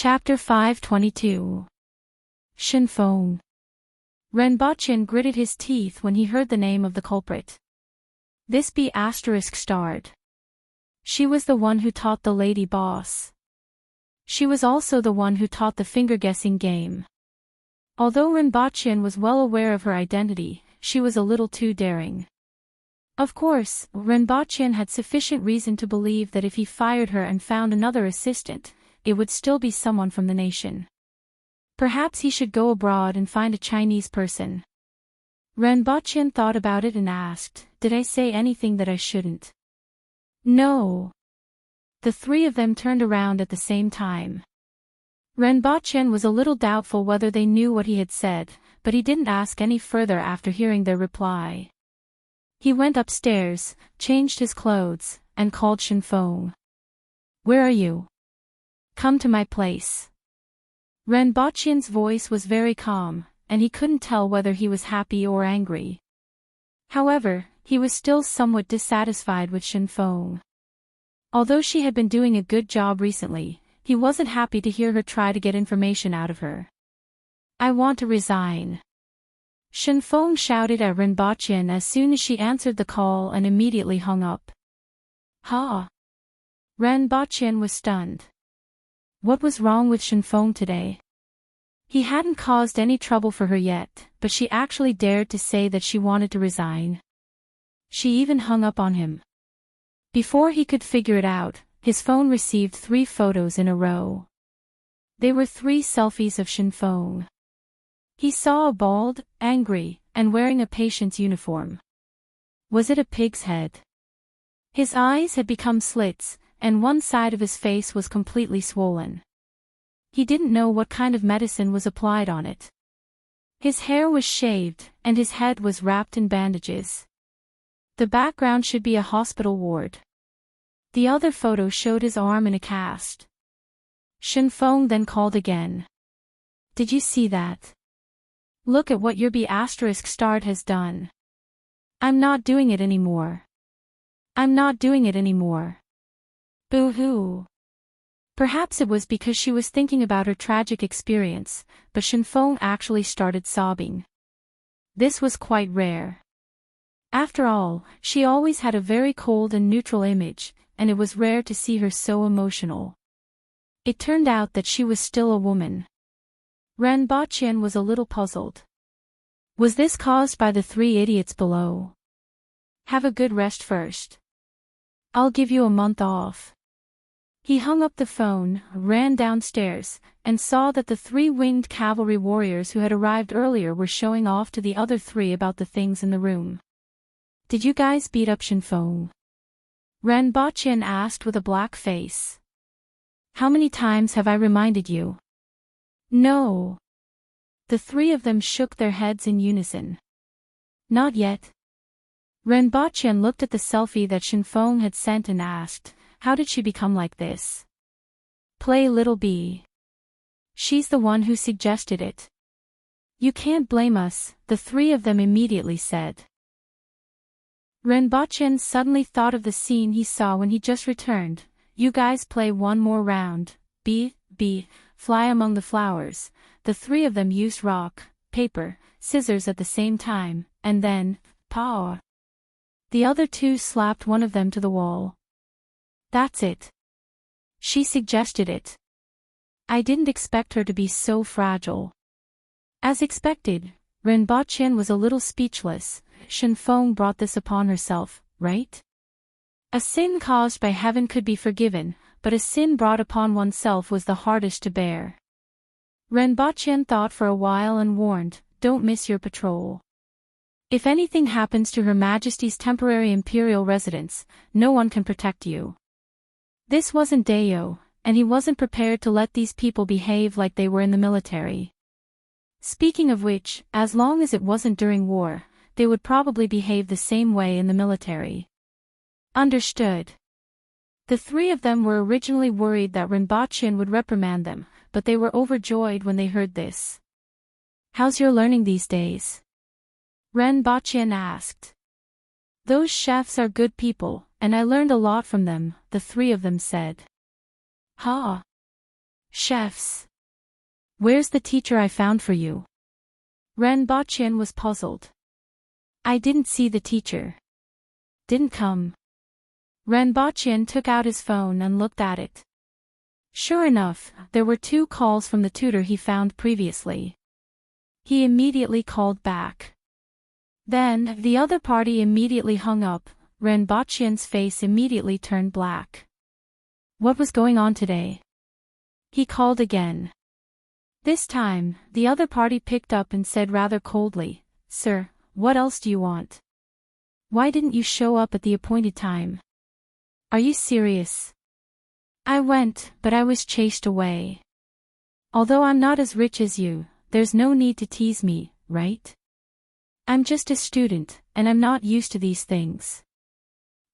Chapter 522. Shinfeng. Renbochin gritted his teeth when he heard the name of the culprit. This be ****. She was the one who taught the lady boss. She was also the one who taught the finger-guessing game. Although Renbochin was well aware of her identity, she was a little too daring. Of course, Renbochin had sufficient reason to believe that if he fired her and found another assistant, it would still be someone from the nation. Perhaps he should go abroad and find a Chinese person. Renbochin thought about it and asked, "Did I say anything that I shouldn't?" "No." The three of them turned around at the same time. Renbochin was a little doubtful whether they knew what he had said, but he didn't ask any further after hearing their reply. He went upstairs, changed his clothes, and called Shinfeng. "Where are you? Come to my place." Renbochin's voice was very calm, and he couldn't tell whether he was happy or angry. However, he was still somewhat dissatisfied with Shinfeng. Although she had been doing a good job recently, he wasn't happy to hear her try to get information out of her. "I want to resign." Shinfeng shouted at Renbochin as soon as she answered the call and immediately hung up. "Ha!" Renbochin was stunned. What was wrong with Shinfeng today? He hadn't caused any trouble for her yet, but she actually dared to say that she wanted to resign. She even hung up on him. Before he could figure it out, his phone received 3 photos in a row. They were 3 selfies of Shinfeng. He saw a bald, angry, and wearing a patient's uniform. Was it a pig's head? His eyes had become slits, and one side of his face was completely swollen. He didn't know what kind of medicine was applied on it. His hair was shaved, and his head was wrapped in bandages. The background should be a hospital ward. The other photo showed his arm in a cast. Shinfeng then called again. "Did you see that? Look at what your B** has done. I'm not doing it anymore. I'm not doing it anymore. Boo-hoo." Perhaps it was because she was thinking about her tragic experience, but Shinfeng actually started sobbing. This was quite rare. After all, she always had a very cold and neutral image, and it was rare to see her so emotional. It turned out that she was still a woman. Renbochin was a little puzzled. Was this caused by the 3 idiots below? "Have a good rest first. I'll give you a month off." He hung up the phone, ran downstairs, and saw that the 3 winged cavalry warriors who had arrived earlier were showing off to the other 3 about the things in the room. "Did you guys beat up Shinfeng?" Renbochin asked with a black face. "How many times have I reminded you?" "No." The 3 of them shook their heads in unison. "Not yet." Renbochin looked at the selfie that Shinfeng had sent and asked, "How did she become like this?" "Play Little B. She's the one who suggested it." "You can't blame us," the 3 of them immediately said. Renbochin suddenly thought of the scene he saw when he just returned. "You guys play one more round. B, fly among the flowers." The 3 of them used rock, paper, scissors at the same time, and then, pow! The other 2 slapped one of them to the wall. "That's it. She suggested it. I didn't expect her to be so fragile." As expected, Renbochin was a little speechless. Shinfeng brought this upon herself, right? A sin caused by heaven could be forgiven, but a sin brought upon oneself was the hardest to bear. Renbochin thought for a while and warned, "Don't miss your patrol. If anything happens to Her Majesty's temporary imperial residence, no one can protect you." This wasn't Dayo, and he wasn't prepared to let these people behave like they were in the military. Speaking of which, as long as it wasn't during war, they would probably behave the same way in the military. Understood. The 3 of them were originally worried that Renbochin would reprimand them, but they were overjoyed when they heard this. "How's your learning these days?" Renbochin asked. "Those chefs are good people, and I learned a lot from them," the 3 of them said. "Ha! Chefs. Where's the teacher I found for you? Ren Boqian was puzzled. I didn't see the teacher. Didn't come. Ren Boqian took out his phone and looked at it. Sure enough, there were 2 calls from the tutor he found previously. He immediately called back. Then, the other party immediately hung up. Ren Boqian's face immediately turned black. What was going on today? He called again. This time, the other party picked up and said rather coldly, Sir, what else do you want? Why didn't you show up at the appointed time? Are you serious? I went, but I was chased away. Although I'm not as rich as you, there's no need to tease me, right? I'm just a student, and I'm not used to these things.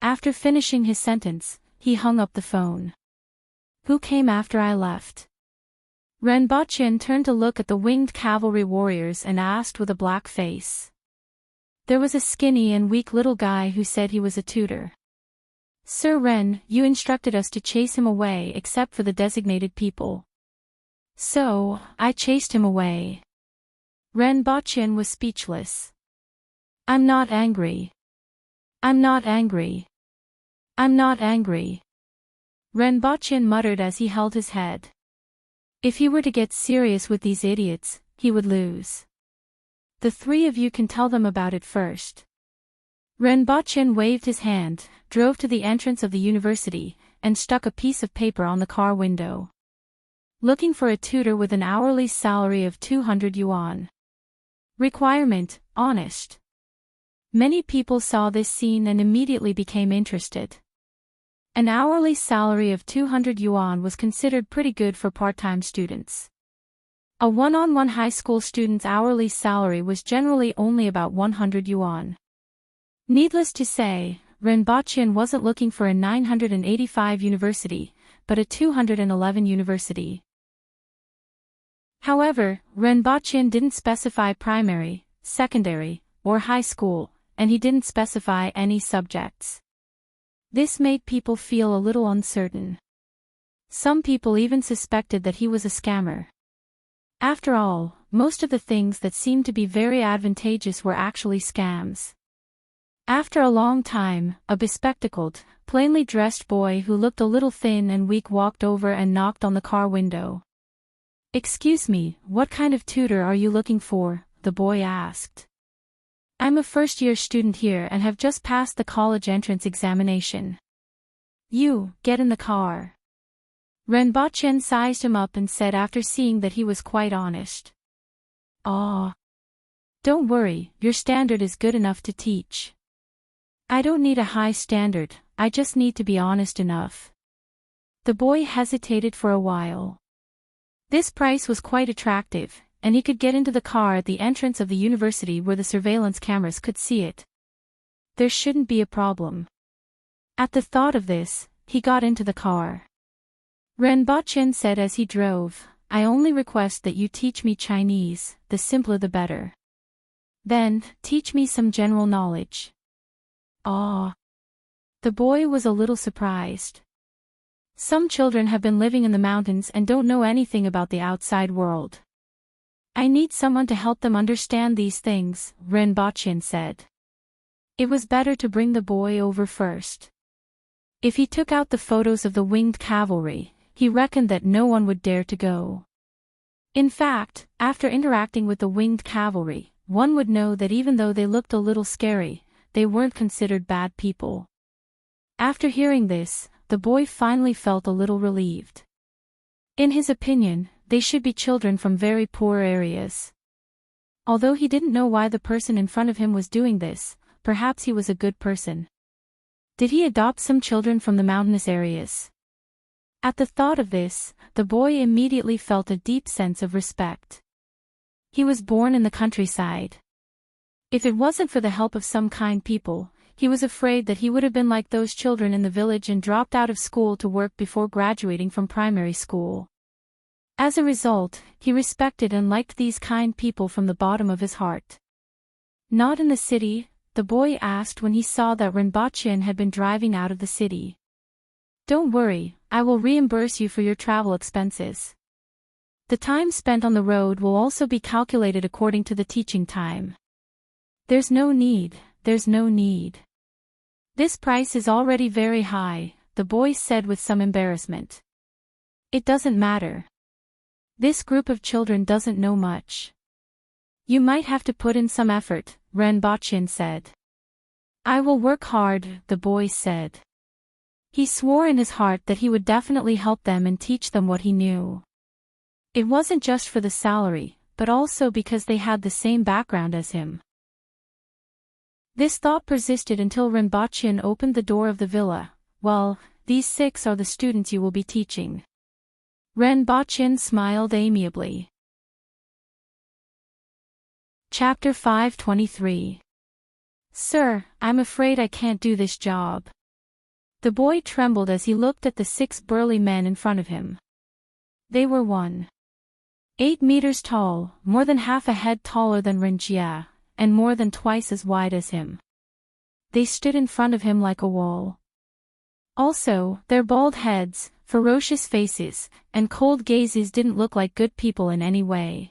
After finishing his sentence, he hung up the phone. Who came after I left? Ren Boqian turned to look at the winged cavalry warriors and asked with a black face. There was a skinny and weak little guy who said he was a tutor. Sir Ren, you instructed us to chase him away except for the designated people. So, I chased him away. Ren Boqian was speechless. I'm not angry. I'm not angry. I'm not angry. Ren Boqian muttered as he held his head. If he were to get serious with these idiots, he would lose. The 3 of you can tell them about it first. Ren Boqian waved his hand, drove to the entrance of the university, and stuck a piece of paper on the car window. Looking for a tutor with an hourly salary of 200 yuan. Requirement, honest. Many people saw this scene and immediately became interested. An hourly salary of 200 yuan was considered pretty good for part-time students. A one-on-one high school student's hourly salary was generally only about 100 yuan. Needless to say, Ren Boqian wasn't looking for a 985 university, but a 211 university. However, Ren Boqian didn't specify primary, secondary, or high school, and he didn't specify any subjects. This made people feel a little uncertain. Some people even suspected that he was a scammer. After all, most of the things that seemed to be very advantageous were actually scams. After a long time, a bespectacled, plainly dressed boy who looked a little thin and weak walked over and knocked on the car window. Excuse me, what kind of tutor are you looking for? The boy asked. I'm a first-year student here and have just passed the college entrance examination. You, get in the car. Ren Boqian sized him up and said after seeing that he was quite honest. Aw. Don't worry, your standard is good enough to teach. I don't need a high standard, I just need to be honest enough. The boy hesitated for a while. This price was quite attractive, and he could get into the car at the entrance of the university where the surveillance cameras could see it. There shouldn't be a problem. At the thought of this, he got into the car. Ren Boqian said as he drove, I only request that you teach me Chinese, the simpler the better. Then, teach me some general knowledge. Ah. The boy was a little surprised. Some children have been living in the mountains and don't know anything about the outside world. I need someone to help them understand these things, Ren Boqian said. It was better to bring the boy over first. If he took out the photos of the winged cavalry, he reckoned that no one would dare to go. In fact, after interacting with the winged cavalry, one would know that even though they looked a little scary, they weren't considered bad people. After hearing this, the boy finally felt a little relieved. In his opinion, they should be children from very poor areas. Although he didn't know why the person in front of him was doing this, perhaps he was a good person. Did he adopt some children from the mountainous areas? At the thought of this, the boy immediately felt a deep sense of respect. He was born in the countryside. If it wasn't for the help of some kind people, he was afraid that he would have been like those children in the village and dropped out of school to work before graduating from primary school. As a result, he respected and liked these kind people from the bottom of his heart. Not in the city, the boy asked when he saw that Ren Boqian had been driving out of the city. Don't worry, I will reimburse you for your travel expenses. The time spent on the road will also be calculated according to the teaching time. There's no need. This price is already very high, the boy said with some embarrassment. It doesn't matter. This group of children doesn't know much. You might have to put in some effort, Renbochin said. I will work hard, the boy said. He swore in his heart that he would definitely help them and teach them what he knew. It wasn't just for the salary, but also because they had the same background as him. This thought persisted until Renbochin opened the door of the villa. Well, these 6 are the students you will be teaching. Renbochin smiled amiably. Chapter 523. Sir, I'm afraid I can't do this job. The boy trembled as he looked at the 6 burly men in front of him. They were 1.8 meters tall, more than half a head taller than Renjia, and more than twice as wide as him. They stood in front of him like a wall. Also, their bald heads, ferocious faces, and cold gazes didn't look like good people in any way.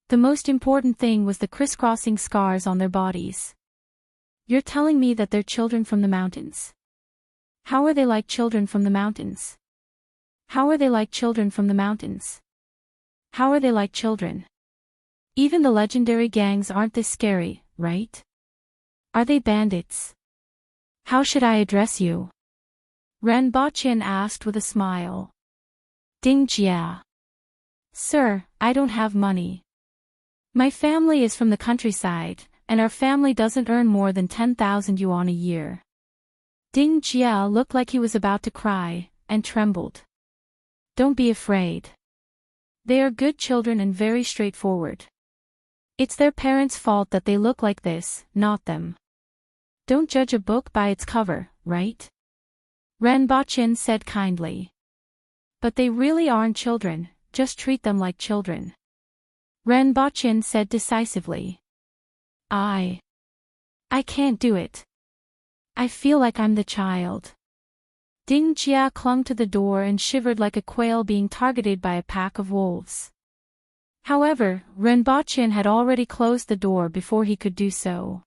The most important thing was the crisscrossing scars on their bodies. You're telling me that they're children from the mountains? How are they like children from the mountains? How are they like children from the mountains? How are they like children? Even the legendary gangs aren't this scary, right? Are they bandits? How should I address you? Renbochin asked with a smile. Ding Jia. Sir, I don't have money. My family is from the countryside, and our family doesn't earn more than 10,000 yuan a year. Ding Jia looked like he was about to cry, and trembled. Don't be afraid. They are good children and very straightforward. It's their parents' fault that they look like this, not them. Don't judge a book by its cover, right? Renbochin said kindly. But they really aren't children, just treat them like children. Renbochin said decisively. I can't do it. I feel like I'm the child. Ding Jia clung to the door and shivered like a quail being targeted by a pack of wolves. However, Renbochin had already closed the door before he could do so.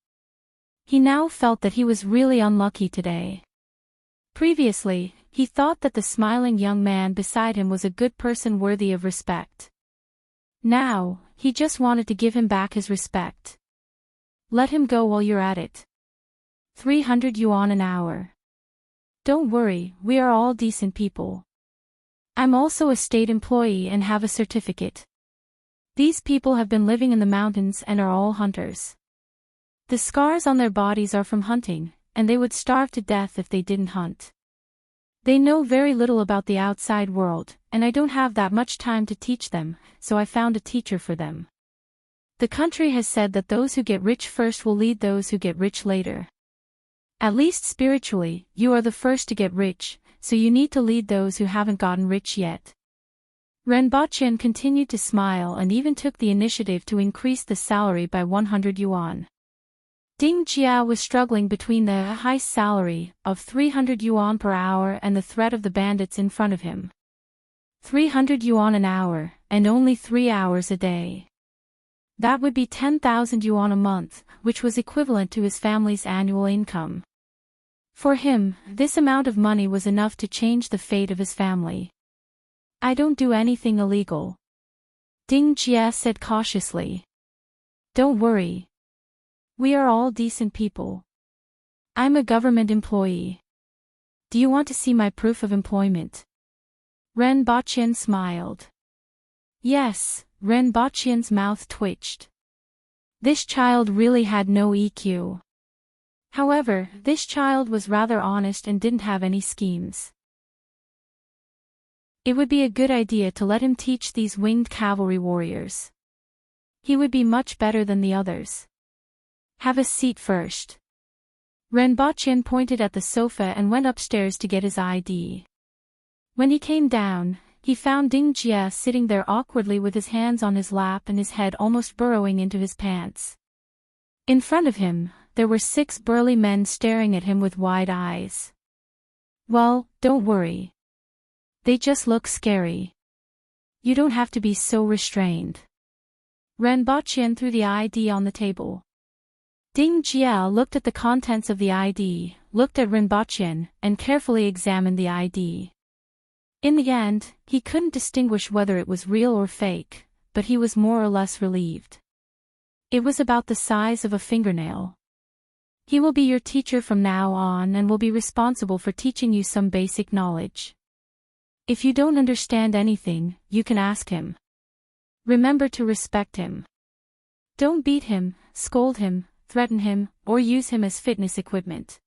He now felt that he was really unlucky today. Previously, he thought that the smiling young man beside him was a good person worthy of respect. Now, he just wanted to give him back his respect. Let him go while you're at it. 300 yuan an hour. Don't worry, we are all decent people. I'm also a state employee and have a certificate. These people have been living in the mountains and are all hunters. The scars on their bodies are from hunting, and they would starve to death if they didn't hunt. They know very little about the outside world, and I don't have that much time to teach them, so I found a teacher for them. The country has said that those who get rich first will lead those who get rich later. At least spiritually, you are the first to get rich, so you need to lead those who haven't gotten rich yet. Renbochin continued to smile and even took the initiative to increase the salary by 100 yuan. Ding Jia was struggling between the high salary of 300 yuan per hour and the threat of the bandits in front of him. 300 yuan an hour, and only 3 hours a day. That would be 10,000 yuan a month, which was equivalent to his family's annual income. For him, this amount of money was enough to change the fate of his family. I don't do anything illegal. Ding Jia said cautiously. Don't worry. We are all decent people. I'm a government employee. Do you want to see my proof of employment? Renbochin smiled. Yes, Renbochin's mouth twitched. This child really had no EQ. However, this child was rather honest and didn't have any schemes. It would be a good idea to let him teach these winged cavalry warriors. He would be much better than the others. Have a seat first. Renbochin pointed at the sofa and went upstairs to get his ID. When he came down, he found Ding Jia sitting there awkwardly with his hands on his lap and his head almost burrowing into his pants. In front of him, there were 6 burly men staring at him with wide eyes. Well, don't worry. They just look scary. You don't have to be so restrained. Ren Boqian threw the ID on the table. Ding Jia looked at the contents of the ID, looked at Ren Boqian, and carefully examined the ID. In the end, he couldn't distinguish whether it was real or fake, but he was more or less relieved. It was about the size of a fingernail. He will be your teacher from now on and will be responsible for teaching you some basic knowledge. If you don't understand anything, you can ask him. Remember to respect him. Don't beat him, scold him, threaten him, or use him as fitness equipment.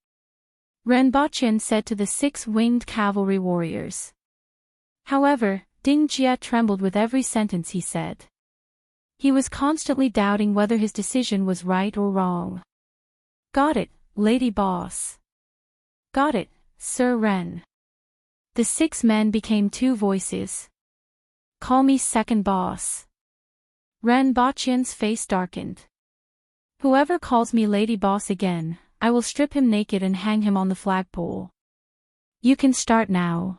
Ren Boqian said to the 6-winged cavalry warriors. However, Ding Jia trembled with every sentence he said. He was constantly doubting whether his decision was right or wrong. Got it, Lady Boss. Got it, Sir Ren. The 6 men became 2 voices. Call me second boss. Ren Boqian's face darkened. Whoever calls me Lady Boss again, I will strip him naked and hang him on the flagpole. You can start now.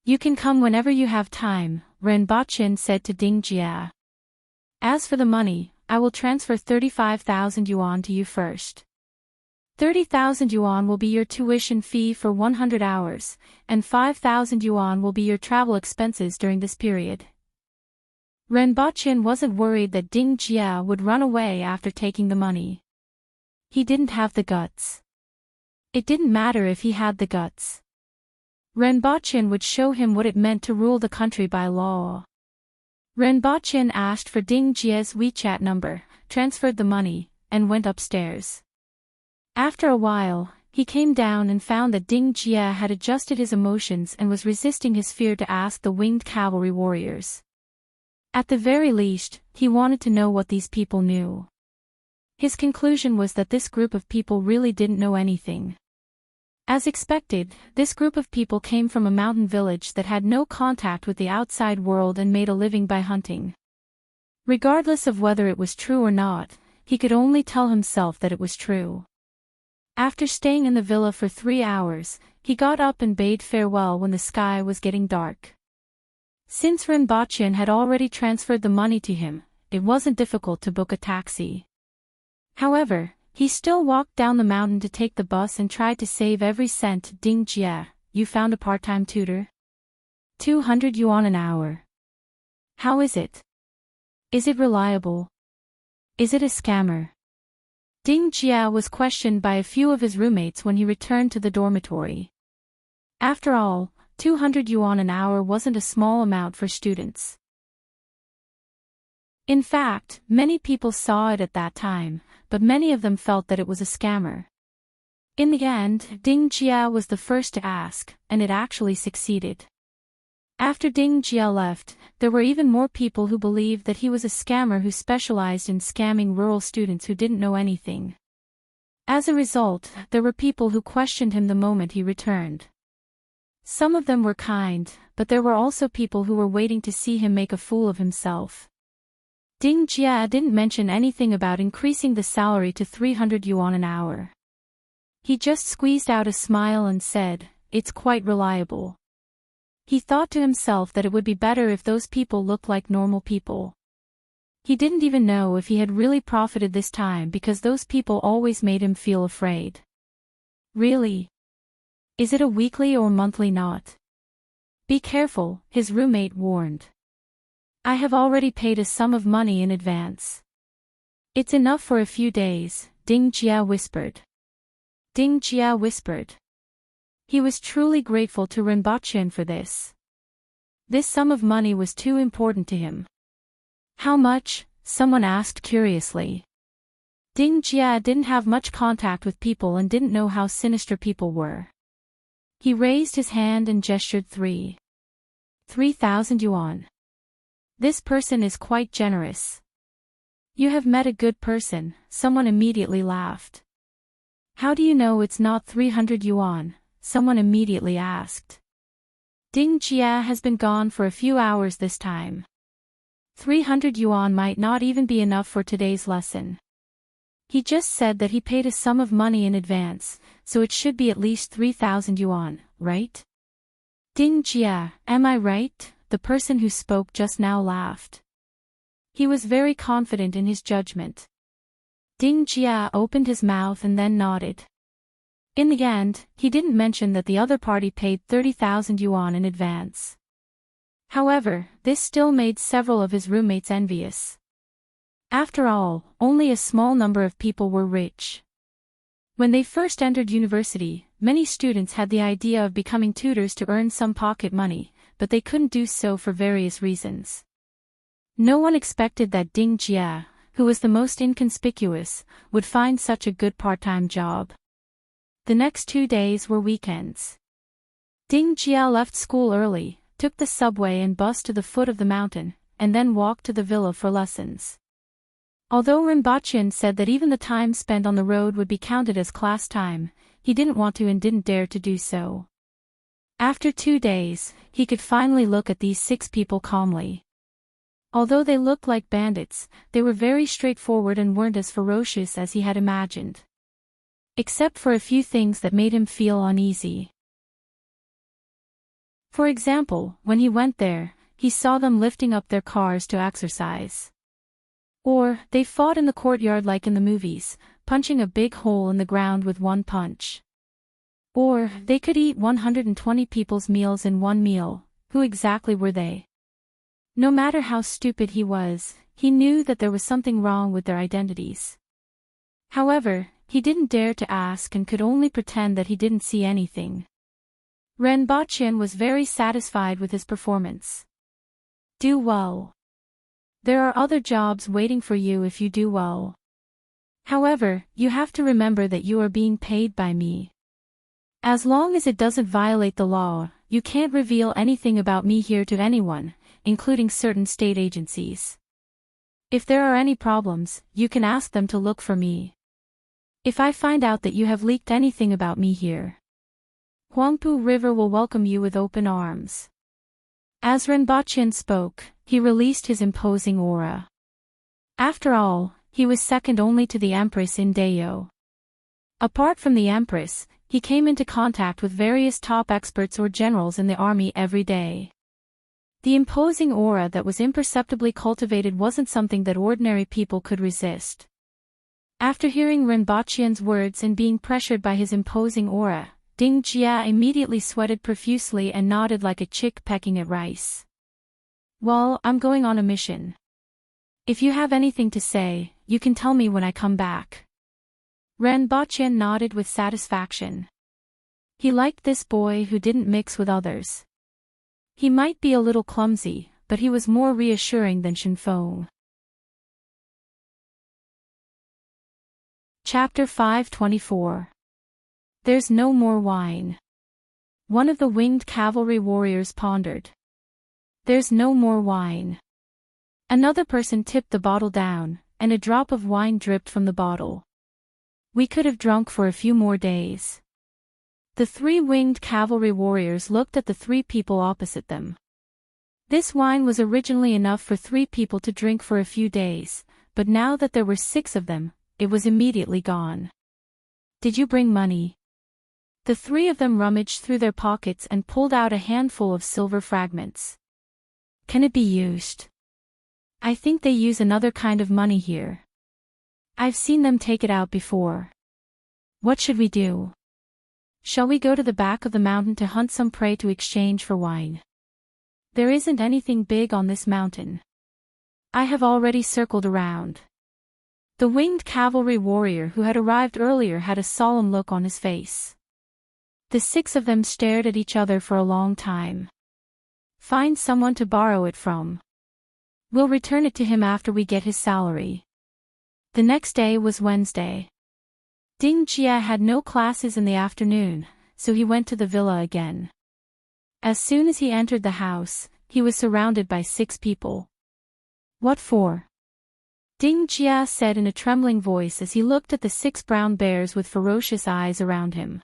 You can come whenever you have time, Ren Boqian said to Ding Jia. As for the money, I will transfer 35,000 yuan to you first. 30,000 yuan will be your tuition fee for 100 hours, and 5,000 yuan will be your travel expenses during this period. Ren Boqian wasn't worried that Ding Jia would run away after taking the money. He didn't have the guts. It didn't matter if he had the guts. Ren Boqian would show him what it meant to rule the country by law. Ren Boqian asked for Ding Jia's WeChat number, transferred the money, and went upstairs. After a while, he came down and found that Ding Jia had adjusted his emotions and was resisting his fear to ask the winged cavalry warriors. At the very least, he wanted to know what these people knew. His conclusion was that this group of people really didn't know anything. As expected, this group of people came from a mountain village that had no contact with the outside world and made a living by hunting. Regardless of whether it was true or not, he could only tell himself that it was true. After staying in the villa for 3 hours, he got up and bade farewell when the sky was getting dark. Since Ren Boqian had already transferred the money to him, it wasn't difficult to book a taxi. However, he still walked down the mountain to take the bus and tried to save every cent. Ding Jia, you found a part-time tutor? 200 yuan an hour. How is it? Is it reliable? Is it a scammer? Ding Jia was questioned by a few of his roommates when he returned to the dormitory. After all, 200 yuan an hour wasn't a small amount for students. In fact, many people saw it at that time, but many of them felt that it was a scammer. In the end, Ding Jia was the first to ask, and it actually succeeded. After Ding Jia left, there were even more people who believed that he was a scammer who specialized in scamming rural students who didn't know anything. As a result, there were people who questioned him the moment he returned. Some of them were kind, but there were also people who were waiting to see him make a fool of himself. Ding Jia didn't mention anything about increasing the salary to 300 yuan an hour. He just squeezed out a smile and said, "It's quite reliable." He thought to himself that it would be better if those people looked like normal people. He didn't even know if he had really profited this time because those people always made him feel afraid. Really? Is it a weekly or monthly knot? Be careful, his roommate warned. I have already paid a sum of money in advance. It's enough for a few days, Ding Jia whispered. Ding Jia whispered. He was truly grateful to Ren Boqian for this. This sum of money was too important to him. How much? Someone asked curiously. Ding Jia didn't have much contact with people and didn't know how sinister people were. He raised his hand and gestured 3,000 yuan. This person is quite generous. You have met a good person, someone immediately laughed. How do you know it's not 300 yuan? Someone immediately asked. Ding Jia has been gone for a few hours this time. 300 yuan might not even be enough for today's lesson. He just said that he paid a sum of money in advance, so it should be at least 3,000 yuan, right? Ding Jia, am I right? the person who spoke just now laughed. He was very confident in his judgment. Ding Jia opened his mouth and then nodded. In the end, he didn't mention that the other party paid 30,000 yuan in advance. However, this still made several of his roommates envious. After all, only a small number of people were rich. When they first entered university, many students had the idea of becoming tutors to earn some pocket money, but they couldn't do so for various reasons. No one expected that Ding Jia, who was the most inconspicuous, would find such a good part-time job. The next 2 days were weekends. Ding Jia left school early, took the subway and bus to the foot of the mountain, and then walked to the villa for lessons. Although Rinpoche said that even the time spent on the road would be counted as class time, he didn't want to and didn't dare to do so. After 2 days, he could finally look at these 6 people calmly. Although they looked like bandits, they were very straightforward and weren't as ferocious as he had imagined. Except for a few things that made him feel uneasy. For example, when he went there, he saw them lifting up their cars to exercise. Or, they fought in the courtyard like in the movies, punching a big hole in the ground with one punch. Or, they could eat 120 people's meals in one meal. Who exactly were they? No matter how stupid he was, he knew that there was something wrong with their identities. However, he didn't dare to ask and could only pretend that he didn't see anything. Rinpoche was very satisfied with his performance. Do well. There are other jobs waiting for you if you do well. However, you have to remember that you are being paid by me. As long as it doesn't violate the law, you can't reveal anything about me here to anyone, including certain state agencies. If there are any problems, you can ask them to look for me. If I find out that you have leaked anything about me here, Huangpu River will welcome you with open arms. As Rinpoche spoke, he released his imposing aura. After all, he was second only to the Empress in Dayo. Apart from the Empress, he came into contact with various top experts or generals in the army every day. The imposing aura that was imperceptibly cultivated wasn't something that ordinary people could resist. After hearing Rinpoche's words and being pressured by his imposing aura, Ding Jia immediately sweated profusely and nodded like a chick pecking at rice. Well, I'm going on a mission. If you have anything to say, you can tell me when I come back. Rinpoche nodded with satisfaction. He liked this boy who didn't mix with others. He might be a little clumsy, but he was more reassuring than Shenfeng. Chapter 524. There's no more wine. One of the winged cavalry warriors pondered. There's no more wine. Another person tipped the bottle down, and a drop of wine dripped from the bottle. We could have drunk for a few more days. The 3 winged cavalry warriors looked at the 3 people opposite them. This wine was originally enough for 3 people to drink for a few days, but now that there were 6 of them, it was immediately gone. Did you bring money? The 3 of them rummaged through their pockets and pulled out a handful of silver fragments. Can it be used? I think they use another kind of money here. I've seen them take it out before. What should we do? Shall we go to the back of the mountain to hunt some prey to exchange for wine? There isn't anything big on this mountain. I have already circled around. The winged cavalry warrior who had arrived earlier had a solemn look on his face. The 6 of them stared at each other for a long time. Find someone to borrow it from. We'll return it to him after we get his salary. The next day was Wednesday. Ding Jia had no classes in the afternoon, so he went to the villa again. As soon as he entered the house, he was surrounded by 6 people. What for? Ding Jia said in a trembling voice as he looked at the 6 brown bears with ferocious eyes around him.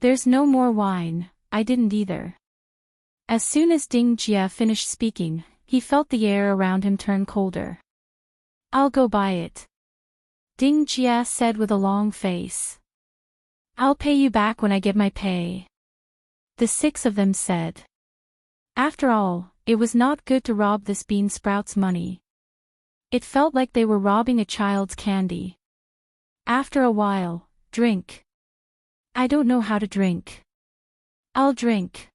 There's no more wine, I didn't either. As soon as Ding Jia finished speaking, he felt the air around him turn colder. I'll go buy it. Ding Jia said with a long face. I'll pay you back when I get my pay. The 6 of them said. After all, it was not good to rob this bean sprout's money. It felt like they were robbing a child's candy. After a while, drink. I don't know how to drink. I'll drink.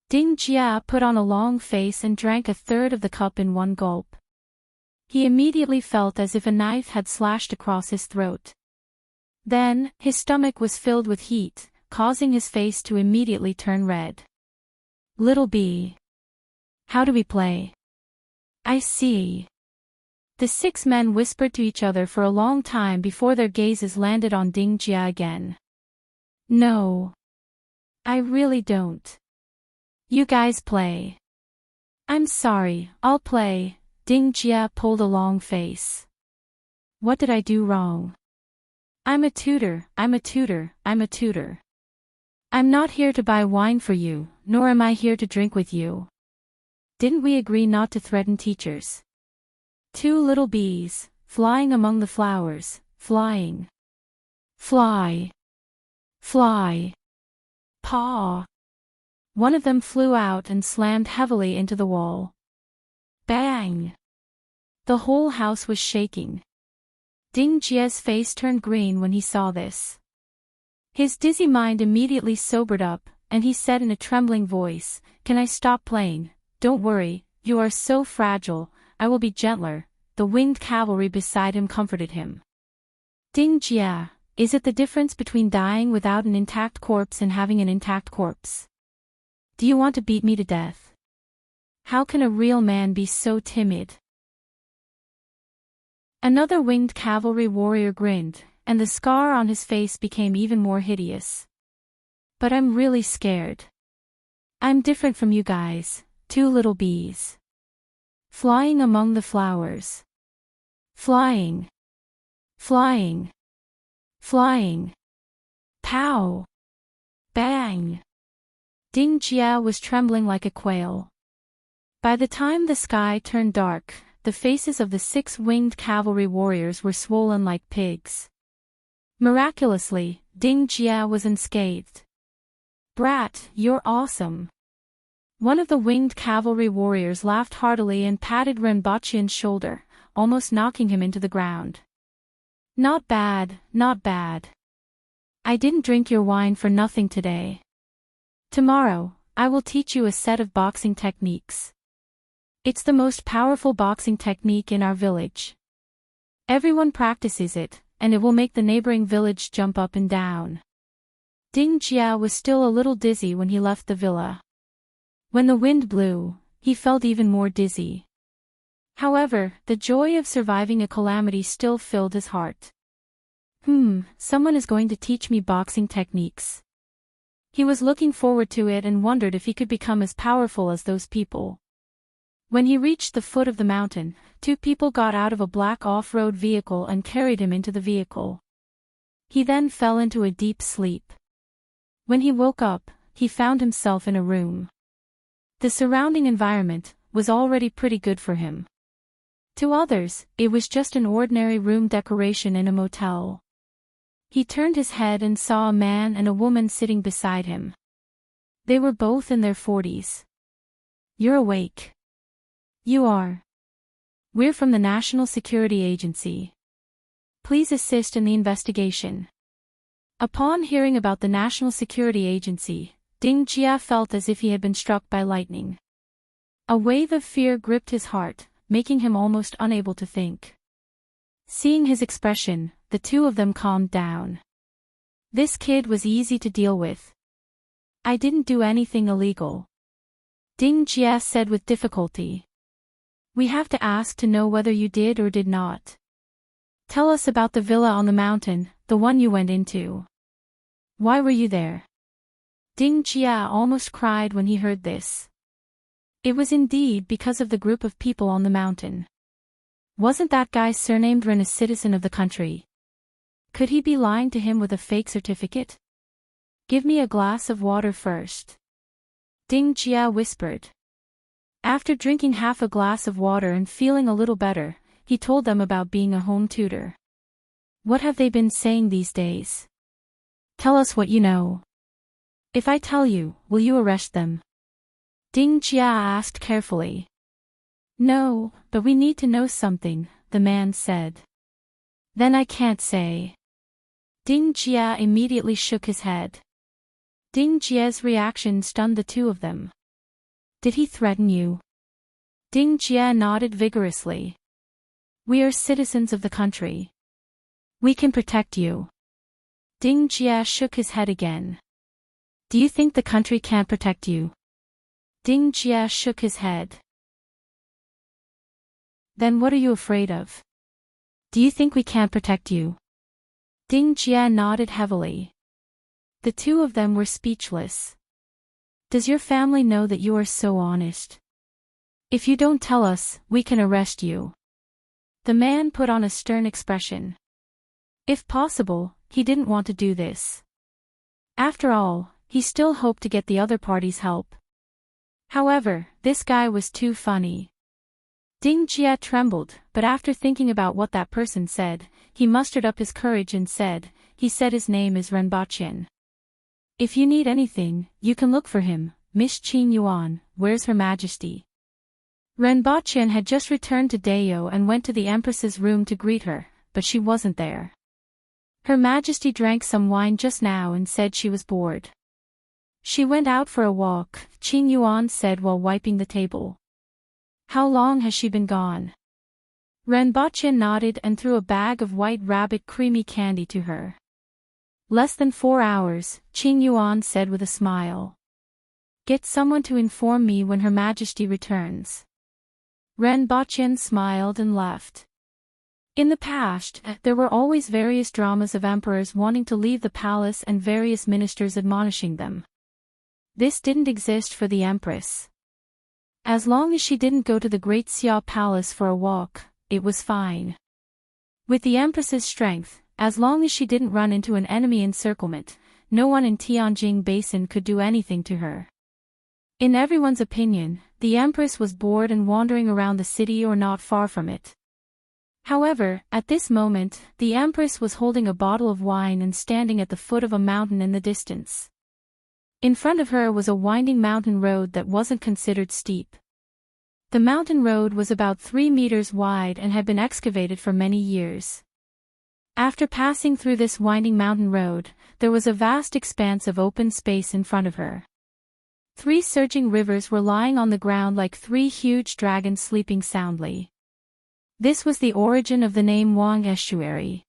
Ding Jia put on a long face and drank a third of the cup in one gulp. He immediately felt as if a knife had slashed across his throat. Then, his stomach was filled with heat, causing his face to immediately turn red. Little B. How do we play? I see. The 6 men whispered to each other for a long time before their gazes landed on Ding Jia again. No. I really don't. You guys play. I'm sorry, I'll play. Ding Jia pulled a long face. What did I do wrong? I'm a tutor, I'm a tutor, I'm a tutor. I'm not here to buy wine for you, nor am I here to drink with you. Didn't we agree not to threaten teachers? 2 little bees, flying among the flowers, flying. Fly. Fly. Paw. One of them flew out and slammed heavily into the wall. Bang! The whole house was shaking. Ding Jia's face turned green when he saw this. His dizzy mind immediately sobered up, and he said in a trembling voice, "Can I stop playing? Don't worry, you are so fragile, I will be gentler." The winged cavalry beside him comforted him. Ding Jia, is it the difference between dying without an intact corpse and having an intact corpse? Do you want to beat me to death? How can a real man be so timid? Another winged cavalry warrior grinned, and the scar on his face became even more hideous. But I'm really scared. I'm different from you guys, 2 little bees. Flying among the flowers. Flying. Flying. Flying. Pow! Bang! Ding Jia was trembling like a quail. By the time the sky turned dark, the faces of the 6 winged cavalry warriors were swollen like pigs. Miraculously, Ding Jia was unscathed. Brat, you're awesome. One of the winged cavalry warriors laughed heartily and patted Renbachian's shoulder, almost knocking him into the ground. Not bad, not bad. I didn't drink your wine for nothing today. Tomorrow, I will teach you a set of boxing techniques. It's the most powerful boxing technique in our village. Everyone practices it, and it will make the neighboring village jump up and down. Ding Jia was still a little dizzy when he left the villa. When the wind blew, he felt even more dizzy. However, the joy of surviving a calamity still filled his heart. Someone is going to teach me boxing techniques. He was looking forward to it and wondered if he could become as powerful as those people. When he reached the foot of the mountain, 2 people got out of a black off-road vehicle and carried him into the vehicle. He then fell into a deep sleep. When he woke up, he found himself in a room. The surrounding environment was already pretty good for him. To others, it was just an ordinary room decoration in a motel. He turned his head and saw a man and a woman sitting beside him. They were both in their 40s. You're awake. You are. We're from the National Security Agency. Please assist in the investigation. Upon hearing about the National Security Agency, Ding Jia felt as if he had been struck by lightning. A wave of fear gripped his heart, making him almost unable to think. Seeing his expression, the 2 of them calmed down. This kid was easy to deal with. I didn't do anything illegal. Ding Jia said with difficulty. We have to ask to know whether you did or did not. Tell us about the villa on the mountain, the one you went into. Why were you there? Ding Jia almost cried when he heard this. It was indeed because of the group of people on the mountain. Wasn't that guy surnamed Ren a citizen of the country? Could he be lying to him with a fake certificate? Give me a glass of water first. Ding Jia whispered. After drinking half a glass of water and feeling a little better, he told them about being a home tutor. What have they been saying these days? Tell us what you know. If I tell you, will you arrest them? Ding Jia asked carefully. No, but we need to know something, the man said. Then I can't say. Ding Jia immediately shook his head. Ding Jia's reaction stunned the two of them. Did he threaten you? Ding Jia nodded vigorously. We are citizens of the country. We can protect you. Ding Jia shook his head again. Do you think the country can't protect you? Ding Jia shook his head. Then what are you afraid of? Do you think we can't protect you? Ding Jia nodded heavily. The two of them were speechless. Does your family know that you are so honest? If you don't tell us, we can arrest you. The man put on a stern expression. If possible, he didn't want to do this. After all, he still hoped to get the other party's help. However, this guy was too funny. Ding Jia trembled, but after thinking about what that person said, he mustered up his courage and said, his name is Renbaqian. If you need anything, you can look for him, Miss Qing Yuan, where's Her Majesty? Renbaqian had just returned to Dao and went to the Empress's room to greet her, but she wasn't there. Her Majesty drank some wine just now and said she was bored. She went out for a walk, Qing Yuan said while wiping the table. How long has she been gone? Renbaqian nodded and threw a bag of white rabbit creamy candy to her. Less than 4 hours, Qing Yuan said with a smile. Get someone to inform me when Her Majesty returns. Renbaqian smiled and left. In the past, there were always various dramas of emperors wanting to leave the palace and various ministers admonishing them. This didn't exist for the Empress. As long as she didn't go to the Great Xia Palace for a walk, it was fine. With the Empress's strength, as long as she didn't run into an enemy encirclement, no one in Tianjing Basin could do anything to her. In everyone's opinion, the Empress was bored and wandering around the city or not far from it. However, at this moment, the Empress was holding a bottle of wine and standing at the foot of a mountain in the distance. In front of her was a winding mountain road that wasn't considered steep. The mountain road was about 3 meters wide and had been excavated for many years. After passing through this winding mountain road, there was a vast expanse of open space in front of her. 3 surging rivers were lying on the ground like 3 huge dragons sleeping soundly. This was the origin of the name Wang Estuary.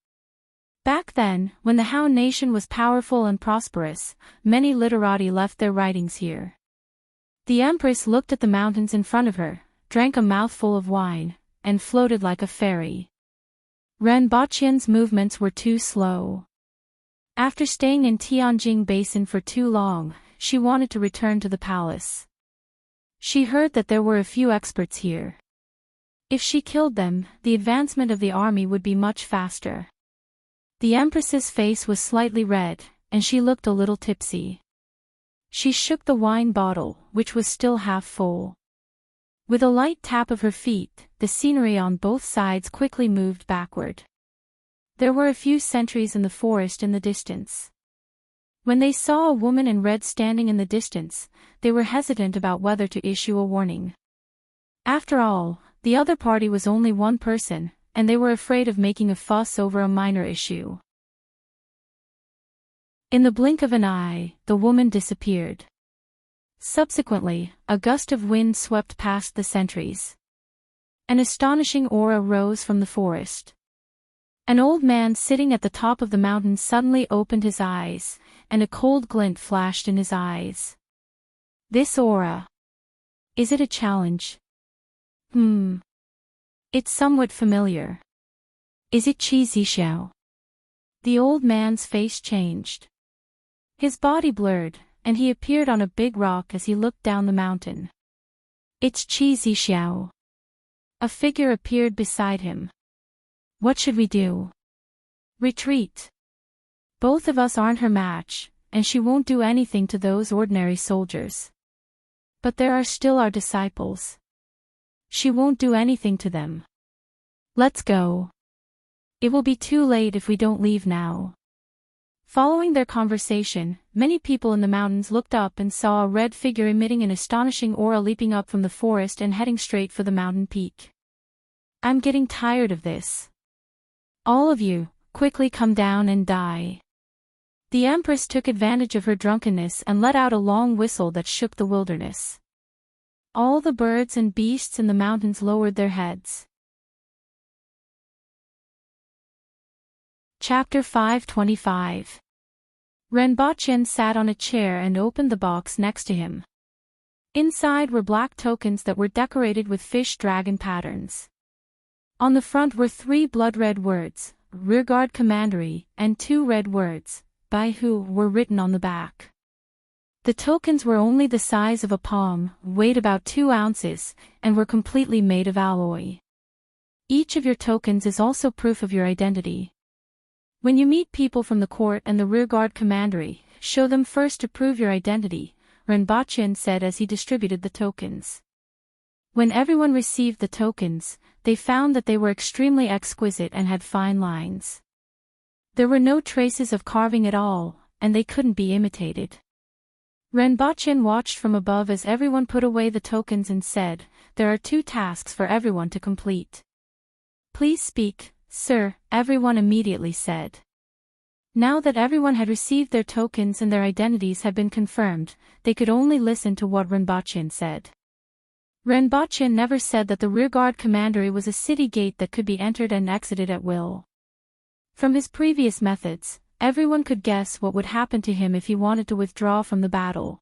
Back then, when the Han nation was powerful and prosperous, many literati left their writings here. The Empress looked at the mountains in front of her, drank a mouthful of wine, and floated like a fairy. Renbaqian's movements were too slow. After staying in Tianjing Basin for too long, she wanted to return to the palace. She heard that there were a few experts here. If she killed them, the advancement of the army would be much faster. The Empress's face was slightly red, and she looked a little tipsy. She shook the wine bottle, which was still half full. With a light tap of her feet, the scenery on both sides quickly moved backward. There were a few sentries in the forest in the distance. When they saw a woman in red standing in the distance, they were hesitant about whether to issue a warning. After all, the other party was only one person, and they were afraid of making a fuss over a minor issue. In the blink of an eye, the woman disappeared. Subsequently, a gust of wind swept past the sentries. An astonishing aura rose from the forest. An old man sitting at the top of the mountain suddenly opened his eyes, and a cold glint flashed in his eyes. This aura. Is it a challenge? It's somewhat familiar. Is it Qi Zixiao? The old man's face changed. His body blurred, and he appeared on a big rock as he looked down the mountain. It's Qi Zixiao. A figure appeared beside him. What should we do? Retreat. Both of us aren't her match, and she won't do anything to those ordinary soldiers. But there are still our disciples. She won't do anything to them. Let's go. It will be too late if we don't leave now. Following their conversation, many people in the mountains looked up and saw a red figure emitting an astonishing aura leaping up from the forest and heading straight for the mountain peak. I'm getting tired of this. All of you, quickly come down and die. The Empress took advantage of her drunkenness and let out a long whistle that shook the wilderness. All the birds and beasts in the mountains lowered their heads. Chapter 525. Renbochin sat on a chair and opened the box next to him. Inside were black tokens that were decorated with fish-dragon patterns. On the front were 3 blood-red words, Rearguard Commandery, and 2 red words, By Who, were written on the back. The tokens were only the size of a palm, weighed about 2 ounces, and were completely made of alloy. Each of your tokens is also proof of your identity. When you meet people from the court and the rearguard commandery, show them first to prove your identity, Renbochin said as he distributed the tokens. When everyone received the tokens, they found that they were extremely exquisite and had fine lines. There were no traces of carving at all, and they couldn't be imitated. Renbochin watched from above as everyone put away the tokens and said, "There are 2 tasks for everyone to complete." "Please speak, sir," everyone immediately said. Now that everyone had received their tokens and their identities had been confirmed, they could only listen to what Renbochin said. Renbochin never said that the rearguard commandery was a city gate that could be entered and exited at will. From his previous methods, everyone could guess what would happen to him if he wanted to withdraw from the battle.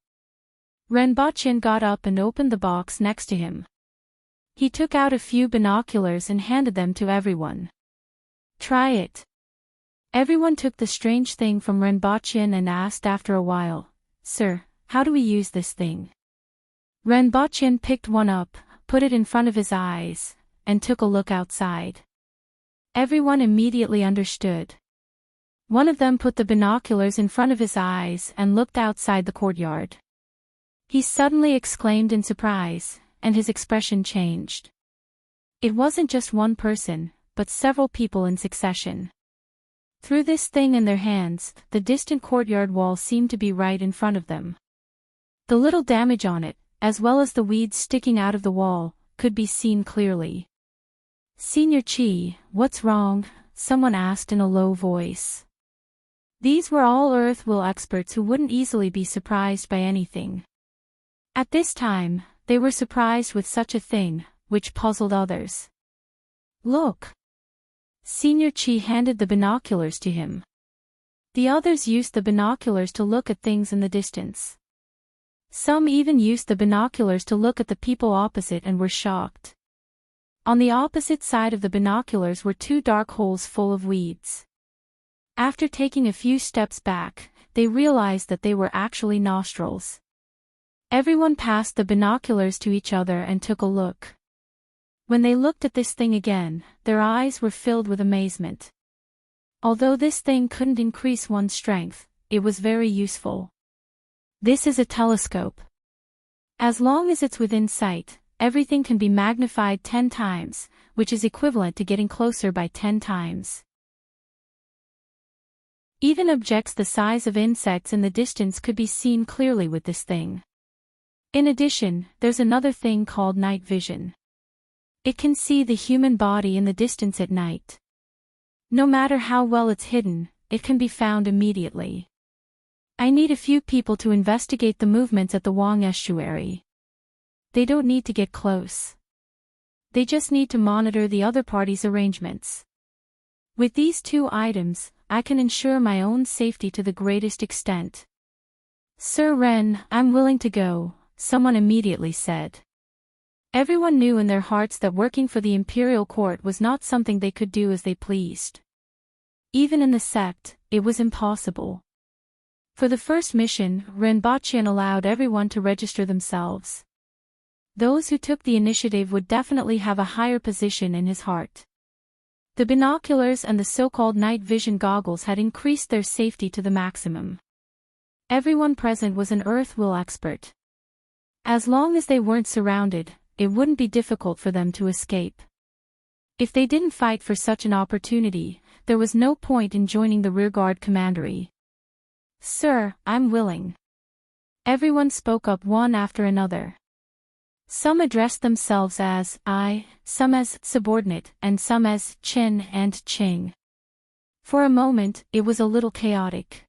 Renbochin got up and opened the box next to him. He took out a few binoculars and handed them to everyone. "Try it." Everyone took the strange thing from Renbochin and asked after a while, "Sir, how do we use this thing?" Renbochin picked one up, put it in front of his eyes, and took a look outside. Everyone immediately understood. One of them put the binoculars in front of his eyes and looked outside the courtyard. He suddenly exclaimed in surprise, and his expression changed. It wasn't just one person, but several people in succession. Through this thing in their hands, the distant courtyard wall seemed to be right in front of them. The little damage on it, as well as the weeds sticking out of the wall, could be seen clearly. "Senior Chi, what's wrong?" someone asked in a low voice. These were all Earth Will experts who wouldn't easily be surprised by anything. At this time, they were surprised with such a thing, which puzzled others. "Look!" Senior Chi handed the binoculars to him. The others used the binoculars to look at things in the distance. Some even used the binoculars to look at the people opposite and were shocked. On the opposite side of the binoculars were 2 dark holes full of weeds. After taking a few steps back, they realized that they were actually nostrils. Everyone passed the binoculars to each other and took a look. When they looked at this thing again, their eyes were filled with amazement. Although this thing couldn't increase one's strength, it was very useful. This is a telescope. As long as it's within sight, everything can be magnified 10 times, which is equivalent to getting closer by 10 times. Even objects the size of insects in the distance could be seen clearly with this thing. In addition, there's another thing called night vision. It can see the human body in the distance at night. No matter how well it's hidden, it can be found immediately. I need a few people to investigate the movements at the Wang estuary. They don't need to get close. They just need to monitor the other party's arrangements. With these 2 items, I can ensure my own safety to the greatest extent. "Sir Ren, I'm willing to go," someone immediately said. Everyone knew in their hearts that working for the imperial court was not something they could do as they pleased. Even in the sect, it was impossible. For the first mission, Renbochin allowed everyone to register themselves. Those who took the initiative would definitely have a higher position in his heart. The binoculars and the so-called night vision goggles had increased their safety to the maximum. Everyone present was an Earth Will expert. As long as they weren't surrounded, it wouldn't be difficult for them to escape. If they didn't fight for such an opportunity, there was no point in joining the rearguard commandery. Sir, I'm willing. Everyone spoke up one after another. Some addressed themselves as I, some as subordinate, and some as Chin and Ching. For a moment, it was a little chaotic.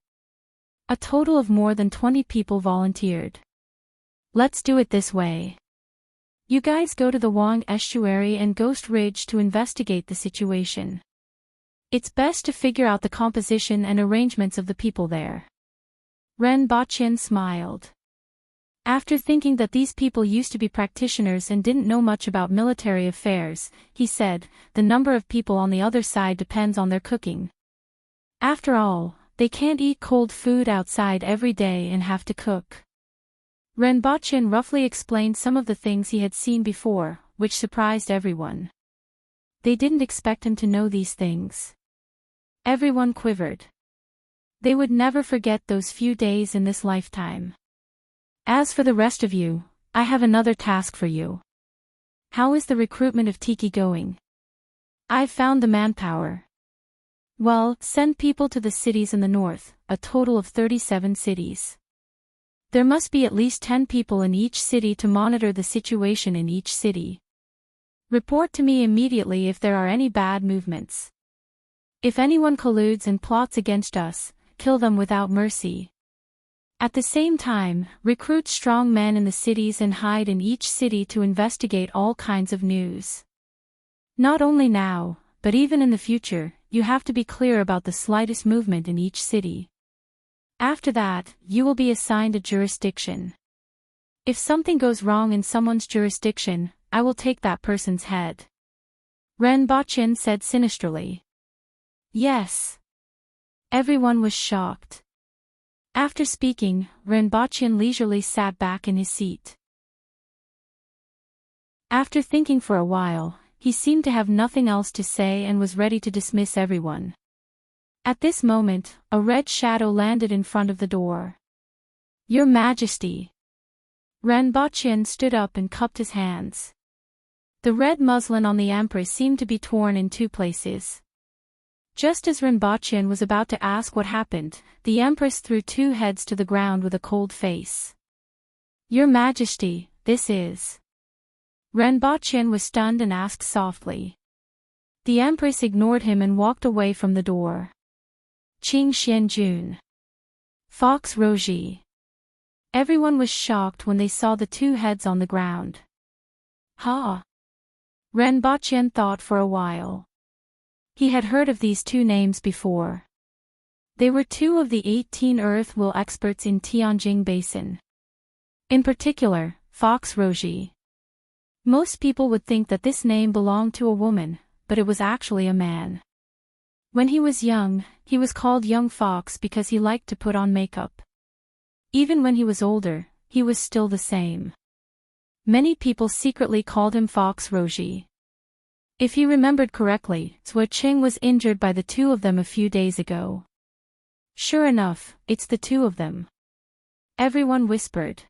A total of more than 20 people volunteered. Let's do it this way. You guys go to the Wang Estuary and Ghost Ridge to investigate the situation. It's best to figure out the composition and arrangements of the people there. Ren Baqin smiled. After thinking that these people used to be practitioners and didn't know much about military affairs, he said, the number of people on the other side depends on their cooking. After all, they can't eat cold food outside every day and have to cook. Ren Baqin roughly explained some of the things he had seen before, which surprised everyone. They didn't expect him to know these things. Everyone quivered. They would never forget those few days in this lifetime. As for the rest of you, I have another task for you. How is the recruitment of Tiki going? I've found the manpower. Well, send people to the cities in the north, a total of 37 cities. There must be at least 10 people in each city to monitor the situation in each city. Report to me immediately if there are any bad movements. If anyone colludes and plots against us, kill them without mercy. At the same time, recruit strong men in the cities and hide in each city to investigate all kinds of news. Not only now, but even in the future, you have to be clear about the slightest movement in each city. After that, you will be assigned a jurisdiction. If something goes wrong in someone's jurisdiction, I will take that person's head. Ren Baqin said sinisterly. Yes. Everyone was shocked. After speaking, Ren Baqin leisurely sat back in his seat. After thinking for a while, he seemed to have nothing else to say and was ready to dismiss everyone. At this moment, a red shadow landed in front of the door. Your Majesty. Ren Baqin stood up and cupped his hands. The red muslin on the Empress seemed to be torn in two places. Just as Ren Baqin was about to ask what happened, the Empress threw two heads to the ground with a cold face. Your Majesty, this is... Ren Baqin was stunned and asked softly. The Empress ignored him and walked away from the door. Qing Xianjun. Fox Roji. Everyone was shocked when they saw the two heads on the ground. Ha! Ren Baqin thought for a while. He had heard of these two names before. They were two of the 18 earth will experts in Tianjing Basin. In particular, Fox Roji. Most people would think that this name belonged to a woman, but it was actually a man. When he was young, he was called Young Fox because he liked to put on makeup. Even when he was older, he was still the same. Many people secretly called him Fox Roji. If he remembered correctly, Zhou Qing was injured by the two of them a few days ago. Sure enough, it's the two of them. Everyone whispered.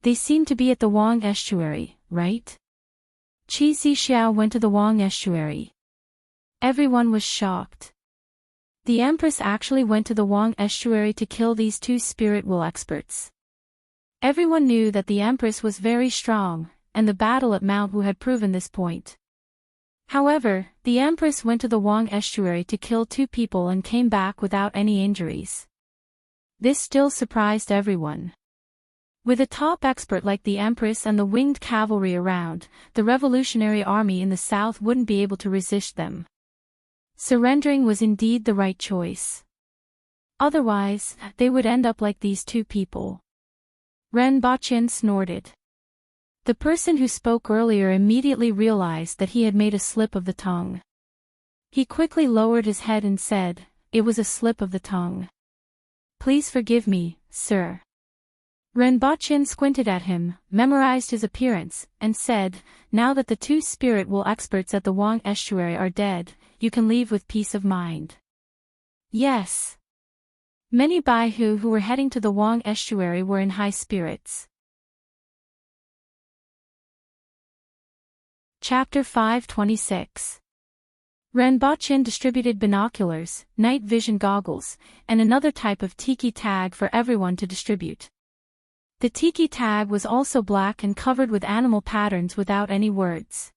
They seem to be at the Wang Estuary, right? Qi Zixiao went to the Wang Estuary. Everyone was shocked. The Empress actually went to the Wang Estuary to kill these two spirit will experts. Everyone knew that the Empress was very strong, and the battle at Mount Wu had proven this point. However, the Empress went to the Wang Estuary to kill two people and came back without any injuries. This still surprised everyone. With a top expert like the Empress and the winged cavalry around, the revolutionary army in the south wouldn't be able to resist them. Surrendering was indeed the right choice. Otherwise, they would end up like these two people. Ren Baqin snorted. The person who spoke earlier immediately realized that he had made a slip of the tongue. He quickly lowered his head and said, "It was a slip of the tongue. Please forgive me, sir." Ren Baqin squinted at him, memorized his appearance, and said, "Now that the two spirit will experts at the Wang Estuary are dead, you can leave with peace of mind." Yes. Many Baihu who were heading to the Wang Estuary were in high spirits. Chapter 526. Renbochin distributed binoculars, night vision goggles, and another type of tiki tag for everyone to distribute. The tiki tag was also black and covered with animal patterns without any words.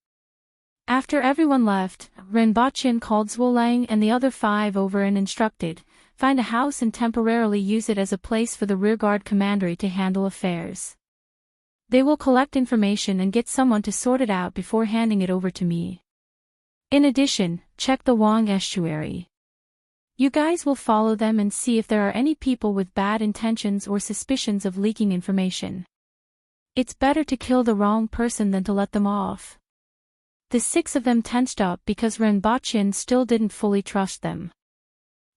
After everyone left, Renbochin called Zwolang and the other 5 over and instructed, find a house and temporarily use it as a place for the rearguard commandery to handle affairs. They will collect information and get someone to sort it out before handing it over to me. In addition, check the Wang estuary. You guys will follow them and see if there are any people with bad intentions or suspicions of leaking information. It's better to kill the wrong person than to let them off. The 6 of them tensed up because Renbochin still didn't fully trust them.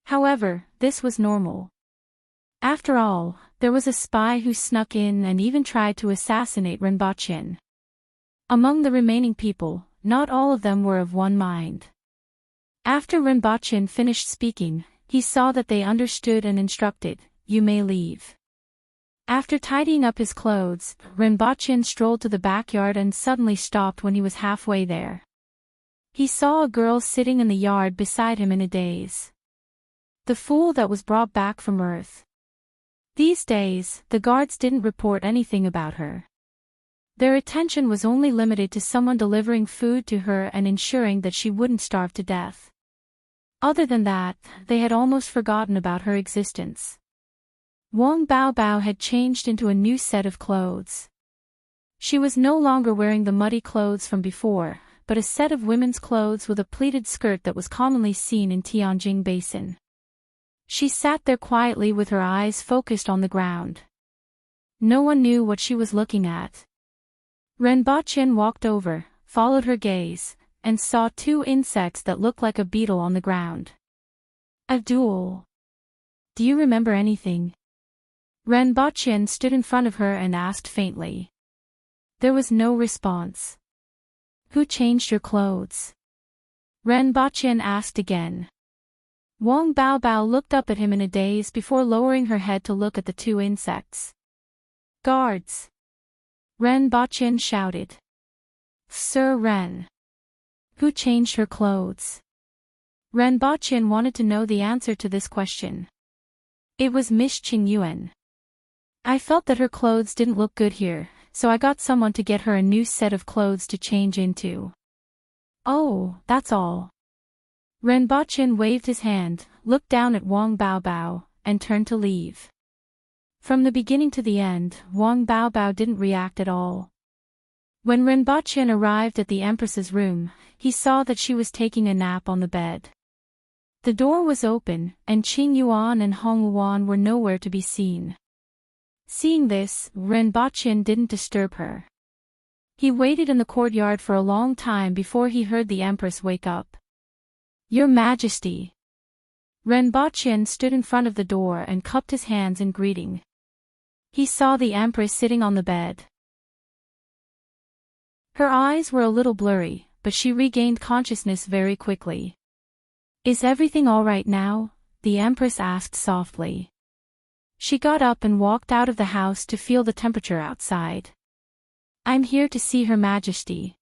However, this was normal. After all, there was a spy who snuck in and even tried to assassinate Renbochin. Among the remaining people, not all of them were of one mind. After Renbochin finished speaking, he saw that they understood and instructed, you may leave. After tidying up his clothes, Renbochin strolled to the backyard and suddenly stopped when he was halfway there. He saw a girl sitting in the yard beside him in a daze. The fool that was brought back from Earth. These days, the guards didn't report anything about her. Their attention was only limited to someone delivering food to her and ensuring that she wouldn't starve to death. Other than that, they had almost forgotten about her existence. Wang Baobao had changed into a new set of clothes. She was no longer wearing the muddy clothes from before, but a set of women's clothes with a pleated skirt that was commonly seen in Tianjin Basin. She sat there quietly with her eyes focused on the ground. No one knew what she was looking at. Renbochin walked over, followed her gaze, and saw 2 insects that looked like a beetle on the ground. A duel. Do you remember anything? Renbochin stood in front of her and asked faintly. There was no response. Who changed your clothes? Renbochin asked again. Wang Baobao looked up at him in a daze before lowering her head to look at the 2 insects. Guards! Renbochin shouted. Sir Ren. Who changed her clothes? Renbochin wanted to know the answer to this question. It was Miss Qingyuan. I felt that her clothes didn't look good here, so I got someone to get her a new set of clothes to change into. Oh, that's all. Renbochin waved his hand, looked down at Wang Baobao, and turned to leave. From the beginning to the end, Wang Baobao didn't react at all. When Renbochin arrived at the Empress's room, he saw that she was taking a nap on the bed. The door was open, and Qing Yuan and Hong Wuan were nowhere to be seen. Seeing this, Renbochin didn't disturb her. He waited in the courtyard for a long time before he heard the Empress wake up. Your Majesty! Renbochin stood in front of the door and cupped his hands in greeting. He saw the Empress sitting on the bed. Her eyes were a little blurry, but she regained consciousness very quickly. Is everything all right now? The Empress asked softly. She got up and walked out of the house to feel the temperature outside. I'm here to see Her Majesty.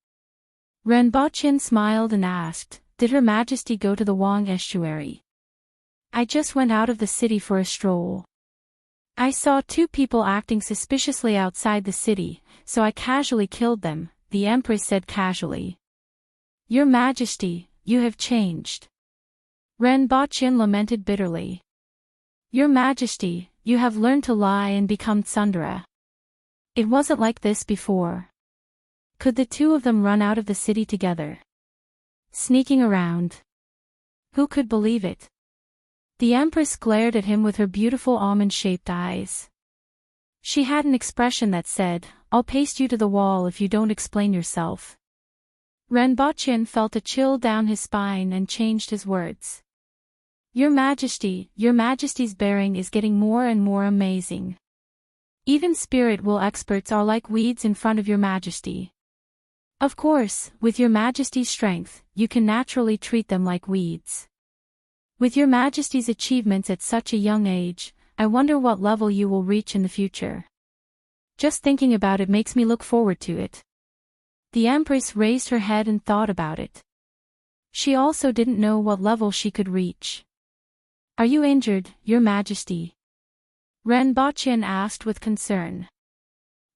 Renbochin smiled and asked, did Her Majesty go to the Wang estuary? I just went out of the city for a stroll. I saw 2 people acting suspiciously outside the city, so I casually killed them, the Empress said casually. Your Majesty, you have changed. Renbochin lamented bitterly. Your Majesty, you have learned to lie and become tsundere. It wasn't like this before. Could the 2 of them run out of the city together? Sneaking around. Who could believe it? The Empress glared at him with her beautiful almond-shaped eyes. She had an expression that said, I'll paste you to the wall if you don't explain yourself. Renbochin felt a chill down his spine and changed his words. Your Majesty's bearing is getting more and more amazing. Even spirit will experts are like weeds in front of Your Majesty. Of course, with Your Majesty's strength, you can naturally treat them like weeds. With Your Majesty's achievements at such a young age, I wonder what level you will reach in the future. Just thinking about it makes me look forward to it. The Empress raised her head and thought about it. She also didn't know what level she could reach. "Are you injured, Your Majesty?" Ren Baqin asked with concern.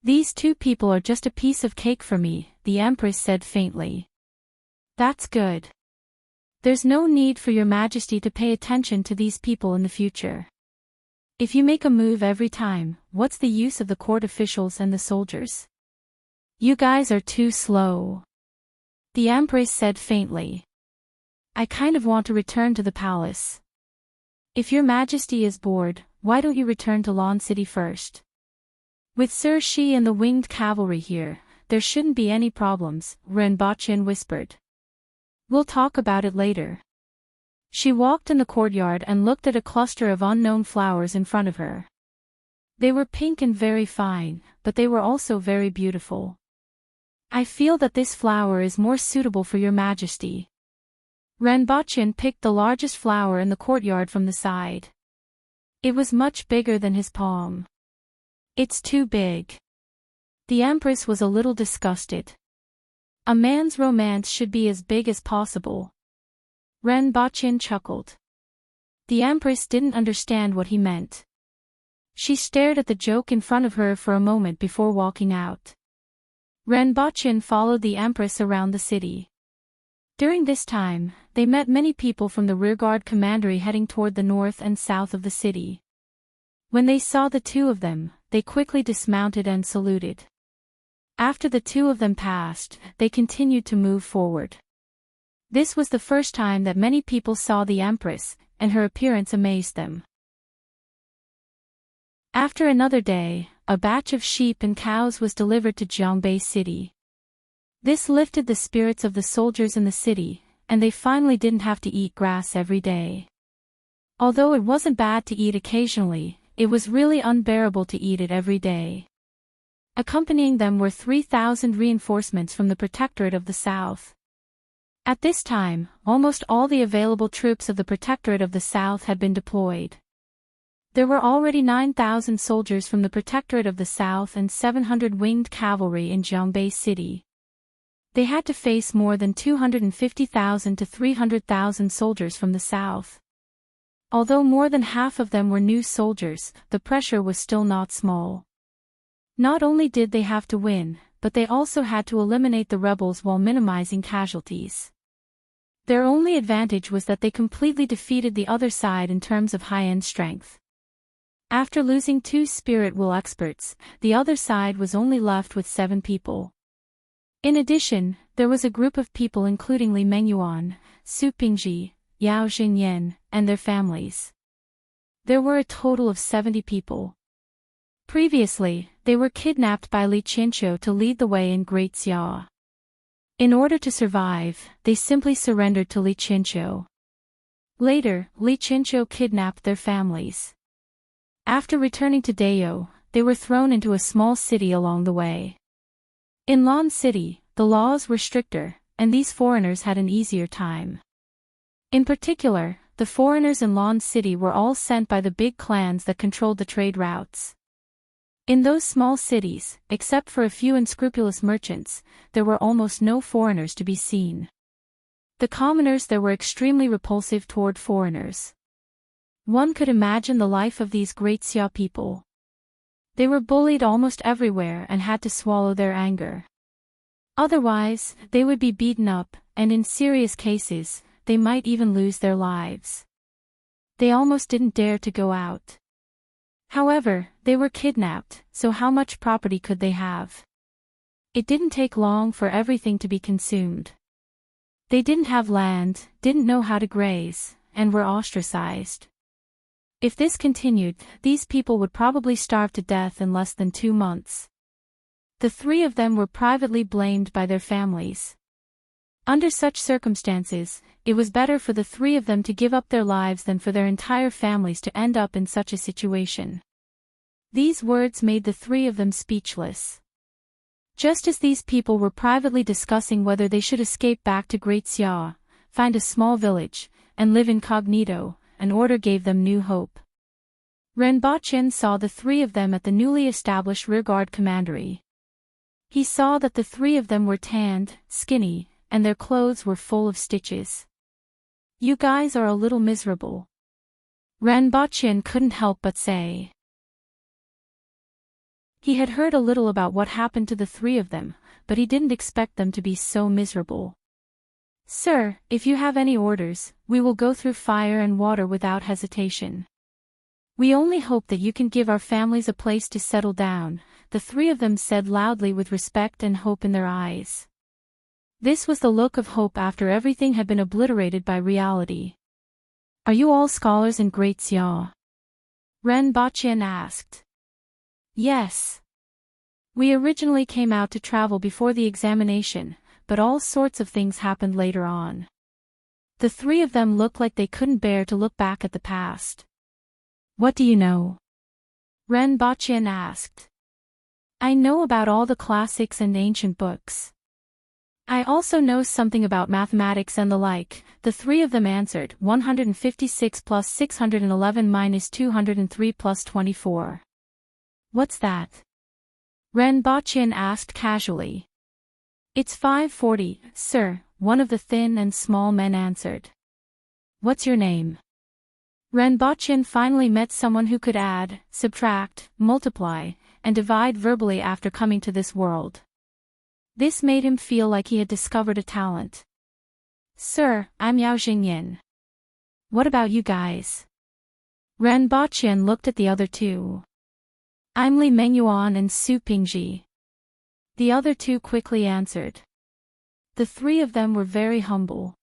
"These two people are just a piece of cake for me," the Empress said faintly. "That's good. There's no need for Your Majesty to pay attention to these people in the future. If you make a move every time, what's the use of the court officials and the soldiers? You guys are too slow," the Empress said faintly. "I kind of want to return to the palace." "If Your Majesty is bored, why don't you return to Lan City first? With Sir Shi and the winged cavalry here, there shouldn't be any problems," Ren Baqin whispered. "We'll talk about it later." She walked in the courtyard and looked at a cluster of unknown flowers in front of her. They were pink and very fine, but they were also very beautiful. "I feel that this flower is more suitable for Your Majesty." Ren Baqin picked the largest flower in the courtyard from the side. It was much bigger than his palm. "It's too big." The Empress was a little disgusted. "A man's romance should be as big as possible." Ren Baqin chuckled. The Empress didn't understand what he meant. She stared at the joke in front of her for a moment before walking out. Ren Baqin followed the Empress around the city. During this time, they met many people from the rearguard commandery heading toward the north and south of the city. When they saw the two of them, they quickly dismounted and saluted. After the two of them passed, they continued to move forward. This was the first time that many people saw the Empress, and her appearance amazed them. After another day, a batch of sheep and cows was delivered to Jiangbei City. This lifted the spirits of the soldiers in the city, and they finally didn't have to eat grass every day. Although it wasn't bad to eat occasionally, it was really unbearable to eat it every day. Accompanying them were 3,000 reinforcements from the Protectorate of the South. At this time, almost all the available troops of the Protectorate of the South had been deployed. There were already 9,000 soldiers from the Protectorate of the South and 700 winged cavalry in Jiangbei City. They had to face more than 250,000 to 300,000 soldiers from the south. Although more than half of them were new soldiers, the pressure was still not small. Not only did they have to win, but they also had to eliminate the rebels while minimizing casualties. Their only advantage was that they completely defeated the other side in terms of high-end strength. After losing 2 spirit will experts, the other side was only left with 7 people. In addition, there was a group of people including Li Mengyuan, Su Pingji, Yao Xinyan, and their families. There were a total of 70 people. Previously, they were kidnapped by Li Qianqiu to lead the way in Great Xia. In order to survive, they simply surrendered to Li Qianqiu. Later, Li Qianqiu kidnapped their families. After returning to Dayou, they were thrown into a small city along the way. In Lan City, the laws were stricter, and these foreigners had an easier time. In particular, the foreigners in Lan City were all sent by the big clans that controlled the trade routes. In those small cities, except for a few unscrupulous merchants, there were almost no foreigners to be seen. The commoners there were extremely repulsive toward foreigners. One could imagine the life of these Great Xia people. They were bullied almost everywhere and had to swallow their anger. Otherwise, they would be beaten up, and in serious cases, they might even lose their lives. They almost didn't dare to go out. However, they were kidnapped, so how much property could they have? It didn't take long for everything to be consumed. They didn't have land, didn't know how to graze, and were ostracized. If this continued, these people would probably starve to death in less than 2 months. The 3 of them were privately blamed by their families. Under such circumstances, it was better for the 3 of them to give up their lives than for their entire families to end up in such a situation. These words made the 3 of them speechless. Just as these people were privately discussing whether they should escape back to Great Xia, find a small village, and live incognito, an order gave them new hope. Ren Baqin saw the 3 of them at the newly established rearguard commandery. He saw that the 3 of them were tanned, skinny, and their clothes were full of stitches. "You guys are a little miserable," Renbochin couldn't help but say. He had heard a little about what happened to the three of them, but he didn't expect them to be so miserable. "Sir, if you have any orders, we will go through fire and water without hesitation. We only hope that you can give our families a place to settle down," the three of them said loudly with respect and hope in their eyes. This was the look of hope after everything had been obliterated by reality. "Are you all scholars in Great Xia?" Renbochin asked. "Yes. We originally came out to travel before the examination, but all sorts of things happened later on." The three of them looked like they couldn't bear to look back at the past. "What do you know?" Renbochin asked. "I know about all the classics and ancient books. I also know something about mathematics and the like," the three of them answered. 156 plus 611 minus 203 plus 24. "What's that?" Renbochin asked casually. "It's 540, sir," one of the thin and small men answered. "What's your name?" Renbochin finally met someone who could add, subtract, multiply, and divide verbally after coming to this world. This made him feel like he had discovered a talent. "Sir, I'm Yao Jingyan. What about you guys?" Renbochin looked at the other two. "I'm Li Mengyuan and Su Pingji." The other two quickly answered. The three of them were very humble.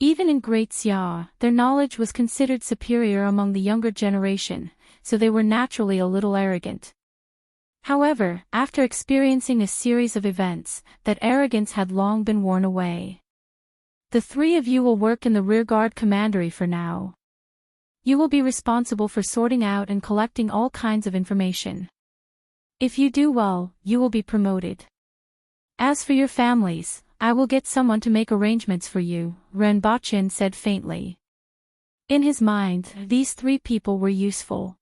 Even in Great Xia, their knowledge was considered superior among the younger generation, so they were naturally a little arrogant. However, after experiencing a series of events, that arrogance had long been worn away. "The three of you will work in the rearguard commandery for now. You will be responsible for sorting out and collecting all kinds of information. If you do well, you will be promoted. As for your families, I will get someone to make arrangements for you," Renbochin said faintly. In his mind, these three people were useful.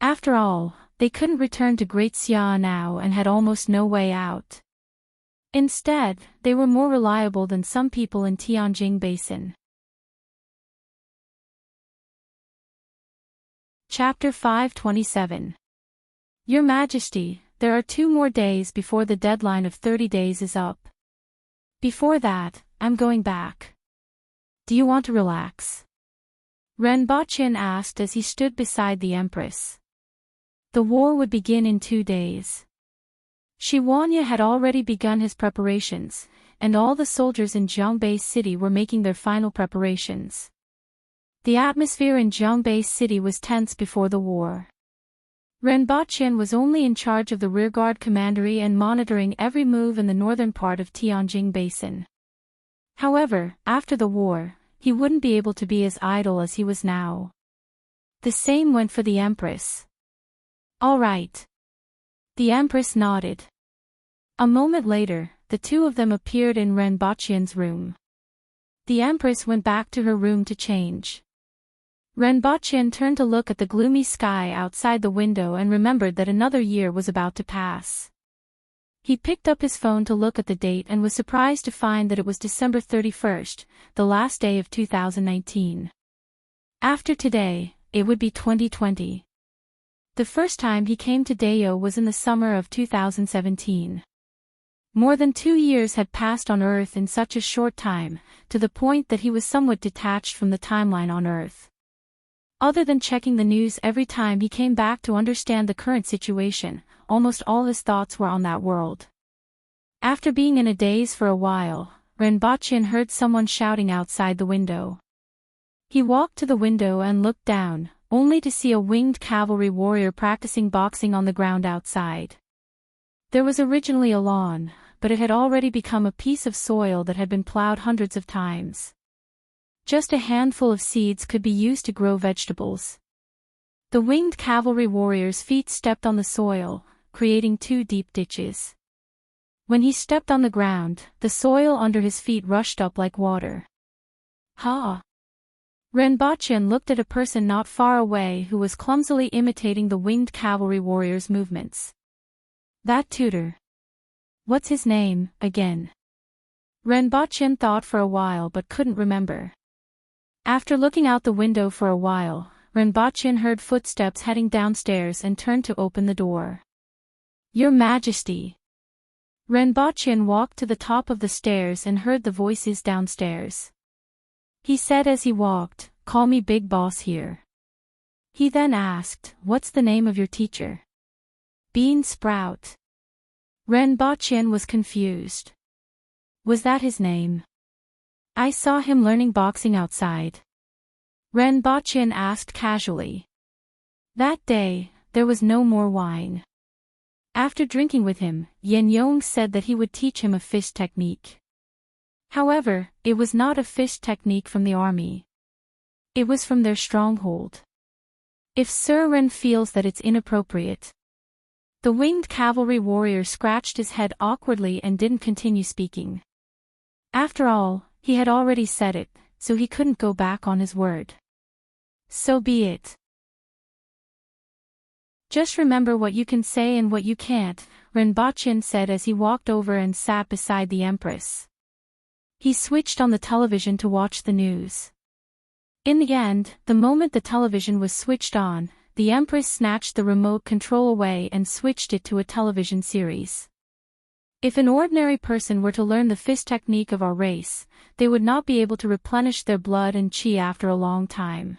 After all, they couldn't return to Great Xia now and had almost no way out. Instead, they were more reliable than some people in Tianjing Basin. Chapter 527. Your Majesty, there are 2 more days before the deadline of 30 days is up. Before that, I'm going back. Do you want to relax? Renbochin asked as he stood beside the Empress. The war would begin in 2 days. Shi Huanya had already begun his preparations, and all the soldiers in Zhongbei City were making their final preparations. The atmosphere in Zhongbei City was tense before the war. Renbochin was only in charge of the rearguard commandery and monitoring every move in the northern part of Tianjing Basin. However, after the war, he wouldn't be able to be as idle as he was now. The same went for the Empress. All right. The Empress nodded. A moment later, the two of them appeared in Renbochin's room. The Empress went back to her room to change. Renbochin turned to look at the gloomy sky outside the window and remembered that another year was about to pass. He picked up his phone to look at the date and was surprised to find that it was December 31st, the last day of 2019. After today, it would be 2020. The first time he came to Dayo was in the summer of 2017. More than 2 years had passed on Earth in such a short time, to the point that he was somewhat detached from the timeline on Earth. Other than checking the news every time he came back to understand the current situation, almost all his thoughts were on that world. After being in a daze for a while, Renbochin heard someone shouting outside the window. He walked to the window and looked down, only to see a winged cavalry warrior practicing boxing on the ground outside. There was originally a lawn, but it had already become a piece of soil that had been plowed hundreds of times. Just a handful of seeds could be used to grow vegetables. The winged cavalry warrior's feet stepped on the soil, creating 2 deep ditches. When he stepped on the ground, the soil under his feet rushed up like water. Ha! Renbochin looked at a person not far away who was clumsily imitating the winged cavalry warrior's movements. That tutor. What's his name, again? Renbochin thought for a while but couldn't remember. After looking out the window for a while, Renbochin heard footsteps heading downstairs and turned to open the door. Your Majesty. Renbochin walked to the top of the stairs and heard the voices downstairs. He said as he walked, "Call me Big Boss here." He then asked, "What's the name of your teacher?" Bean Sprout. Renbochin was confused. Was that his name? I saw him learning boxing outside. Renbochin asked casually. That day, there was no more wine. After drinking with him, Yen Yong said that he would teach him a fist technique. However, it was not a fist technique from the army. It was from their stronghold. If Sir Ren feels that it's inappropriate. The winged cavalry warrior scratched his head awkwardly and didn't continue speaking. After all, he had already said it, so he couldn't go back on his word. So be it. Just remember what you can say and what you can't, Renbochin said as he walked over and sat beside the Empress. He switched on the television to watch the news. In the end, the moment the television was switched on, the Empress snatched the remote control away and switched it to a television series. If an ordinary person were to learn the fist technique of our race, they would not be able to replenish their blood and chi after a long time.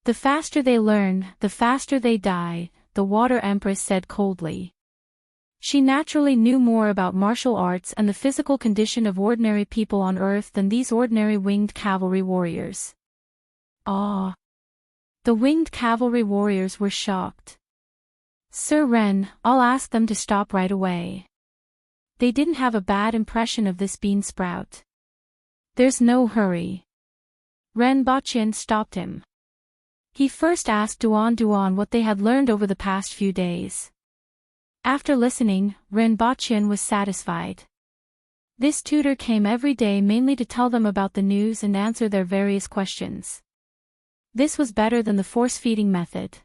The faster they learn, the faster they die, the Water Empress said coldly. She naturally knew more about martial arts and the physical condition of ordinary people on Earth than these ordinary winged cavalry warriors. Ah! The winged cavalry warriors were shocked. Sir Ren, I'll ask them to stop right away. They didn't have a bad impression of this bean sprout. There's no hurry. Renbochin stopped him. He first asked Duan what they had learned over the past few days. After listening, Renbochin was satisfied. This tutor came every day mainly to tell them about the news and answer their various questions. This was better than the force-feeding method.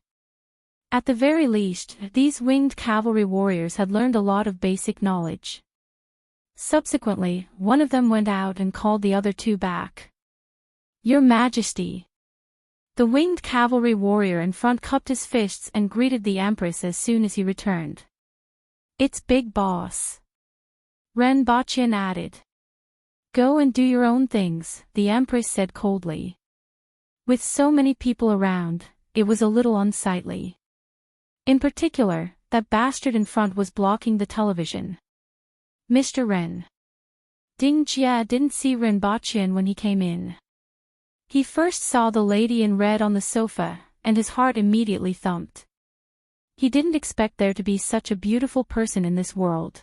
At the very least, these winged cavalry warriors had learned a lot of basic knowledge. Subsequently, one of them went out and called the other two back. Your Majesty. The winged cavalry warrior in front cupped his fists and greeted the Empress as soon as he returned. It's Big Boss. Renbochin added. Go and do your own things, the Empress said coldly. With so many people around, it was a little unsightly. In particular, that bastard in front was blocking the television. Mr. Ren. Ding Jia didn't see Renbochin when he came in. He first saw the lady in red on the sofa, and his heart immediately thumped. He didn't expect there to be such a beautiful person in this world.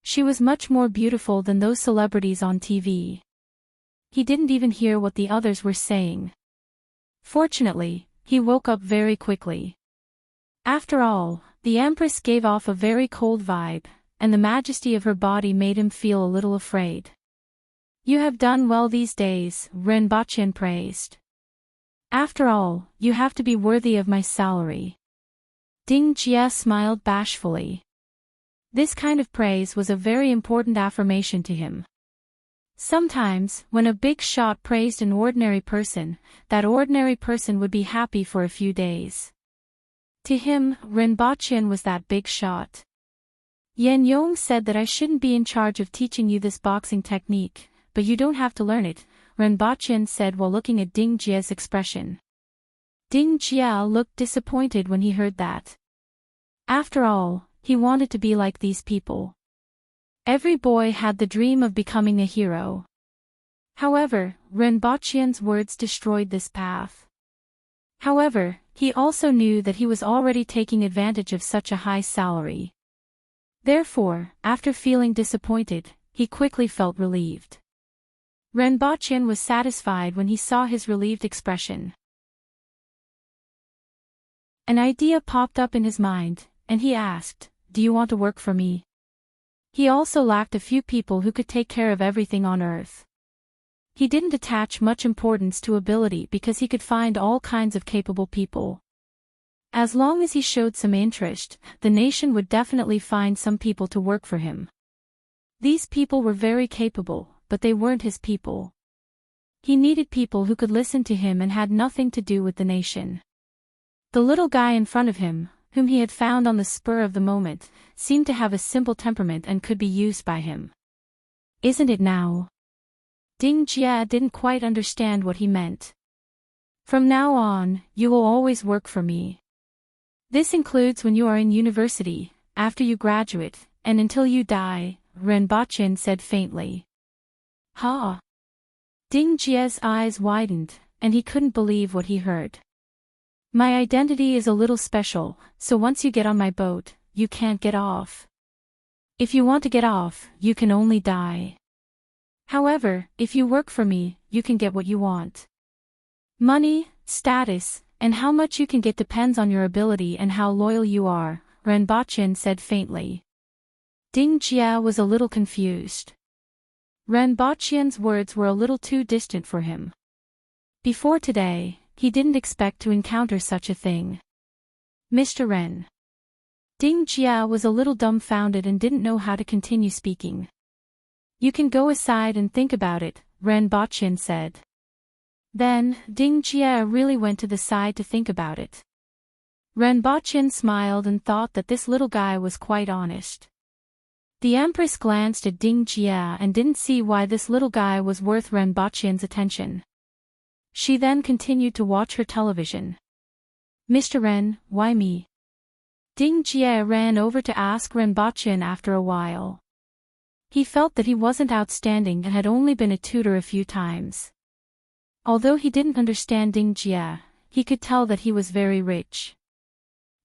She was much more beautiful than those celebrities on TV. He didn't even hear what the others were saying. Fortunately, he woke up very quickly. After all, the Empress gave off a very cold vibe, and the majesty of her body made him feel a little afraid. You have done well these days, Renbochin praised. After all, you have to be worthy of my salary. Ding Jia smiled bashfully. This kind of praise was a very important affirmation to him. Sometimes, when a big shot praised an ordinary person, that ordinary person would be happy for a few days. To him, Renbochin was that big shot. Yen Yong said that I shouldn't be in charge of teaching you this boxing technique, but you don't have to learn it, Renbochin said while looking at Ding Jia's expression. Ding Jia looked disappointed when he heard that. After all, he wanted to be like these people. Every boy had the dream of becoming a hero. However, Renbochin's words destroyed this path. However, he also knew that he was already taking advantage of such a high salary. Therefore, after feeling disappointed, he quickly felt relieved. Renbochin was satisfied when he saw his relieved expression. An idea popped up in his mind, and he asked, "Do you want to work for me?" He also lacked a few people who could take care of everything on Earth. He didn't attach much importance to ability because he could find all kinds of capable people. As long as he showed some interest, the nation would definitely find some people to work for him. These people were very capable, but they weren't his people. He needed people who could listen to him and had nothing to do with the nation. The little guy in front of him, whom he had found on the spur of the moment, seemed to have a simple temperament and could be used by him. Isn't it now? Ding Jia didn't quite understand what he meant. From now on, you will always work for me. This includes when you are in university, after you graduate, and until you die, Ren Baqin said faintly. Ha! Ding Jia's eyes widened, and he couldn't believe what he heard. My identity is a little special, so once you get on my boat, you can't get off. If you want to get off, you can only die. However, if you work for me, you can get what you want. Money, status, and how much you can get depends on your ability and how loyal you are, Ren Baqin said faintly. Ding Jia was a little confused. Ren Baqin's words were a little too distant for him. Before today, he didn't expect to encounter such a thing. Mr. Ren. Ding Jia was a little dumbfounded and didn't know how to continue speaking. You can go aside and think about it, Ren Baqin said. Then, Ding Jia really went to the side to think about it. Ren Baqin smiled and thought that this little guy was quite honest. The Empress glanced at Ding Jia and didn't see why this little guy was worth Ren Baqin's attention. She then continued to watch her television. Mr. Ren, why me? Ding Jia ran over to ask Ren Baqin after a while. He felt that he wasn't outstanding and had only been a tutor a few times. Although he didn't understand Ding Jia, he could tell that he was very rich.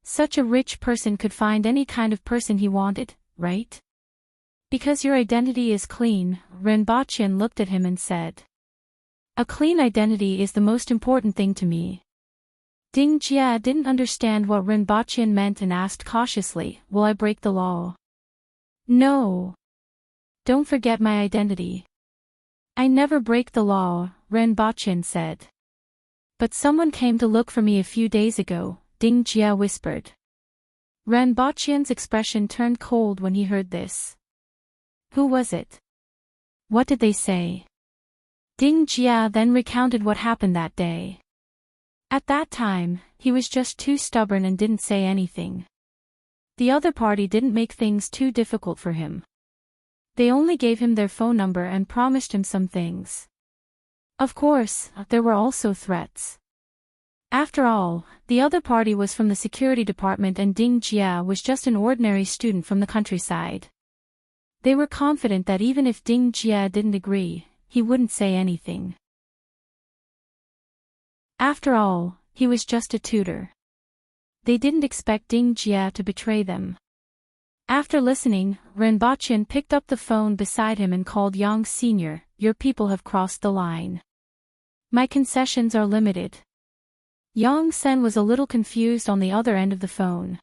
Such a rich person could find any kind of person he wanted, right? Because your identity is clean, Ren Baqin looked at him and said. A clean identity is the most important thing to me. Ding Jia didn't understand what Ren Baqin meant and asked cautiously, will I break the law? No. Don't forget my identity. I never break the law, Ren Baqin said. But someone came to look for me a few days ago, Ding Jia whispered. Ren Baqin's expression turned cold when he heard this. Who was it? What did they say? Ding Jia then recounted what happened that day. At that time, he was just too stubborn and didn't say anything. The other party didn't make things too difficult for him. They only gave him their phone number and promised him some things. Of course, there were also threats. After all, the other party was from the security department and Ding Jia was just an ordinary student from the countryside. They were confident that even if Ding Jia didn't agree, he wouldn't say anything. After all, he was just a tutor. They didn't expect Ding Jia to betray them. After listening, Ren Baqin picked up the phone beside him and called Yang Sr., your people have crossed the line. My concessions are limited. Yang Sen was a little confused on the other end of the phone.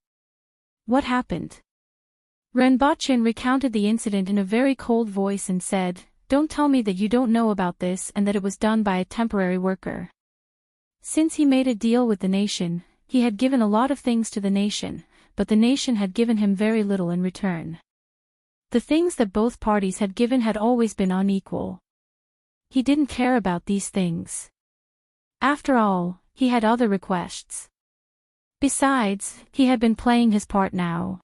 What happened? Ren Baqin recounted the incident in a very cold voice and said, don't tell me that you don't know about this and that it was done by a temporary worker. Since he made a deal with the nation, he had given a lot of things to the nation, but the nation had given him very little in return. The things that both parties had given had always been unequal. He didn't care about these things. After all, he had other requests. Besides, he had been playing his part now.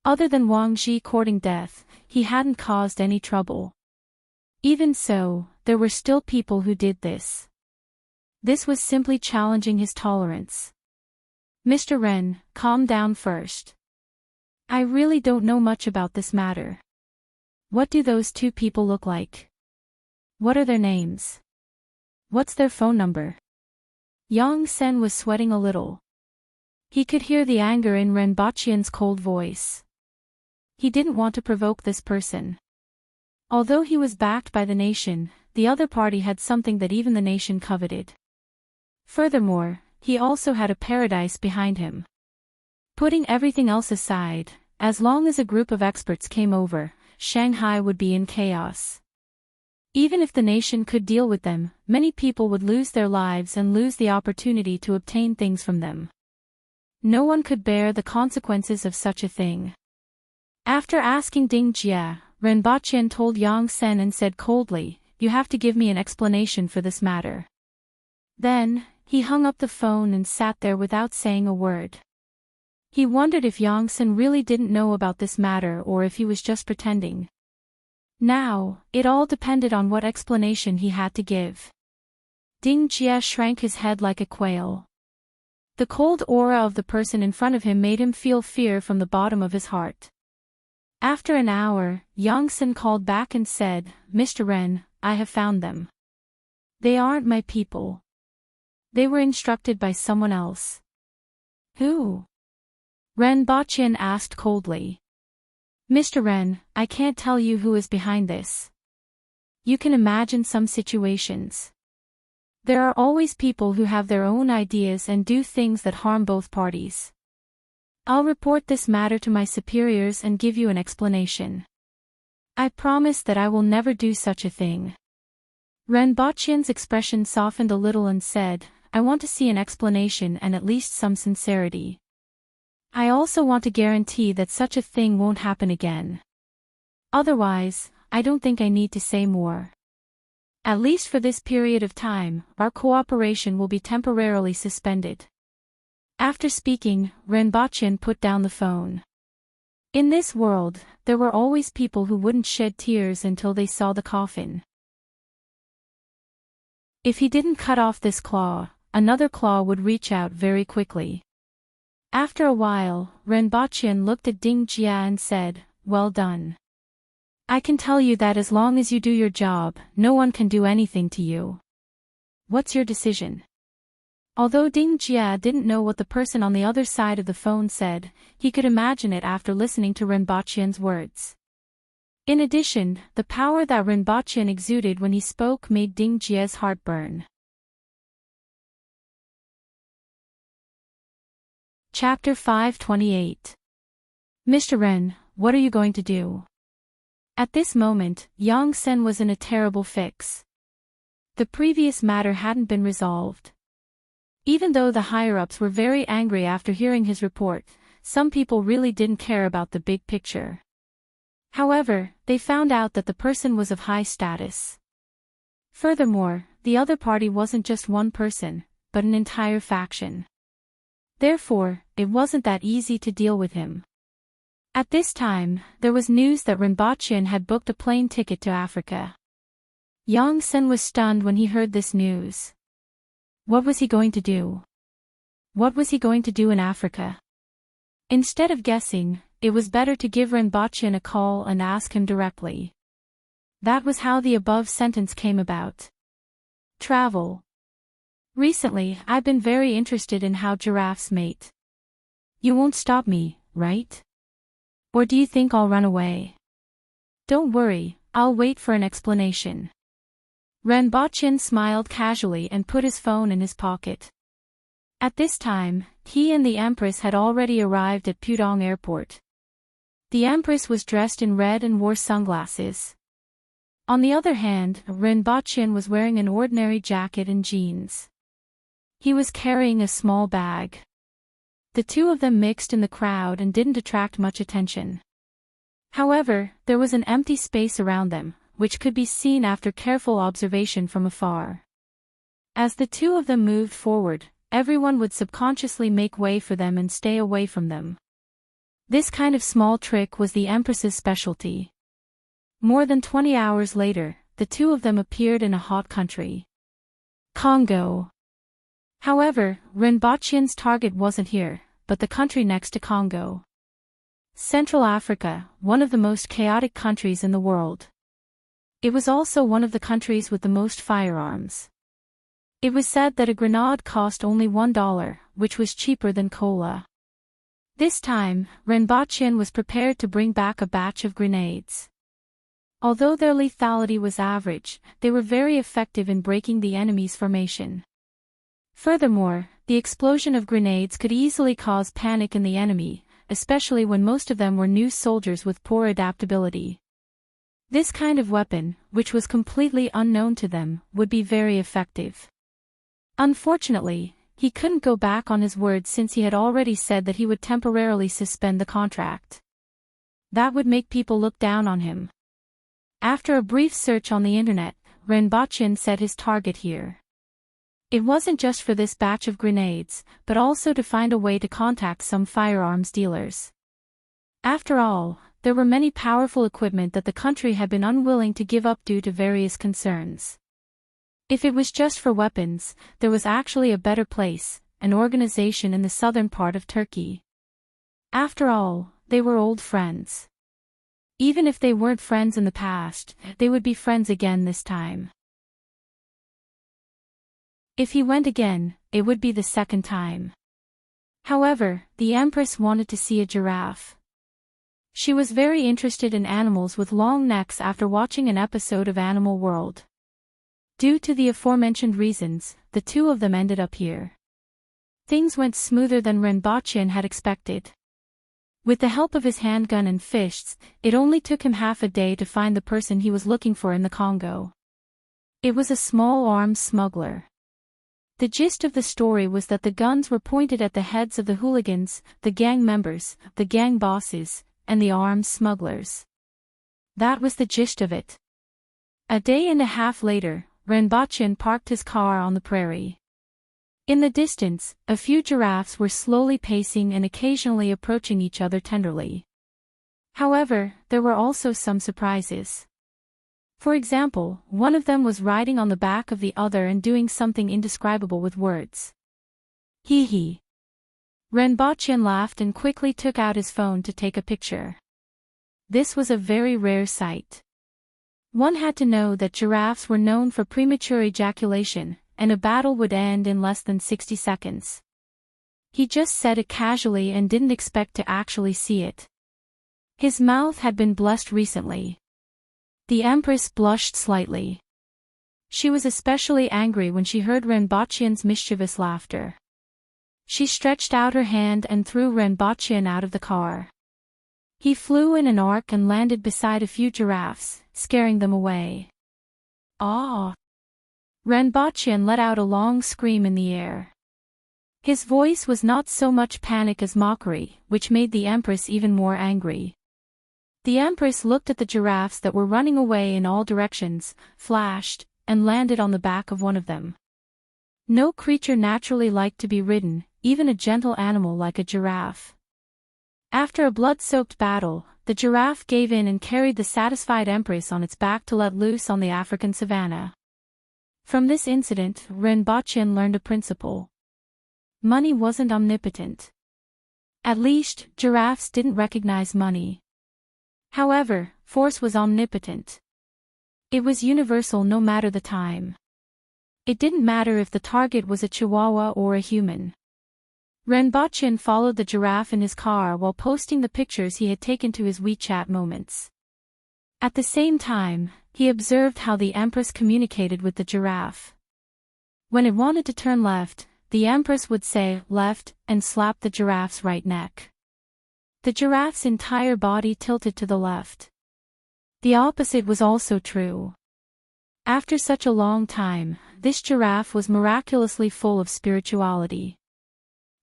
Other than Wang Ji courting death, he hadn't caused any trouble. Even so, there were still people who did this. This was simply challenging his tolerance. Mr. Ren, calm down first. I really don't know much about this matter. What do those two people look like? What are their names? What's their phone number? Yang Sen was sweating a little. He could hear the anger in Ren Baqin's cold voice. He didn't want to provoke this person. Although he was backed by the nation, the other party had something that even the nation coveted. Furthermore, he also had a paradise behind him. Putting everything else aside, as long as a group of experts came over, Shanghai would be in chaos. Even if the nation could deal with them, many people would lose their lives and lose the opportunity to obtain things from them. No one could bear the consequences of such a thing. After asking Ding Jia, Renbochin told Yang Sen and said coldly, "You have to give me an explanation for this matter." Then, he hung up the phone and sat there without saying a word. He wondered if Yang Sen really didn't know about this matter or if he was just pretending. Now, it all depended on what explanation he had to give. Ding Jia shrank his head like a quail. The cold aura of the person in front of him made him feel fear from the bottom of his heart. After an hour, Yang Sen called back and said, "Mr. Ren, I have found them. They aren't my people. They were instructed by someone else." "Who?" Renbochin asked coldly. "Mr. Ren, I can't tell you who is behind this. You can imagine some situations. There are always people who have their own ideas and do things that harm both parties. I'll report this matter to my superiors and give you an explanation. I promise that I will never do such a thing." Renbochin's expression softened a little and said, "I want to see an explanation and at least some sincerity. I also want to guarantee that such a thing won't happen again. Otherwise, I don't think I need to say more. At least for this period of time, our cooperation will be temporarily suspended." After speaking, Renbochin put down the phone. In this world, there were always people who wouldn't shed tears until they saw the coffin. If he didn't cut off this claw, another claw would reach out very quickly. After a while, Renbochin looked at Ding Jia and said, "Well done. I can tell you that as long as you do your job, no one can do anything to you. What's your decision?" Although Ding Jia didn't know what the person on the other side of the phone said, he could imagine it after listening to Renbochin's words. In addition, the power that Renbochin exuded when he spoke made Ding Jia's heart burn. Chapter 528. "Mr. Ren, what are you going to do?" At this moment, Yang Sen was in a terrible fix. The previous matter hadn't been resolved. Even though the higher-ups were very angry after hearing his report, some people really didn't care about the big picture. However, they found out that the person was of high status. Furthermore, the other party wasn't just one person, but an entire faction. Therefore, it wasn't that easy to deal with him. At this time, there was news that Renbochin had booked a plane ticket to Africa. Yang Sen was stunned when he heard this news. What was he going to do? What was he going to do in Africa? Instead of guessing, it was better to give Renbochin a call and ask him directly. That was how the above sentence came about. Travel. Recently, I've been very interested in how giraffes mate. You won't stop me, right? Or do you think I'll run away? Don't worry, I'll wait for an explanation. Renbochin smiled casually and put his phone in his pocket. At this time, he and the Empress had already arrived at Pudong Airport. The Empress was dressed in red and wore sunglasses. On the other hand, Renbochin was wearing an ordinary jacket and jeans. He was carrying a small bag. The two of them mixed in the crowd and didn't attract much attention. However, there was an empty space around them, which could be seen after careful observation from afar. As the two of them moved forward, everyone would subconsciously make way for them and stay away from them. This kind of small trick was the Empress's specialty. More than 20 hours later, the two of them appeared in a hot country. Congo. However, Renbochin's target wasn't here, but the country next to Congo. Central Africa, one of the most chaotic countries in the world. It was also one of the countries with the most firearms. It was said that a grenade cost only $1, which was cheaper than cola. This time, Renbochin was prepared to bring back a batch of grenades. Although their lethality was average, they were very effective in breaking the enemy's formation. Furthermore, the explosion of grenades could easily cause panic in the enemy, especially when most of them were new soldiers with poor adaptability. This kind of weapon, which was completely unknown to them, would be very effective. Unfortunately, he couldn't go back on his word since he had already said that he would temporarily suspend the contract. That would make people look down on him. After a brief search on the internet, Renbochin set his target here. It wasn't just for this batch of grenades, but also to find a way to contact some firearms dealers. After all, there were many powerful equipment that the country had been unwilling to give up due to various concerns. If it was just for weapons, there was actually a better place, an organization in the southern part of Turkey. After all, they were old friends. Even if they weren't friends in the past, they would be friends again this time. If he went again, it would be the second time. However, the Empress wanted to see a giraffe. She was very interested in animals with long necks after watching an episode of Animal World. Due to the aforementioned reasons, the two of them ended up here. Things went smoother than Renbochin had expected. With the help of his handgun and fists, it only took him half a day to find the person he was looking for in the Congo. It was a small-arms smuggler. The gist of the story was that the guns were pointed at the heads of the hooligans, the gang members, the gang bosses, and the arms smugglers. That was the gist of it. A day and a half later, Renbochin parked his car on the prairie. In the distance, a few giraffes were slowly pacing and occasionally approaching each other tenderly. However, there were also some surprises. For example, one of them was riding on the back of the other and doing something indescribable with words. Hee hee. Renbochin laughed and quickly took out his phone to take a picture. This was a very rare sight. One had to know that giraffes were known for premature ejaculation, and a battle would end in less than 60 seconds. He just said it casually and didn't expect to actually see it. His mouth had been blessed recently. The Empress blushed slightly. She was especially angry when she heard Renbochin's mischievous laughter. She stretched out her hand and threw Renbochin out of the car. He flew in an arc and landed beside a few giraffes, scaring them away. Ah! Renbochin let out a long scream in the air. His voice was not so much panic as mockery, which made the Empress even more angry. The Empress looked at the giraffes that were running away in all directions, flashed, and landed on the back of one of them. No creature naturally liked to be ridden, even a gentle animal like a giraffe. After a blood-soaked battle, the giraffe gave in and carried the satisfied Empress on its back to let loose on the African savanna. From this incident, Renbochin learned a principle. Money wasn't omnipotent. At least, giraffes didn't recognize money. However, force was omnipotent. It was universal no matter the time. It didn't matter if the target was a chihuahua or a human. Renbochin followed the giraffe in his car while posting the pictures he had taken to his WeChat moments. At the same time, he observed how the Empress communicated with the giraffe. When it wanted to turn left, the Empress would say, "Left," and slap the giraffe's right neck. The giraffe's entire body tilted to the left. The opposite was also true. After such a long time, this giraffe was miraculously full of spirituality.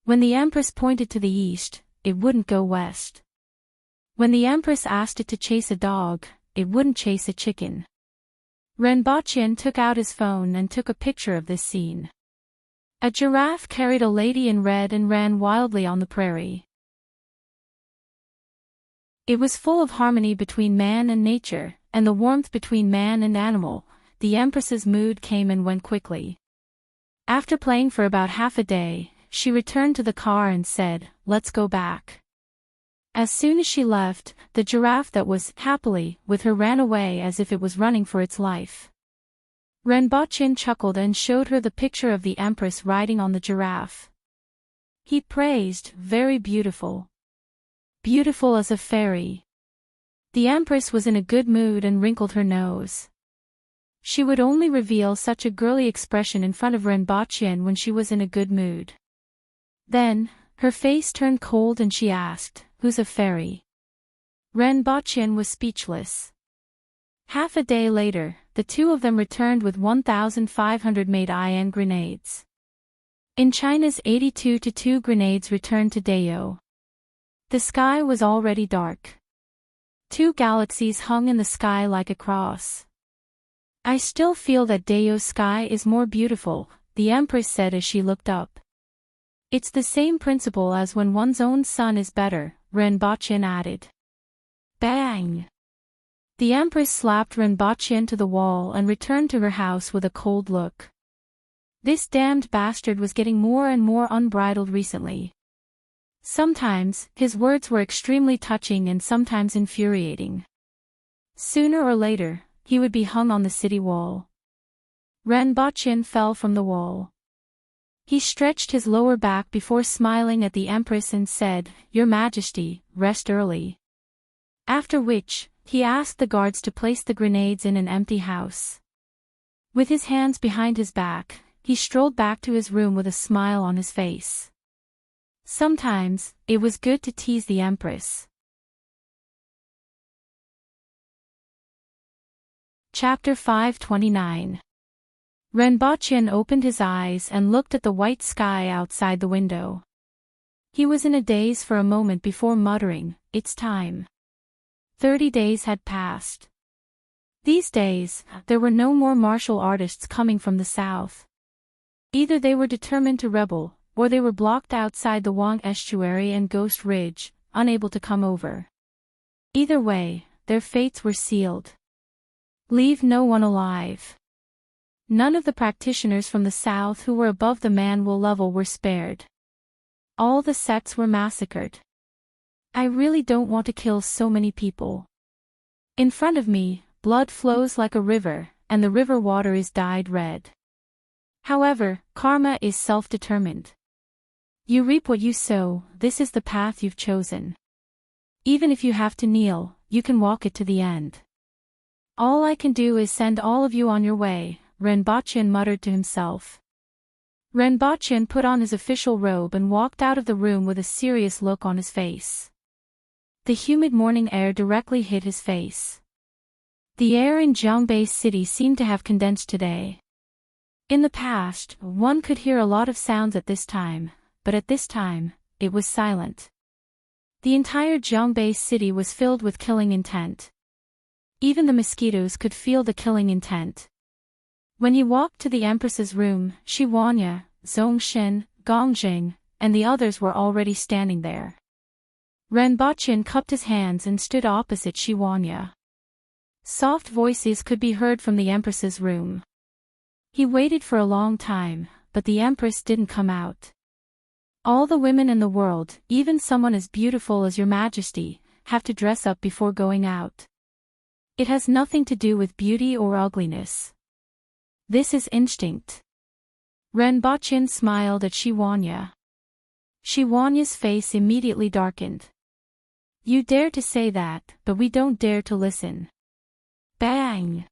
When the Empress pointed to the east, it wouldn't go west. When the Empress asked it to chase a dog, it wouldn't chase a chicken. Renbochin took out his phone and took a picture of this scene. A giraffe carried a lady in red and ran wildly on the prairie. It was full of harmony between man and nature, and the warmth between man and animal. The Empress's mood came and went quickly. After playing for about half a day, she returned to the car and said, "Let's go back." As soon as she left, the giraffe that was happily with her ran away as if it was running for its life. Renbochin chuckled and showed her the picture of the Empress riding on the giraffe. He praised, "Very beautiful. Beautiful as a fairy." The Empress was in a good mood and wrinkled her nose. She would only reveal such a girly expression in front of Renbochin when she was in a good mood. Then, her face turned cold and she asked, "Who's a fairy?" Renbochin was speechless. Half a day later, the two of them returned with 1,500 made IN grenades. In China's 82-2 grenades returned to Dayo. The sky was already dark. Two galaxies hung in the sky like a cross. I still feel that Dao's sky is more beautiful, the Empress said as she looked up. It's the same principle as when one's own sun is better, Renbochin added. Bang! The Empress slapped Renbochin to the wall and returned to her house with a cold look. This damned bastard was getting more and more unbridled recently. Sometimes, his words were extremely touching and sometimes infuriating. Sooner or later, he would be hung on the city wall. Renbochin fell from the wall. He stretched his lower back before smiling at the Empress and said, "Your Majesty, rest early." After which, he asked the guards to place the grenades in an empty house. With his hands behind his back, he strolled back to his room with a smile on his face. Sometimes, it was good to tease the Empress. Chapter 529. Renbochin opened his eyes and looked at the white sky outside the window. He was in a daze for a moment before muttering, "It's time." 30 days had passed. These days, there were no more martial artists coming from the south. Either they were determined to rebel, or they were blocked outside the Wang Estuary and Ghost Ridge, unable to come over. Either way, their fates were sealed. Leave no one alive. None of the practitioners from the south who were above the Manwul level were spared. All the sects were massacred. I really don't want to kill so many people. In front of me, blood flows like a river, and the river water is dyed red. However, karma is self-determined. You reap what you sow, this is the path you've chosen. Even if you have to kneel, you can walk it to the end. All I can do is send all of you on your way, Renbochin muttered to himself. Renbochin put on his official robe and walked out of the room with a serious look on his face. The humid morning air directly hit his face. The air in Zhongbei City seemed to have condensed today. In the past, one could hear a lot of sounds at this time, but at this time, it was silent. The entire Zhongbei City was filled with killing intent. Even the mosquitoes could feel the killing intent. When he walked to the Empress's room, Shi Wanya, Zongshin, Gongjing, and the others were already standing there. Renbochin cupped his hands and stood opposite Shi Wanya. Soft voices could be heard from the Empress's room. He waited for a long time, but the Empress didn't come out. All the women in the world, even someone as beautiful as Your Majesty, have to dress up before going out. It has nothing to do with beauty or ugliness. This is instinct. Renbochin smiled at Shi Wanya. Shi Wanya's face immediately darkened. You dare to say that, but we don't dare to listen. Bang!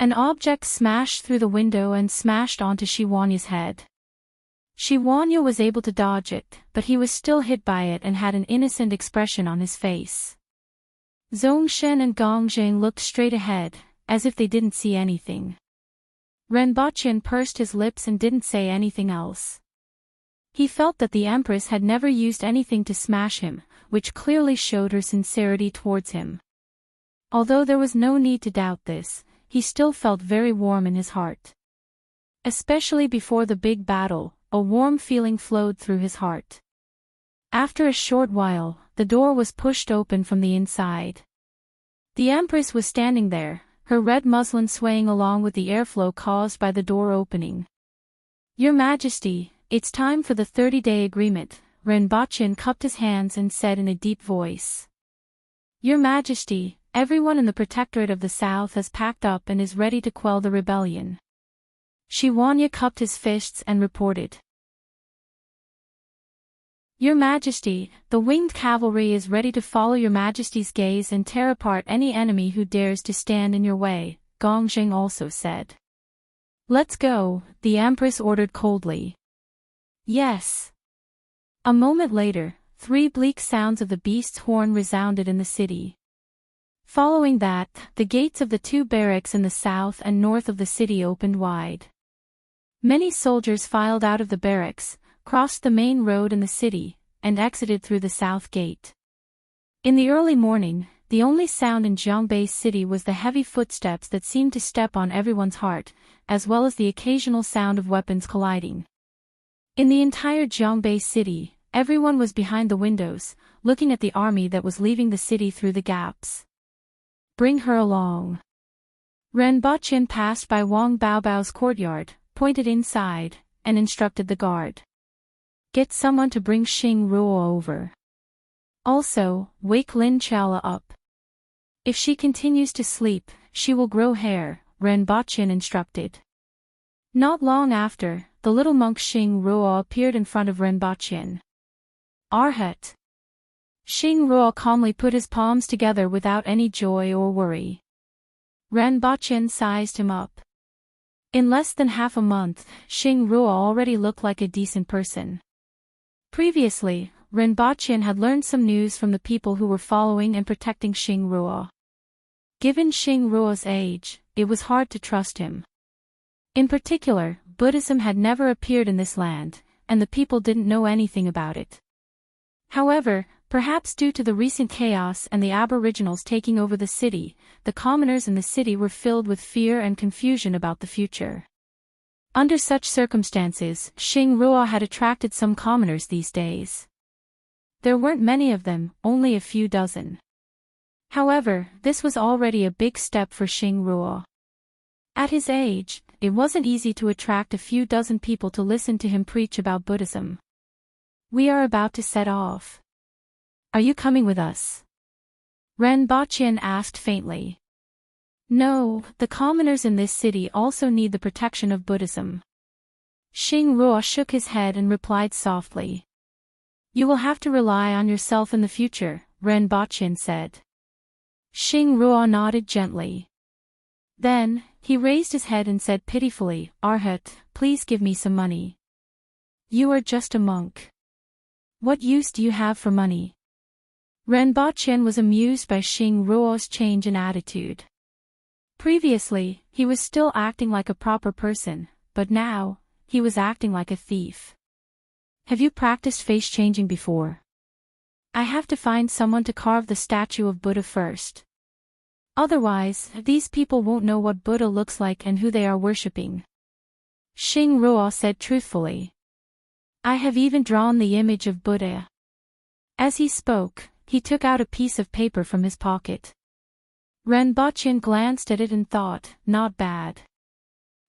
An object smashed through the window and smashed onto Shi Wanya's head. Shi Wanya was able to dodge it, but he was still hit by it and had an innocent expression on his face. Zongshen and Gongjing looked straight ahead, as if they didn't see anything. Renbochin pursed his lips and didn't say anything else. He felt that the Empress had never used anything to smash him, which clearly showed her sincerity towards him. Although there was no need to doubt this, he still felt very warm in his heart. Especially before the big battle, a warm feeling flowed through his heart. After a short while, the door was pushed open from the inside. The Empress was standing there, her red muslin swaying along with the airflow caused by the door opening. Your Majesty, it's time for the 30-day agreement, Renbochin cupped his hands and said in a deep voice. Your Majesty, everyone in the Protectorate of the South has packed up and is ready to quell the rebellion. Shi Wanya cupped his fists and reported. Your Majesty, the winged cavalry is ready to follow Your Majesty's gaze and tear apart any enemy who dares to stand in your way, Gongjing also said. Let's go, the Empress ordered coldly. Yes. A moment later, 3 bleak sounds of the beast's horn resounded in the city. Following that, the gates of the 2 barracks in the south and north of the city opened wide. Many soldiers filed out of the barracks, crossed the main road in the city, and exited through the south gate. In the early morning, the only sound in Jiangbei City was the heavy footsteps that seemed to step on everyone's heart, as well as the occasional sound of weapons colliding. In the entire Jiangbei City, everyone was behind the windows, looking at the army that was leaving the city through the gaps. Bring her along. Ren Baqin passed by Wang Baobao's courtyard, pointed inside, and instructed the guard. Get someone to bring Xing Ruo over. Also, wake Lin Chaola up. If she continues to sleep, she will grow hair, Ren Baqin instructed. Not long after, the little monk Xing Ruo appeared in front of Ren Baqin. Arhat. Xing Ruo calmly put his palms together without any joy or worry. Ren Baqin sized him up. In less than half a month, Xing Ruo already looked like a decent person. Previously, Ren Baqin had learned some news from the people who were following and protecting Xing Ruo. Given Xing Ruo's age, it was hard to trust him. In particular, Buddhism had never appeared in this land, and the people didn't know anything about it. However, perhaps due to the recent chaos and the aboriginals taking over the city, the commoners in the city were filled with fear and confusion about the future. Under such circumstances, Xing Ruo had attracted some commoners these days. There weren't many of them, only a few dozen. However, this was already a big step for Xing Ruo. At his age, it wasn't easy to attract a few dozen people to listen to him preach about Buddhism. We are about to set off. Are you coming with us? Ren Baqin asked faintly. No, the commoners in this city also need the protection of Buddhism. Xing Ruo shook his head and replied softly. You will have to rely on yourself in the future, Ren Baqin said. Xing Ruo nodded gently. Then, he raised his head and said pitifully, Arhat, please give me some money. You are just a monk. What use do you have for money? Ren Baqin was amused by Xing Ruo's change in attitude. Previously, he was still acting like a proper person, but now, he was acting like a thief. Have you practiced face changing before? I have to find someone to carve the statue of Buddha first. Otherwise, these people won't know what Buddha looks like and who they are worshipping. Xing Ruo said truthfully. I have even drawn the image of Buddha. As he spoke, he took out a piece of paper from his pocket. Ren Baqin glanced at it and thought, not bad.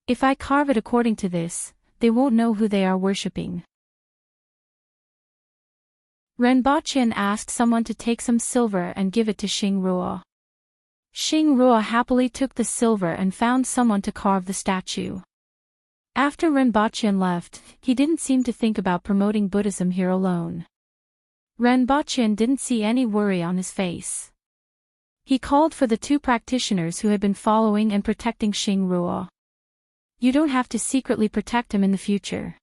If I carve it according to this, they won't know who they are worshipping. Ren Baqin asked someone to take some silver and give it to Xing Ruo. Xing Ruo happily took the silver and found someone to carve the statue. After Ren Baqin left, he didn't seem to think about promoting Buddhism here alone. Ren Baqin didn't see any worry on his face. He called for the two practitioners who had been following and protecting Xing Ruo. You don't have to secretly protect him in the future.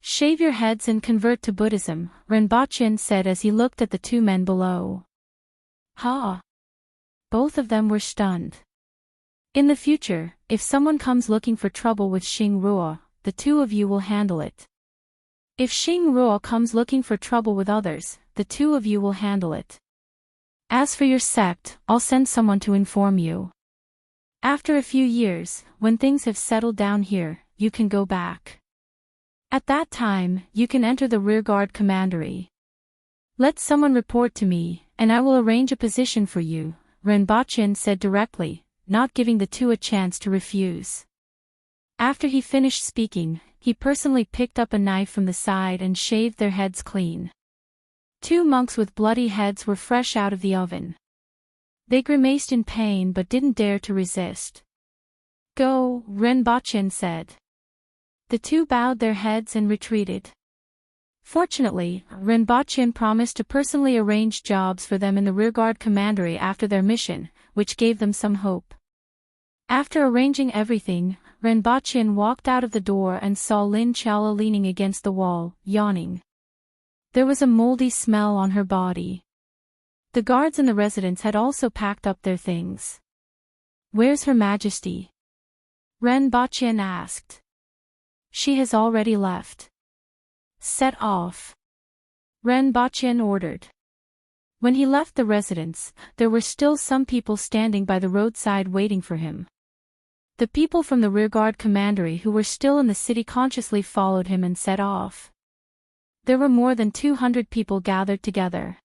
Shave your heads and convert to Buddhism, Ren Baqin said as he looked at the two men below. Ha! Both of them were stunned. In the future, if someone comes looking for trouble with Xing Ruo, the two of you will handle it. If Xing Ruo comes looking for trouble with others, the two of you will handle it. As for your sect, I'll send someone to inform you. After a few years, when things have settled down here, you can go back. At that time, you can enter the rearguard commandery. Let someone report to me, and I will arrange a position for you, Ren Baqin said directly, not giving the two a chance to refuse. After he finished speaking, he personally picked up a knife from the side and shaved their heads clean. Two monks with bloody heads were fresh out of the oven. They grimaced in pain but didn't dare to resist. Go, Ren Baqin said. The two bowed their heads and retreated. Fortunately, Ren Baqin promised to personally arrange jobs for them in the rearguard commandery after their mission, which gave them some hope. After arranging everything, Ren Baqin walked out of the door and saw Lin Chaola leaning against the wall, yawning. There was a moldy smell on her body. The guards in the residence had also packed up their things. Where's Her Majesty? Ren Baqin asked. She has already left. Set off. Ren Baqin ordered. When he left the residence, there were still some people standing by the roadside waiting for him. The people from the rearguard commandery who were still in the city consciously followed him and set off. There were more than 200 people gathered together.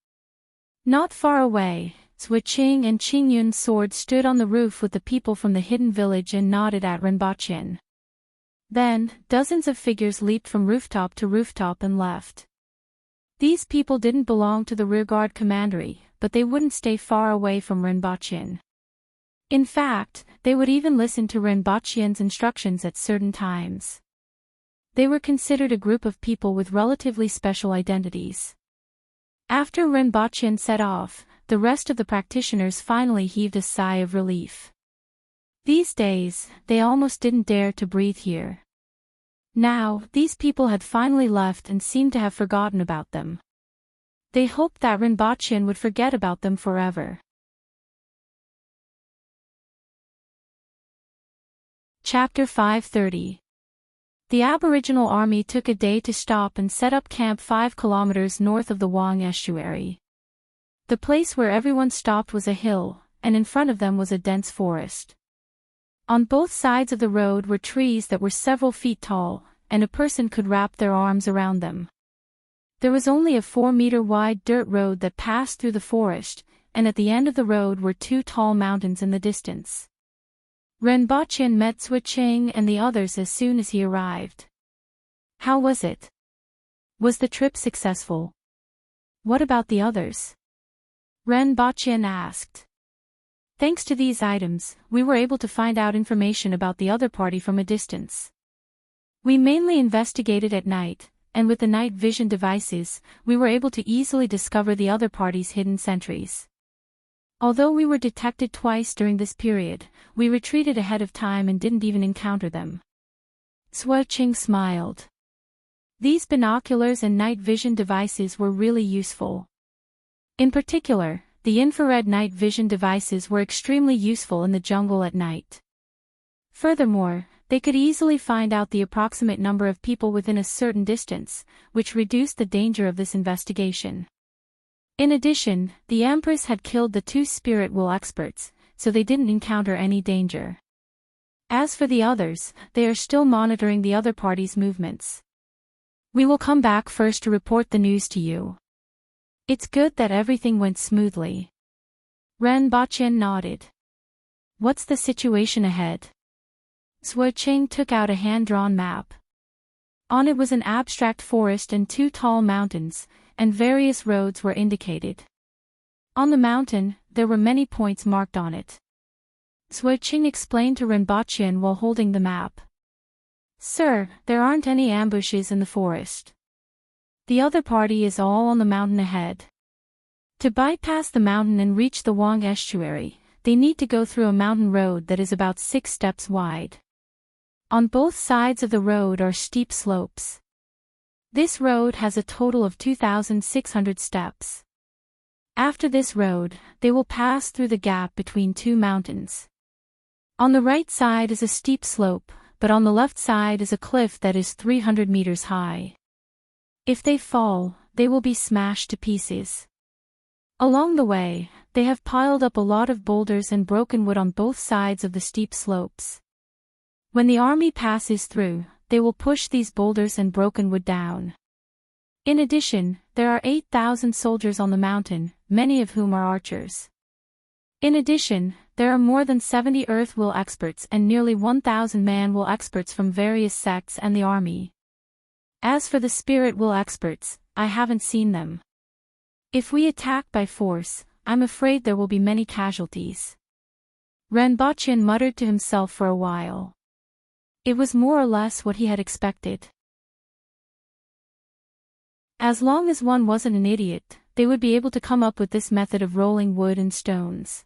Not far away, Zui Qing and Qingyun's sword stood on the roof with the people from the hidden village and nodded at Renbaqian. Then, dozens of figures leaped from rooftop to rooftop and left. These people didn't belong to the rearguard commandery, but they wouldn't stay far away from Renbaqian. In fact, they would even listen to Renbaqian's instructions at certain times. They were considered a group of people with relatively special identities. After Renbaqian set off, the rest of the practitioners finally heaved a sigh of relief. These days, they almost didn't dare to breathe here. Now, these people had finally left and seemed to have forgotten about them. They hoped that Renbaqian would forget about them forever. Chapter 530. The Aboriginal army took a day to stop and set up camp 5 kilometers north of the Wang estuary. The place where everyone stopped was a hill, and in front of them was a dense forest. On both sides of the road were trees that were several feet tall, and a person could wrap their arms around them. There was only a 4-meter-wide dirt road that passed through the forest, and at the end of the road were 2 tall mountains in the distance. Renbaqian met Zui Qing and the others as soon as he arrived. How was it? Was the trip successful? What about the others? Renbaqian asked. Thanks to these items, we were able to find out information about the other party from a distance. We mainly investigated at night, and with the night vision devices, we were able to easily discover the other party's hidden sentries. Although we were detected twice during this period, we retreated ahead of time and didn't even encounter them. Zui Qing smiled. These binoculars and night vision devices were really useful. In particular, the infrared night vision devices were extremely useful in the jungle at night. Furthermore, they could easily find out the approximate number of people within a certain distance, which reduced the danger of this investigation. In addition, the Empress had killed the 2 spirit will experts, so they didn't encounter any danger. As for the others, they are still monitoring the other party's movements. We will come back first to report the news to you. It's good that everything went smoothly. Renbaqian nodded. What's the situation ahead? Zui Qing took out a hand-drawn map. On it was an abstract forest and 2 tall mountains, and various roads were indicated. On the mountain, there were many points marked on it. Zui Qing explained to Renbaqian while holding the map. Sir, there aren't any ambushes in the forest. The other party is all on the mountain ahead. To bypass the mountain and reach the Wang estuary, they need to go through a mountain road that is about 6 steps wide. On both sides of the road are steep slopes. This road has a total of 2,600 steps. After this road, they will pass through the gap between 2 mountains. On the right side is a steep slope, but on the left side is a cliff that is 300 meters high. If they fall, they will be smashed to pieces. Along the way, they have piled up a lot of boulders and broken wood on both sides of the steep slopes. When the army passes through, they will push these boulders and broken wood down. In addition, there are 8,000 soldiers on the mountain, many of whom are archers. In addition, there are more than 70 earth will experts and nearly 1,000 man will experts from various sects and the army. As for the spirit will experts, I haven't seen them. If we attack by force, I'm afraid there will be many casualties. Renbaqian muttered to himself for a while. It was more or less what he had expected. As long as one wasn't an idiot, they would be able to come up with this method of rolling wood and stones.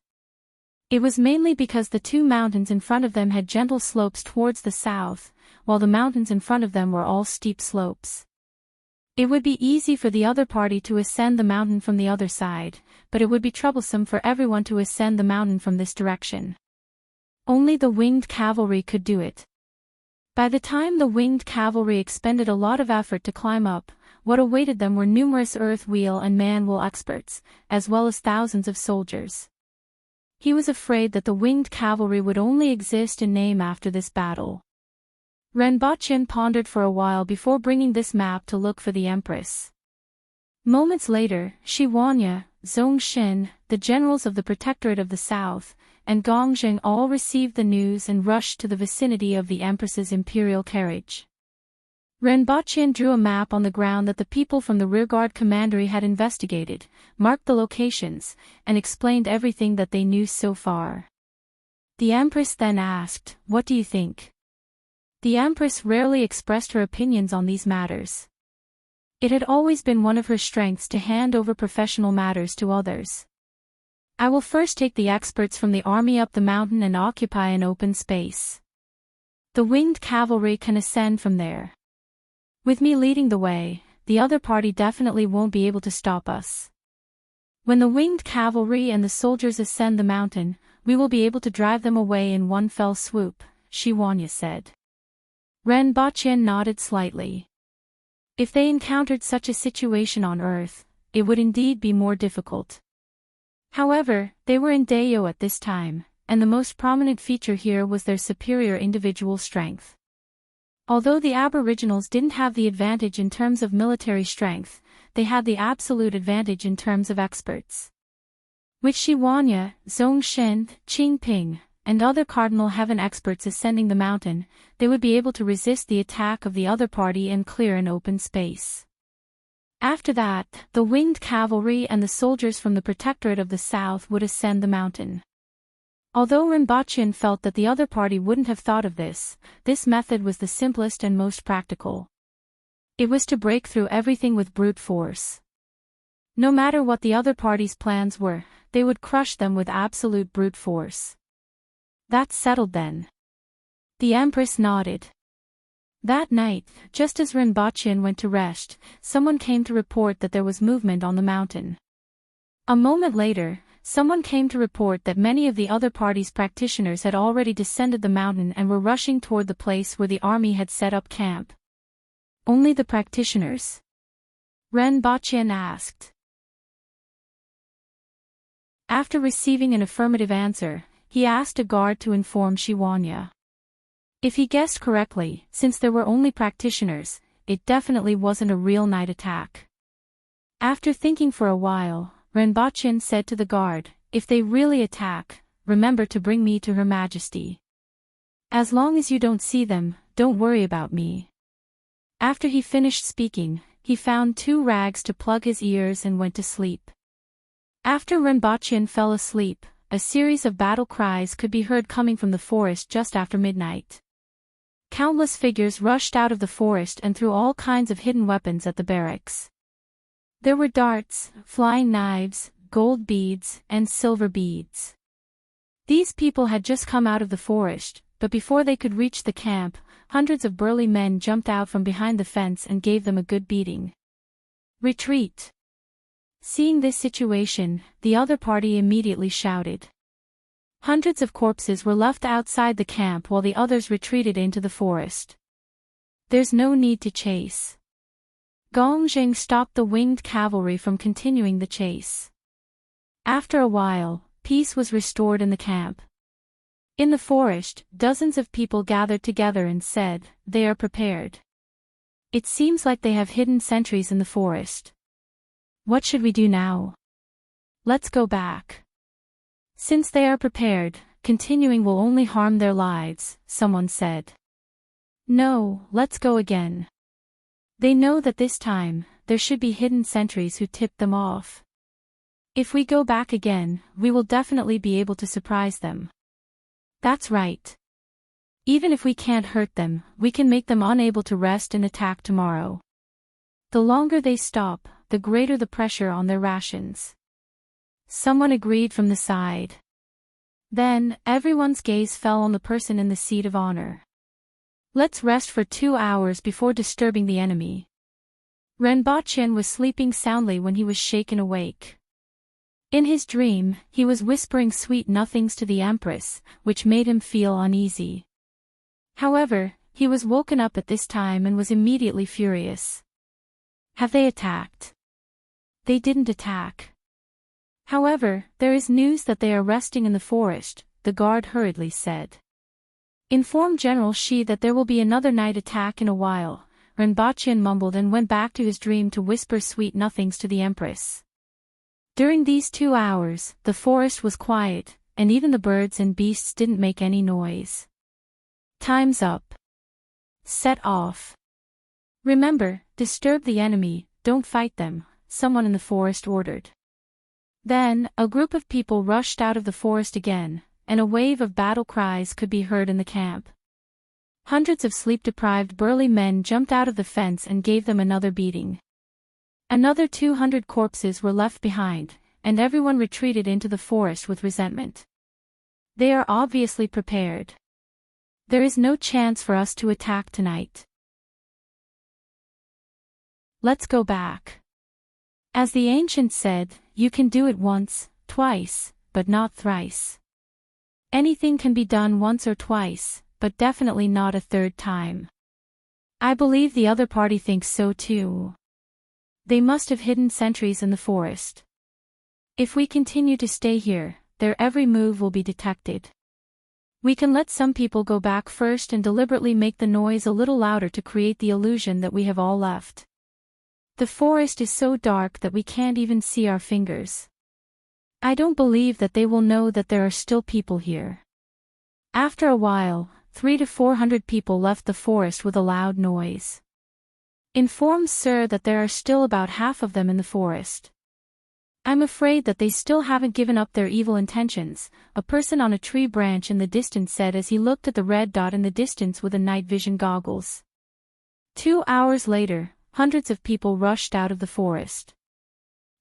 It was mainly because the 2 mountains in front of them had gentle slopes towards the south, while the mountains in front of them were all steep slopes. It would be easy for the other party to ascend the mountain from the other side, but it would be troublesome for everyone to ascend the mountain from this direction. Only the winged cavalry could do it. By the time the winged cavalry expended a lot of effort to climb up, what awaited them were numerous earth wheel and man wheel experts, as well as thousands of soldiers. He was afraid that the winged cavalry would only exist in name after this battle. Renbochin pondered for a while before bringing this map to look for the Empress. Moments later, Shi Wanya, Zhongxin, the generals of the Protectorate of the South, and Gongzheng all received the news and rushed to the vicinity of the Empress's imperial carriage. Renbochin drew a map on the ground that the people from the rearguard commandery had investigated, marked the locations, and explained everything that they knew so far. The Empress then asked, "What do you think?" The Empress rarely expressed her opinions on these matters. It had always been one of her strengths to hand over professional matters to others. "I will first take the experts from the army up the mountain and occupy an open space. The winged cavalry can ascend from there. With me leading the way, the other party definitely won't be able to stop us. When the winged cavalry and the soldiers ascend the mountain, we will be able to drive them away in one fell swoop," Shi Wanya said. Renbochin nodded slightly. If they encountered such a situation on Earth, it would indeed be more difficult. However, they were in Dayo at this time, and the most prominent feature here was their superior individual strength. Although the Aboriginals didn't have the advantage in terms of military strength, they had the absolute advantage in terms of experts. With Shi Wanya, Zhongxin, Qingping, and other Cardinal Heaven experts ascending the mountain, they would be able to resist the attack of the other party and clear an open space. After that, the winged cavalry and the soldiers from the Protectorate of the South would ascend the mountain. Although Renbochin felt that the other party wouldn't have thought of this method was the simplest and most practical. It was to break through everything with brute force. No matter what the other party's plans were, they would crush them with absolute brute force. "That's settled then." The Empress nodded. That night, just as Renbochin went to rest, someone came to report that there was movement on the mountain. A moment later, someone came to report that many of the other party's practitioners had already descended the mountain and were rushing toward the place where the army had set up camp. "Only the practitioners?" Renbochin asked. After receiving an affirmative answer, he asked a guard to inform Shi Wanya. If he guessed correctly, since there were only practitioners, it definitely wasn't a real night attack. After thinking for a while, Renbochin said to the guard, "If they really attack, remember to bring me to Her Majesty. As long as you don't see them, don't worry about me." After he finished speaking, he found 2 rags to plug his ears and went to sleep. After Renbochin fell asleep, a series of battle cries could be heard coming from the forest just after midnight. Countless figures rushed out of the forest and threw all kinds of hidden weapons at the barracks. There were darts, flying knives, gold beads, and silver beads. These people had just come out of the forest, but before they could reach the camp, hundreds of burly men jumped out from behind the fence and gave them a good beating. "Retreat!" Seeing this situation, the other party immediately shouted. Hundreds of corpses were left outside the camp while the others retreated into the forest. "There's no need to chase." Gongzheng stopped the winged cavalry from continuing the chase. After a while, peace was restored in the camp. In the forest, dozens of people gathered together and said, "They are prepared. It seems like they have hidden sentries in the forest. What should we do now? Let's go back. Since they are prepared, continuing will only harm their lives," someone said. "No, let's go again. They know that this time, there should be hidden sentries who tipped them off. If we go back again, we will definitely be able to surprise them." "That's right. Even if we can't hurt them, we can make them unable to rest and attack tomorrow. The longer they stop, the greater the pressure on their rations." Someone agreed from the side. Then, everyone's gaze fell on the person in the seat of honor. "Let's rest for 2 hours before disturbing the enemy." Renbochin was sleeping soundly when he was shaken awake. In his dream, he was whispering sweet nothings to the Empress, which made him feel uneasy. However, he was woken up at this time and was immediately furious. Have they attacked? They didn't attack. However, there is news that they are resting in the forest, the guard hurriedly said. Inform General Shi that there will be another night attack in a while. Renbaqian mumbled and went back to his dream to whisper sweet nothings to the Empress. During these 2 hours, the forest was quiet, and even the birds and beasts didn't make any noise. Time's up. Set off. Remember, disturb the enemy, don't fight them, someone in the forest ordered. Then, a group of people rushed out of the forest again, and a wave of battle cries could be heard in the camp. Hundreds of sleep-deprived burly men jumped out of the fence and gave them another beating. Another 200 corpses were left behind, and everyone retreated into the forest with resentment. They are obviously prepared. There is no chance for us to attack tonight. Let's go back. As the ancient said, you can do it once, twice, but not thrice. Anything can be done once or twice, but definitely not a third time. I believe the other party thinks so too. They must have hidden sentries in the forest. If we continue to stay here, their every move will be detected. We can let some people go back first and deliberately make the noise a little louder to create the illusion that we have all left. The forest is so dark that we can't even see our fingers. I don't believe that they will know that there are still people here. After a while, 300 to 400 people left the forest with a loud noise. Inform Sir that there are still about half of them in the forest. I'm afraid that they still haven't given up their evil intentions, a person on a tree branch in the distance said as he looked at the red dot in the distance with a night vision goggles. 2 hours later, hundreds of people rushed out of the forest.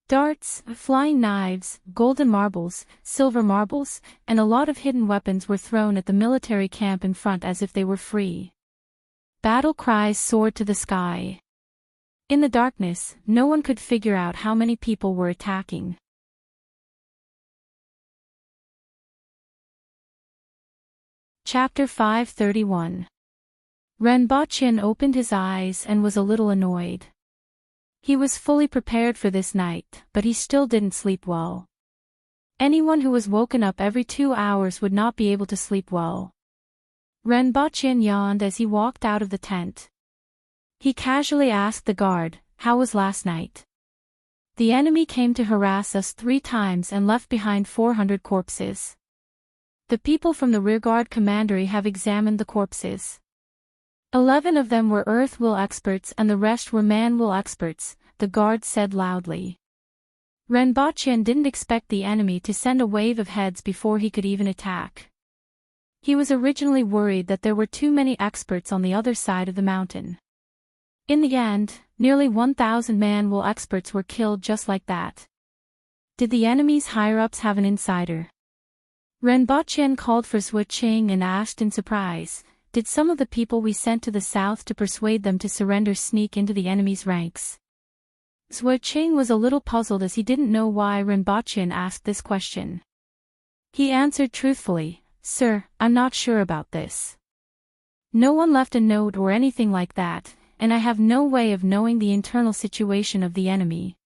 Darts, flying knives, golden marbles, silver marbles, and a lot of hidden weapons were thrown at the military camp in front as if they were free. Battle cries soared to the sky. In the darkness, no one could figure out how many people were attacking. Chapter 531. Renbaqian opened his eyes and was a little annoyed. He was fully prepared for this night, but he still didn't sleep well. Anyone who was woken up every 2 hours would not be able to sleep well. Renbaqian yawned as he walked out of the tent. He casually asked the guard, "How was last night?" "The enemy came to harass us 3 times and left behind 400 corpses. The people from the rearguard commandery have examined the corpses. 11 of them were earth will experts and the rest were man will experts," the guard said loudly. Renbaqian didn't expect the enemy to send a wave of heads before he could even attack. He was originally worried that there were too many experts on the other side of the mountain. In the end, nearly 1,000 man-will experts were killed just like that. Did the enemy's higher-ups have an insider? Renbaqian called for Zhuo and asked in surprise, "Did some of the people we sent to the south to persuade them to surrender sneak into the enemy's ranks?" Zhuo was a little puzzled as he didn't know why Renbaqian asked this question. He answered truthfully, "Sir, I'm not sure about this. No one left a note or anything like that, and I have no way of knowing the internal situation of the enemy."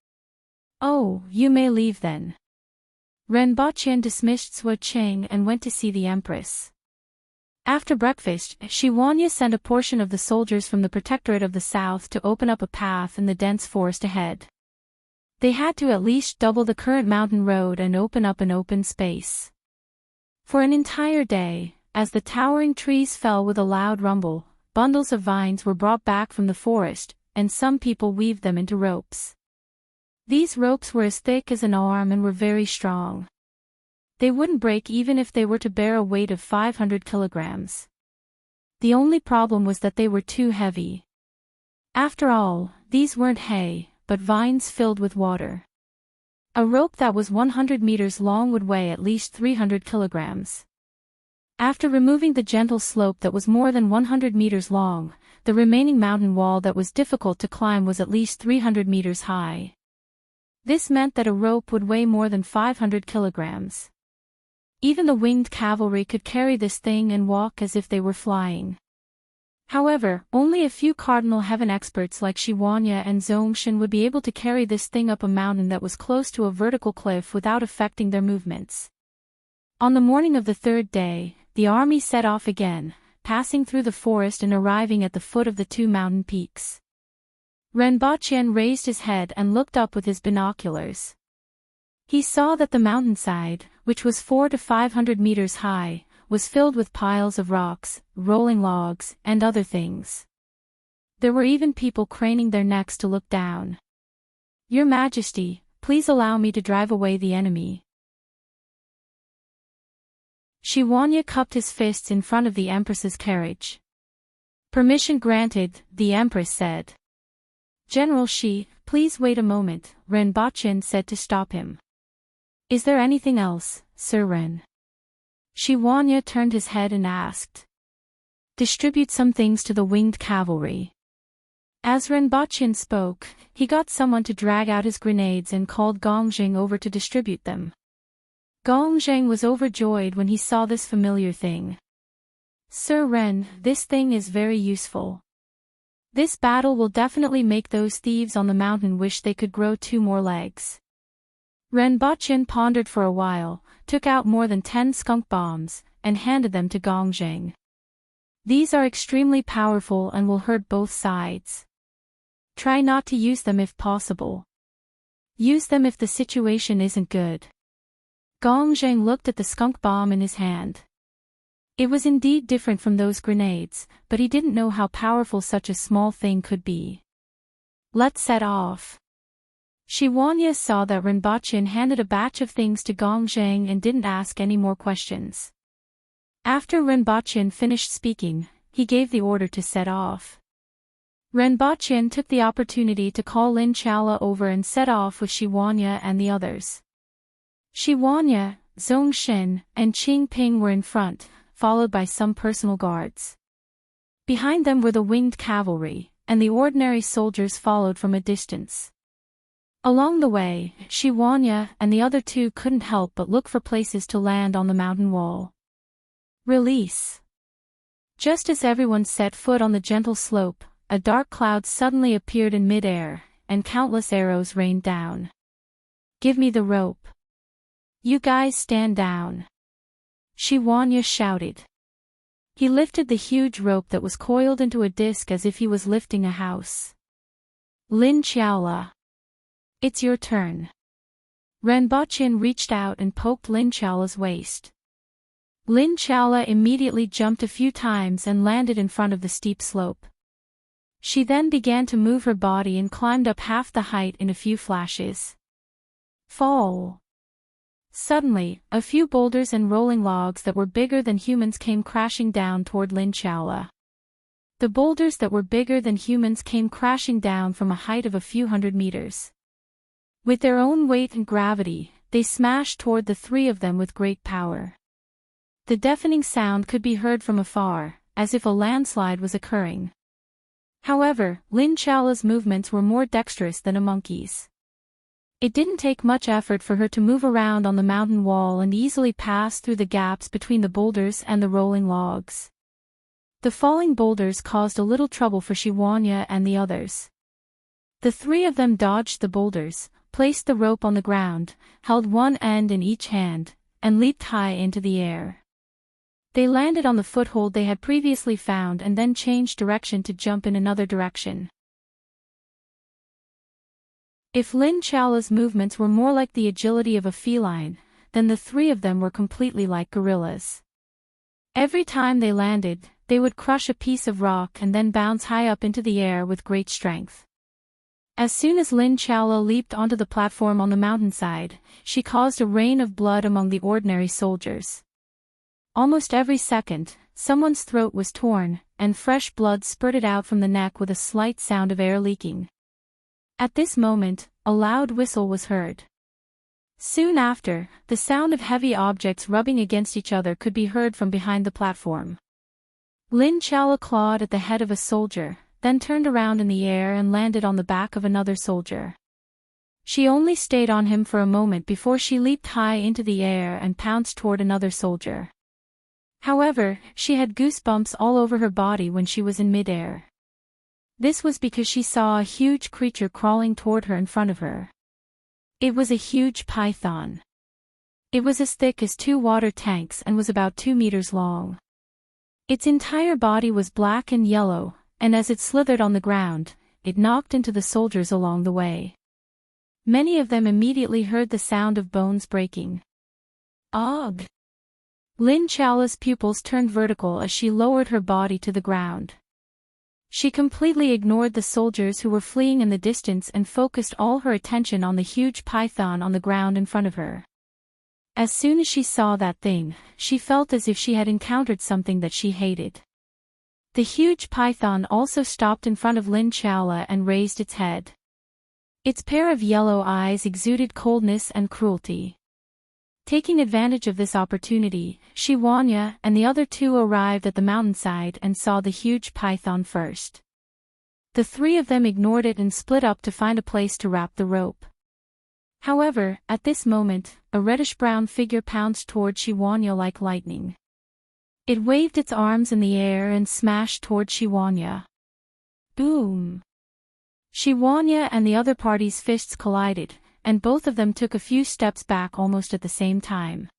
"Oh, you may leave then." Renbaqian dismissed Zhuo and went to see the Empress. After breakfast, Shiwanya sent a portion of the soldiers from the Protectorate of the South to open up a path in the dense forest ahead. They had to at least double the current mountain road and open up an open space. For an entire day, as the towering trees fell with a loud rumble, bundles of vines were brought back from the forest, and some people weaved them into ropes. These ropes were as thick as an arm and were very strong. They wouldn't break even if they were to bear a weight of 500 kilograms. The only problem was that they were too heavy. After all, these weren't hay, but vines filled with water. A rope that was 100 meters long would weigh at least 300 kilograms. After removing the gentle slope that was more than 100 meters long, the remaining mountain wall that was difficult to climb was at least 300 meters high. This meant that a rope would weigh more than 500 kilograms. Even the winged cavalry could carry this thing and walk as if they were flying. However, only a few Cardinal Heaven experts like Shiwanya and Zongshin would be able to carry this thing up a mountain that was close to a vertical cliff without affecting their movements. On the morning of the third day, the army set off again, passing through the forest and arriving at the foot of the two mountain peaks. Renbachien raised his head and looked up with his binoculars. He saw that the mountainside, which was 400 to 500 meters high, was filled with piles of rocks, rolling logs, and other things. There were even people craning their necks to look down. "Your Majesty, please allow me to drive away the enemy." Shiwanya cupped his fists in front of the Empress's carriage. "Permission granted," the Empress said. "General Shi, please wait a moment," Renbachien said to stop him. "Is there anything else, Sir Ren?" Shiwanya turned his head and asked. "Distribute some things to the winged cavalry." As Renbachien spoke, he got someone to drag out his grenades and called Gongjing over to distribute them. Gongjing was overjoyed when he saw this familiar thing. "Sir Ren, this thing is very useful. This battle will definitely make those thieves on the mountain wish they could grow 2 more legs." Renbachien pondered for a while, took out more than 10 skunk bombs, and handed them to Gongjing. "These are extremely powerful and will hurt both sides. Try not to use them if possible. Use them if the situation isn't good." Gongjing looked at the skunk bomb in his hand. It was indeed different from those grenades, but he didn't know how powerful such a small thing could be. "Let's set off." Shiwanya saw that Renbachien handed a batch of things to Gongjing and didn't ask any more questions. After Renbachien finished speaking, he gave the order to set off. Renbachien took the opportunity to call Lin Chaola over and set off with Shiwanya and the others. Shiwanya, Zongshin, and Qing Ping were in front, followed by some personal guards. Behind them were the winged cavalry, and the ordinary soldiers followed from a distance. Along the way, Shiwanya and the other two couldn't help but look for places to land on the mountain wall. Release. Just as everyone set foot on the gentle slope, a dark cloud suddenly appeared in mid-air, and countless arrows rained down. "Give me the rope. You guys stand down," Shiwanya shouted. He lifted the huge rope that was coiled into a disc as if he was lifting a house. "Lin Chaola. It's your turn." Renbachien reached out and poked Lin Chaola's waist. Lin Chaola immediately jumped a few times and landed in front of the steep slope. She then began to move her body and climbed up half the height in a few flashes. Fall. Suddenly, a few boulders and rolling logs that were bigger than humans came crashing down toward Lin Chaola. The boulders that were bigger than humans came crashing down from a height of a few hundred meters. With their own weight and gravity, they smashed toward the 3 of them with great power. The deafening sound could be heard from afar, as if a landslide was occurring. However, Lin Chaola's movements were more dexterous than a monkey's. It didn't take much effort for her to move around on the mountain wall and easily pass through the gaps between the boulders and the rolling logs. The falling boulders caused a little trouble for Shiwanya and the others. The 3 of them dodged the boulders, placed the rope on the ground, held one end in each hand, and leaped high into the air. They landed on the foothold they had previously found and then changed direction to jump in another direction. If Lin Chaola's movements were more like the agility of a feline, then the 3 of them were completely like gorillas. Every time they landed, they would crush a piece of rock and then bounce high up into the air with great strength. As soon as Lin Chaola leaped onto the platform on the mountainside, she caused a rain of blood among the ordinary soldiers. Almost every second, someone's throat was torn, and fresh blood spurted out from the neck with a slight sound of air leaking. At this moment, a loud whistle was heard. Soon after, the sound of heavy objects rubbing against each other could be heard from behind the platform. Lin Chaola clawed at the head of a soldier, then turned around in the air and landed on the back of another soldier. She only stayed on him for a moment before she leaped high into the air and pounced toward another soldier. However, she had goosebumps all over her body when she was in midair. This was because she saw a huge creature crawling toward her in front of her. It was a huge python. It was as thick as 2 water tanks and was about 2 meters long. Its entire body was black and yellow, and as it slithered on the ground, it knocked into the soldiers along the way. Many of them immediately heard the sound of bones breaking. Ugh! Lin Chowla's pupils turned vertical as she lowered her body to the ground. She completely ignored the soldiers who were fleeing in the distance and focused all her attention on the huge python on the ground in front of her. As soon as she saw that thing, she felt as if she had encountered something that she hated. The huge python also stopped in front of Lin Chowla and raised its head. Its pair of yellow eyes exuded coldness and cruelty. Taking advantage of this opportunity, Shi Wanya and the other 2 arrived at the mountainside and saw the huge python first. The 3 of them ignored it and split up to find a place to wrap the rope. However, at this moment, a reddish-brown figure pounced toward Shi Wanya like lightning. It waved its arms in the air and smashed toward Shi Wanya. Boom! Shi Wanya and the other party's fists collided, and both of them took a few steps back almost at the same time.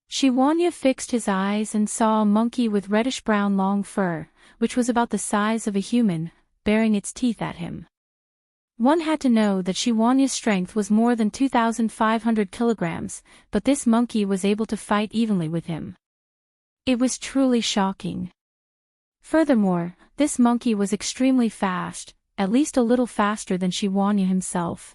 Shi Wanya fixed his eyes and saw a monkey with reddish-brown long fur, which was about the size of a human, baring its teeth at him. One had to know that Shi Wanya's strength was more than 2,500 kilograms, but this monkey was able to fight evenly with him. It was truly shocking. Furthermore, this monkey was extremely fast, at least a little faster than Shi Wanya himself.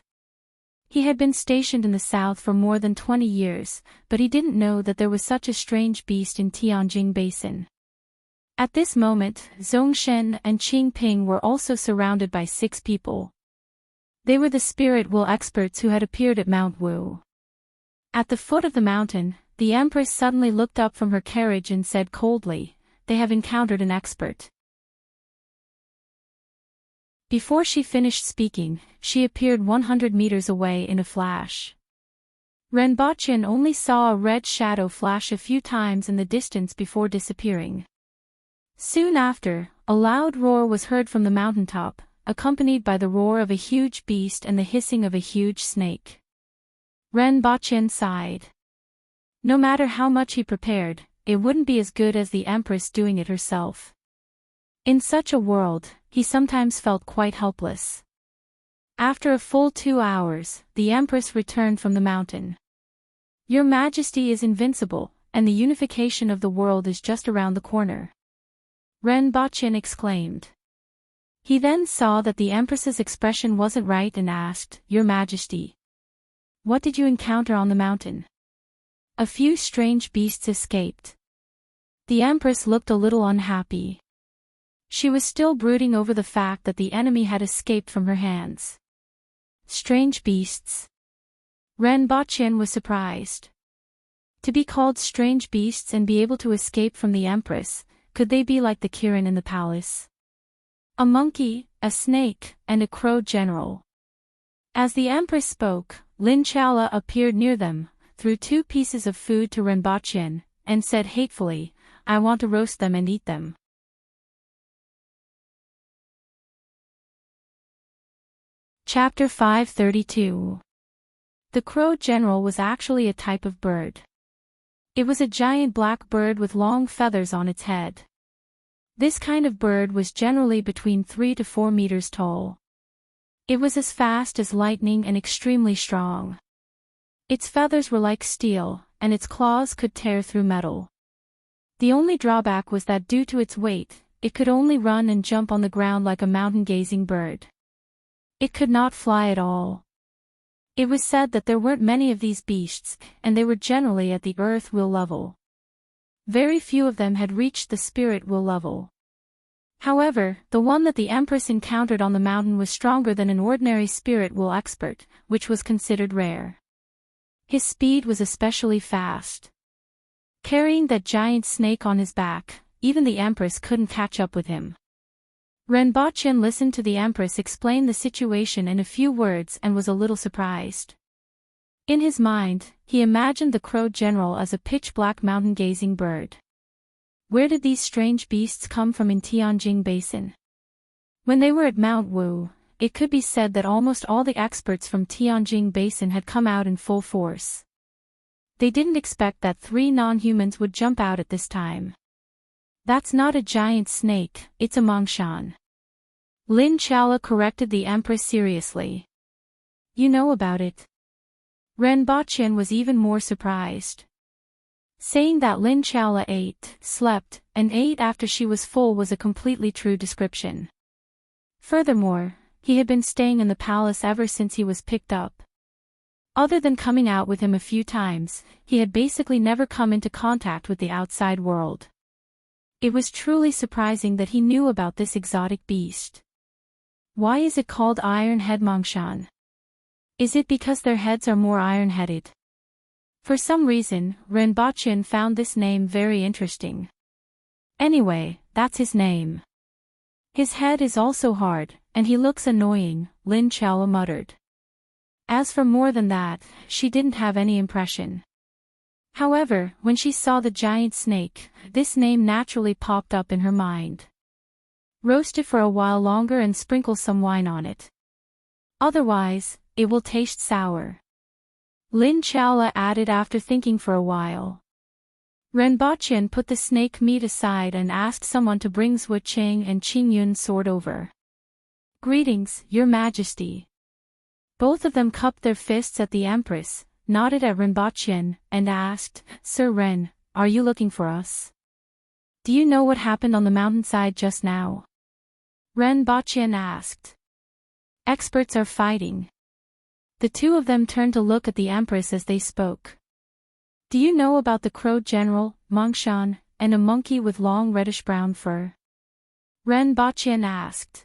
He had been stationed in the south for more than 20 years, but he didn't know that there was such a strange beast in Tianjing Basin. At this moment, Zongshen and Qing Ping were also surrounded by 6 people. They were the spirit will experts who had appeared at Mount Wu. At the foot of the mountain, the Empress suddenly looked up from her carriage and said coldly, "They have encountered an expert." Before she finished speaking, she appeared 100 meters away in a flash. Ren Baqin only saw a red shadow flash a few times in the distance before disappearing. Soon after, a loud roar was heard from the mountaintop, accompanied by the roar of a huge beast and the hissing of a huge snake. Ren Baqin sighed. No matter how much he prepared, it wouldn't be as good as the Empress doing it herself. In such a world, he sometimes felt quite helpless. After a full 2 hours, the Empress returned from the mountain. "Your Majesty is invincible, and the unification of the world is just around the corner," Ren Baqin exclaimed. He then saw that the Empress's expression wasn't right and asked, "Your Majesty, what did you encounter on the mountain?" "A few strange beasts escaped." The Empress looked a little unhappy. She was still brooding over the fact that the enemy had escaped from her hands. Strange beasts? Ren Baqin was surprised. To be called strange beasts and be able to escape from the Empress, could they be like the Kirin in the palace? A monkey, a snake, and a crow general. As the Empress spoke, Lin Chowla appeared near them, threw 2 pieces of food to Ren Baqin, and said hatefully, "I want to roast them and eat them." Chapter 532. The crow general was actually a type of bird. It was a giant black bird with long feathers on its head. This kind of bird was generally between 3 to 4 meters tall. It was as fast as lightning and extremely strong. Its feathers were like steel, and its claws could tear through metal. The only drawback was that due to its weight, it could only run and jump on the ground like a mountain-gazing bird. It could not fly at all. It was said that there weren't many of these beasts, and they were generally at the earth will level. Very few of them had reached the spirit will level. However, the one that the Empress encountered on the mountain was stronger than an ordinary spirit will expert, which was considered rare. His speed was especially fast. Carrying that giant snake on his back, even the Empress couldn't catch up with him. Ren Baqin listened to the Empress explain the situation in a few words and was a little surprised. In his mind, he imagined the crow general as a pitch-black mountain-gazing bird. Where did these strange beasts come from in Tianjin Basin? When they were at Mount Wu, it could be said that almost all the experts from Tianjin Basin had come out in full force. They didn't expect that 3 non-humans would jump out at this time. That's not a giant snake, it's a Mongshan. Lin Chaola corrected the Empress seriously. You know about it. Ren Baqin was even more surprised. Saying that Lin Chaola ate, slept, and ate after she was full was a completely true description. Furthermore, he had been staying in the palace ever since he was picked up. Other than coming out with him a few times, he had basically never come into contact with the outside world. It was truly surprising that he knew about this exotic beast. Why is it called Iron Head Mongshan? Is it because their heads are more iron-headed? For some reason, Ren Baqin found this name very interesting. Anyway, that's his name. His head is also hard, and he looks annoying, Lin Chaola muttered. As for more than that, she didn't have any impression. However, when she saw the giant snake, this name naturally popped up in her mind. Roast it for a while longer and sprinkle some wine on it. Otherwise, it will taste sour. Lin Chaola added after thinking for a while. Ren Baqin put the snake meat aside and asked someone to bring Zhu Qing and Qing Yun's sword over. Greetings, Your Majesty. Both of them cupped their fists at the Empress, nodded at Ren Baqin, and asked, Sir Ren, are you looking for us? Do you know what happened on the mountainside just now? Ren Baqin asked. Experts are fighting. The two of them turned to look at the Empress as they spoke. Do you know about the Crow General, Mongshan, and a monkey with long reddish-brown fur? Ren Baqin asked.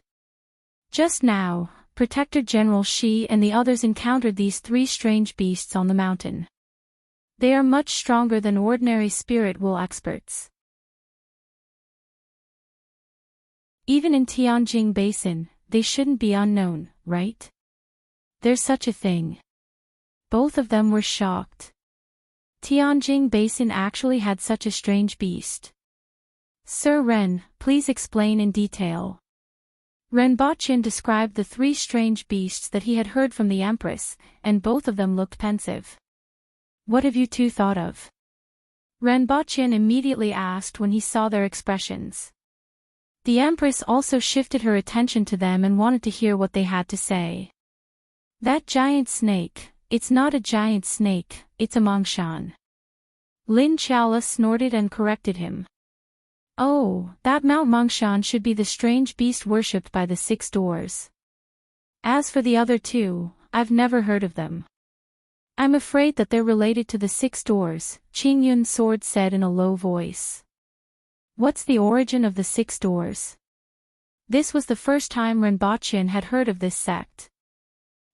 Just now, Protector General Shi and the others encountered these 3 strange beasts on the mountain. They are much stronger than ordinary spirit wool experts. Even in Tianjin Basin, they shouldn't be unknown, right? There's such a thing. Both of them were shocked. Tianjin Basin actually had such a strange beast. Sir Ren, please explain in detail. Ren Baqin described the 3 strange beasts that he had heard from the Empress, and both of them looked pensive. What have you two thought of? Ren Baqin immediately asked when he saw their expressions. The Empress also shifted her attention to them and wanted to hear what they had to say. That giant snake, it's not a giant snake, it's a Mongshan. Lin Chaola snorted and corrected him. Oh, that Mount Mongshan should be the strange beast worshipped by the 6 doors. As for the other 2, I've never heard of them. I'm afraid that they're related to the 6 doors, Qing Yun's sword said in a low voice. What's the origin of the 6 doors? This was the first time Ren Baqin had heard of this sect.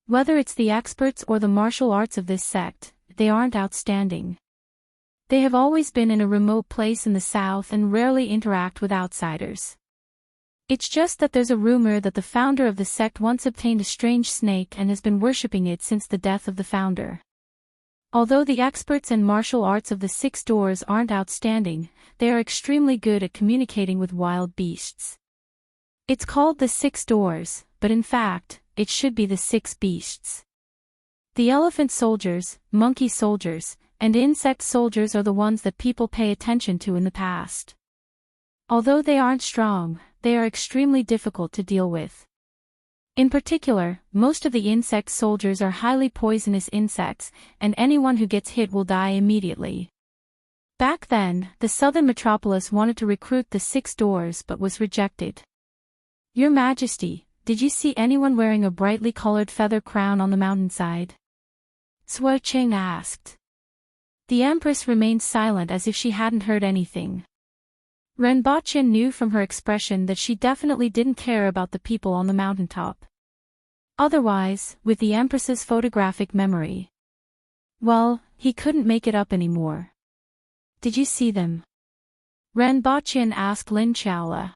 Whether it's the experts or the martial arts of this sect, they aren't outstanding. They have always been in a remote place in the south and rarely interact with outsiders. It's just that there's a rumor that the founder of the sect once obtained a strange snake and has been worshipping it since the death of the founder. Although the experts and martial arts of the 6 doors aren't outstanding, they are extremely good at communicating with wild beasts. It's called the 6 doors, but in fact, it should be the 6 beasts. The elephant soldiers, monkey soldiers, and insect soldiers are the ones that people pay attention to in the past. Although they aren't strong, they are extremely difficult to deal with. In particular, most of the insect soldiers are highly poisonous insects, and anyone who gets hit will die immediately. Back then, the southern metropolis wanted to recruit the 6 doors but was rejected. Your Majesty, did you see anyone wearing a brightly colored feather crown on the mountainside? Zhu Qing asked. The Empress remained silent as if she hadn't heard anything. Ren Baqin knew from her expression that she definitely didn't care about the people on the mountaintop. Otherwise, with the Empress's photographic memory, well, he couldn't make it up anymore. Did you see them? Ren Baqin asked Lin Chaola.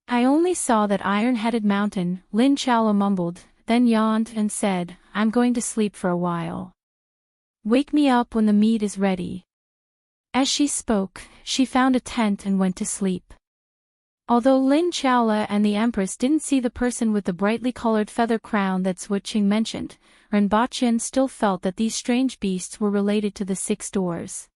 I only saw that iron-headed mountain, Lin Chaola mumbled, then yawned and said, I'm going to sleep for a while. Wake me up when the meat is ready. As she spoke, she found a tent and went to sleep. Although Lin Chaola and the Empress didn't see the person with the brightly colored feather crown that Zhu Qing mentioned, Renbao still felt that these strange beasts were related to the 6 doors.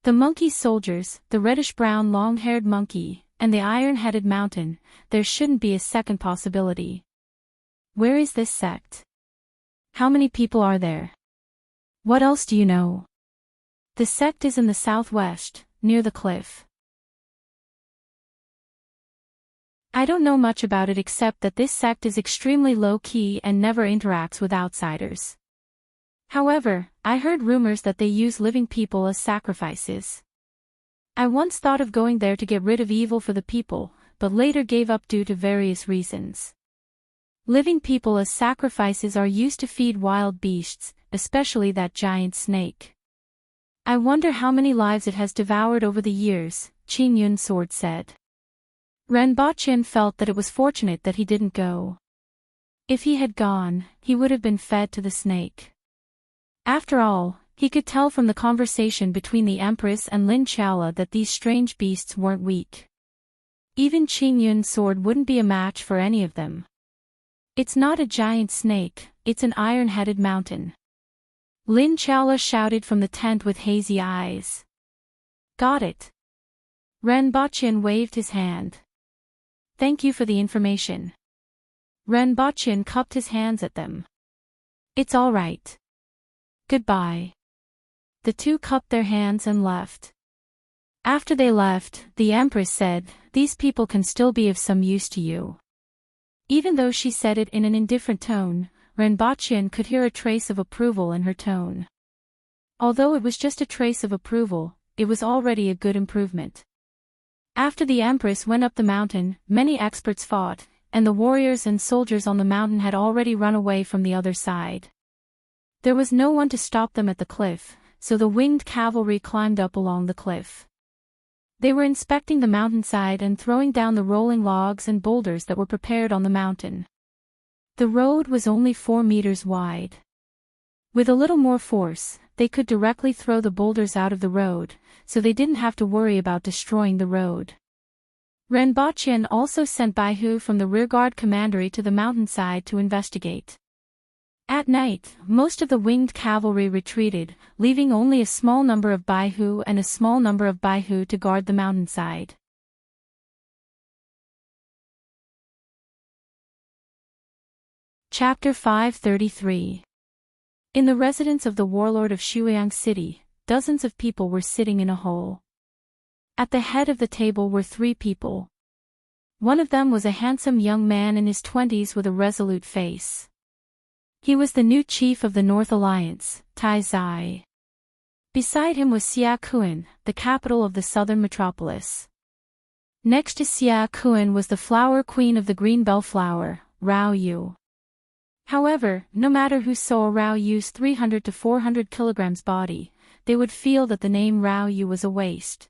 The monkey soldiers, the reddish-brown long-haired monkey, and the iron-headed mountain, there shouldn't be a second possibility. Where is this sect? How many people are there? What else do you know? The sect is in the southwest, near the cliff. I don't know much about it except that this sect is extremely low-key and never interacts with outsiders. However, I heard rumors that they use living people as sacrifices. I once thought of going there to get rid of evil for the people, but later gave up due to various reasons. Living people as sacrifices are used to feed wild beasts, especially that giant snake. I wonder how many lives it has devoured over the years, Qin Yun's sword said. Renbao felt that it was fortunate that he didn't go. If he had gone, he would have been fed to the snake. After all, he could tell from the conversation between the Empress and Lin Chaola that these strange beasts weren't weak. Even Qin Yun's sword wouldn't be a match for any of them. It's not a giant snake, it's an iron-headed mountain. Lin Chaola shouted from the tent with hazy eyes. Got it. Renbao waved his hand. Thank you for the information. Renbao cupped his hands at them. It's all right. Goodbye. The two cupped their hands and left. After they left, the Empress said, these people can still be of some use to you. Even though she said it in an indifferent tone, Renbao could hear a trace of approval in her tone. Although it was just a trace of approval, it was already a good improvement. After the Empress went up the mountain, many experts fought, and the warriors and soldiers on the mountain had already run away from the other side. There was no one to stop them at the cliff, so the winged cavalry climbed up along the cliff. They were inspecting the mountainside and throwing down the rolling logs and boulders that were prepared on the mountain. The road was only 4 meters wide. With a little more force, they could directly throw the boulders out of the road, so they didn't have to worry about destroying the road. Renbao also sent Baihu from the rearguard commandery to the mountainside to investigate. At night, most of the winged cavalry retreated, leaving only a small number of Baihu and a small number of Baihu to guard the mountainside. Chapter 533. In the residence of the warlord of Shuiyang City, dozens of people were sitting in a hole. At the head of the table were 3 people. One of them was a handsome young man in his 20s with a resolute face. He was the new chief of the North Alliance, Tai Zai. Beside him was Xia Kuan, the capital of the southern metropolis. Next to Xia Kuan was the flower queen of the green bellflower, Rao Yu. However, no matter who saw Rao Yu's 300 to 400 kilograms body, they would feel that the name Rao Yu was a waste.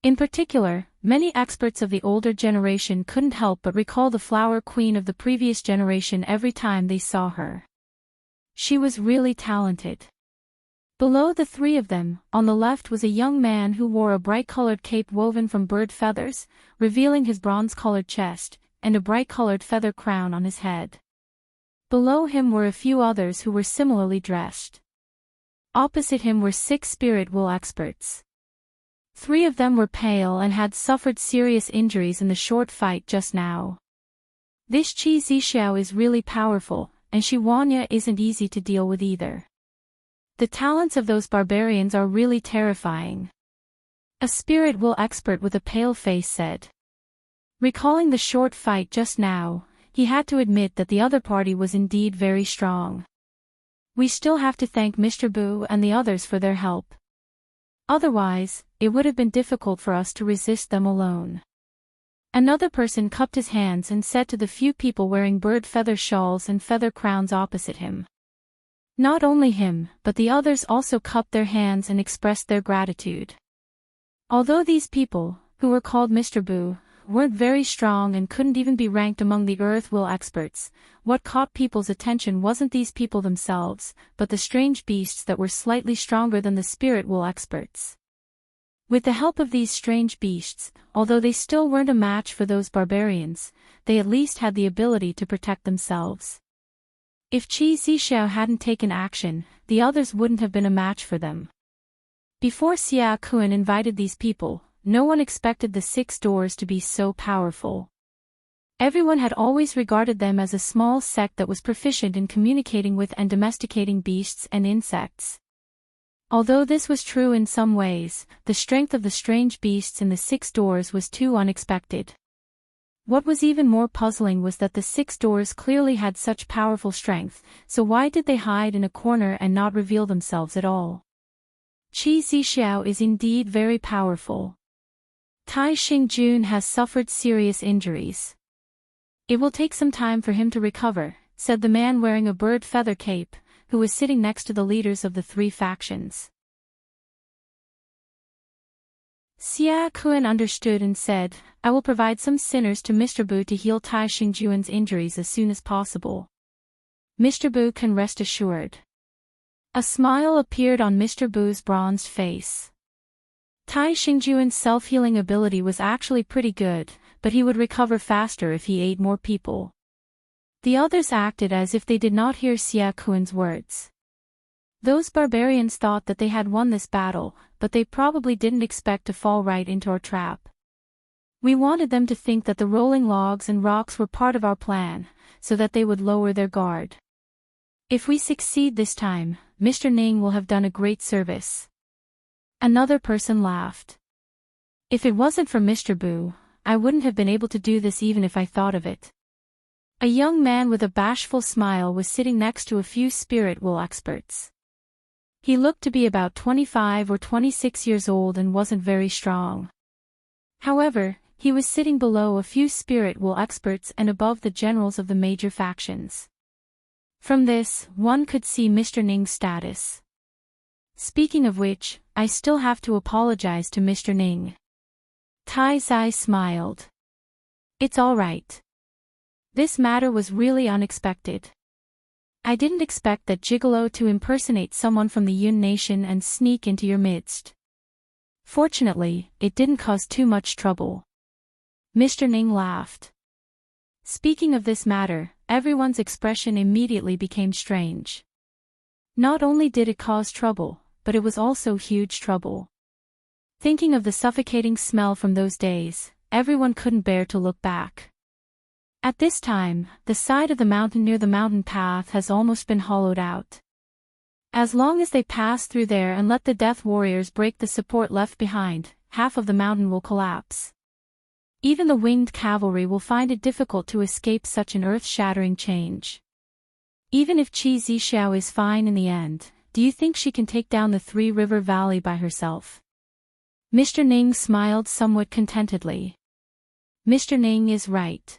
In particular, many experts of the older generation couldn't help but recall the flower queen of the previous generation every time they saw her. She was really talented. Below the 3 of them, on the left was a young man who wore a bright-colored cape woven from bird feathers, revealing his bronze-colored chest, and a bright-colored feather crown on his head. Below him were a few others who were similarly dressed. Opposite him were 6 spirit will experts. 3 of them were pale and had suffered serious injuries in the short fight just now. This Qi Zixiao is really powerful, and Shi Wanya isn't easy to deal with either. The talents of those barbarians are really terrifying. A spirit will expert with a pale face said. Recalling the short fight just now, he had to admit that the other party was indeed very strong. We still have to thank Mr. Bu and the others for their help. Otherwise, it would have been difficult for us to resist them alone. Another person cupped his hands and said to the few people wearing bird feather shawls and feather crowns opposite him. Not only him, but the others also cupped their hands and expressed their gratitude. Although these people, who were called Mr. Bu, weren't very strong and couldn't even be ranked among the Earth Will experts, what caught people's attention wasn't these people themselves, but the strange beasts that were slightly stronger than the Spirit Will experts. With the help of these strange beasts, although they still weren't a match for those barbarians, they at least had the ability to protect themselves. If Qi Zixiao hadn't taken action, the others wouldn't have been a match for them. Before Xia Kun invited these people, no one expected the 6 doors to be so powerful. Everyone had always regarded them as a small sect that was proficient in communicating with and domesticating beasts and insects. Although this was true in some ways, the strength of the strange beasts in the 6 doors was too unexpected. What was even more puzzling was that the 6 doors clearly had such powerful strength, so why did they hide in a corner and not reveal themselves at all? Qi Zixiao is indeed very powerful. Tai Xingjun has suffered serious injuries. It will take some time for him to recover, said the man wearing a bird feather cape, who was sitting next to the leaders of the 3 factions. Xia Kun understood and said, I will provide some sinners to Mr. Bu to heal Tai Xingjun's injuries as soon as possible. Mr. Bu can rest assured. A smile appeared on Mr. Bu's bronzed face. Tai Xingjun's self-healing ability was actually pretty good, but he would recover faster if he ate more people. The others acted as if they did not hear Xia Kun's words. Those barbarians thought that they had won this battle, but they probably didn't expect to fall right into our trap. We wanted them to think that the rolling logs and rocks were part of our plan, so that they would lower their guard. If we succeed this time, Mr. Ning will have done a great service. Another person laughed. If it wasn't for Mr. Bu, I wouldn't have been able to do this even if I thought of it. A young man with a bashful smile was sitting next to a few spirit wool experts. He looked to be about 25 or 26 years old and wasn't very strong. However, he was sitting below a few spirit wool experts and above the generals of the major factions. From this, one could see Mr. Ning's status. Speaking of which, I still have to apologize to Mr. Ning. Tai Zai smiled. It's all right. This matter was really unexpected. I didn't expect that gigolo to impersonate someone from the Yun nation and sneak into your midst. Fortunately, it didn't cause too much trouble. Mr. Ning laughed. Speaking of this matter, everyone's expression immediately became strange. Not only did it cause trouble, but it was also huge trouble. Thinking of the suffocating smell from those days, everyone couldn't bear to look back. At this time, the side of the mountain near the mountain path has almost been hollowed out. As long as they pass through there and let the death warriors break the support left behind, half of the mountain will collapse. Even the winged cavalry will find it difficult to escape such an earth-shattering change. Even if Qi Zixiao is fine in the end, do you think she can take down the 3 River Valley by herself? Mr. Ning smiled somewhat contentedly. Mr. Ning is right.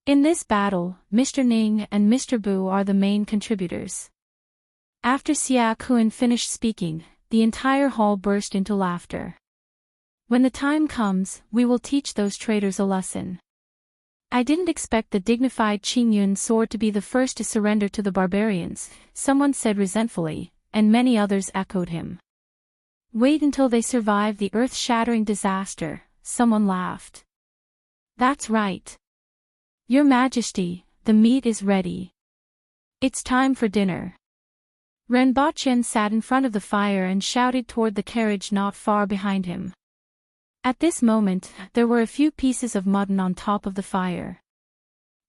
In this battle, Mr. Ning and Mr. Bu are the main contributors. After Xia Kun finished speaking, the entire hall burst into laughter. When the time comes, we will teach those traitors a lesson. I didn't expect the dignified Qingyun sword to be the first to surrender to the barbarians, someone said resentfully, and many others echoed him. Wait until they survive the earth-shattering disaster, someone laughed. That's right. Your Majesty, the meat is ready. It's time for dinner. Renbaqian sat in front of the fire and shouted toward the carriage not far behind him. At this moment, there were a few pieces of mutton on top of the fire.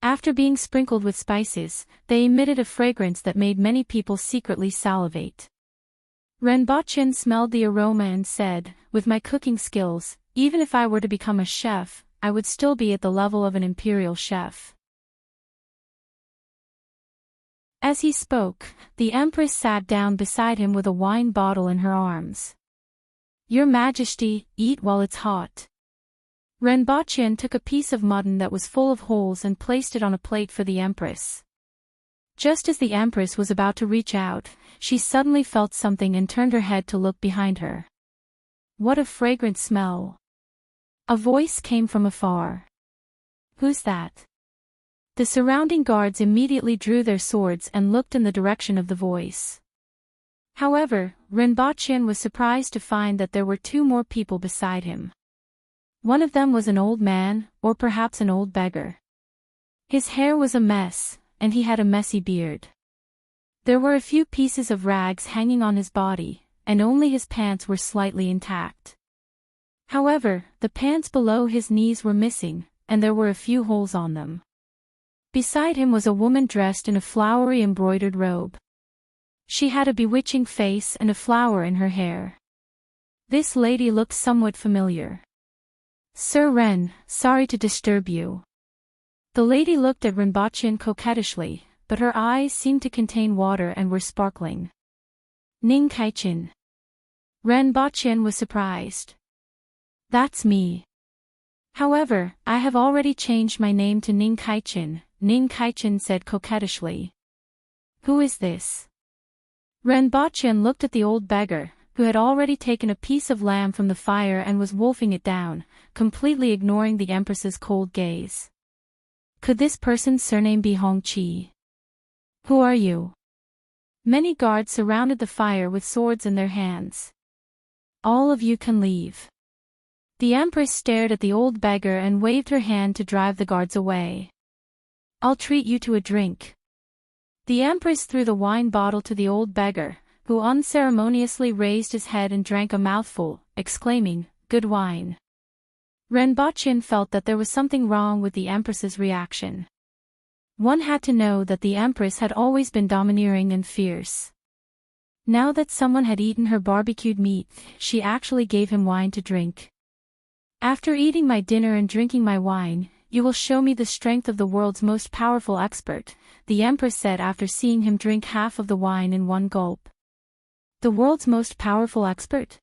After being sprinkled with spices, they emitted a fragrance that made many people secretly salivate. Renbaqian smelled the aroma and said, with my cooking skills, even if I were to become a chef, I would still be at the level of an imperial chef. As he spoke, the Empress sat down beside him with a wine bottle in her arms. Your Majesty, eat while it's hot. Renbaqian took a piece of mutton that was full of holes and placed it on a plate for the Empress. Just as the Empress was about to reach out, she suddenly felt something and turned her head to look behind her. What a fragrant smell! A voice came from afar. Who's that? The surrounding guards immediately drew their swords and looked in the direction of the voice. However, Rinpoche was surprised to find that there were two more people beside him. One of them was an old man, or perhaps an old beggar. His hair was a mess, and he had a messy beard. There were a few pieces of rags hanging on his body, and only his pants were slightly intact. However, the pants below his knees were missing, and there were a few holes on them. Beside him was a woman dressed in a flowery embroidered robe. She had a bewitching face and a flower in her hair. This lady looked somewhat familiar. "Sir Ren, sorry to disturb you." The lady looked at Rinpoche coquettishly, but her eyes seemed to contain water and were sparkling. "Ning Kaichin." Rinpoche was surprised. "That's me. However, I have already changed my name to Ning Kaichin," Ning Kaichin said coquettishly. "Who is this?" Rinpoche looked at the old beggar, who had already taken a piece of lamb from the fire and was wolfing it down, completely ignoring the Empress's cold gaze. "Could this person's surname be Hong Chi? Who are you?" Many guards surrounded the fire with swords in their hands. "All of you can leave." The Empress stared at the old beggar and waved her hand to drive the guards away. "I'll treat you to a drink." The Empress threw the wine bottle to the old beggar, who unceremoniously raised his head and drank a mouthful, exclaiming, "Good wine." Rinpoche felt that there was something wrong with the Empress's reaction. One had to know that the Empress had always been domineering and fierce. Now that someone had eaten her barbecued meat, she actually gave him wine to drink. "After eating my dinner and drinking my wine, you will show me the strength of the world's most powerful expert," the Empress said after seeing him drink half of the wine in one gulp. "The world's most powerful expert?"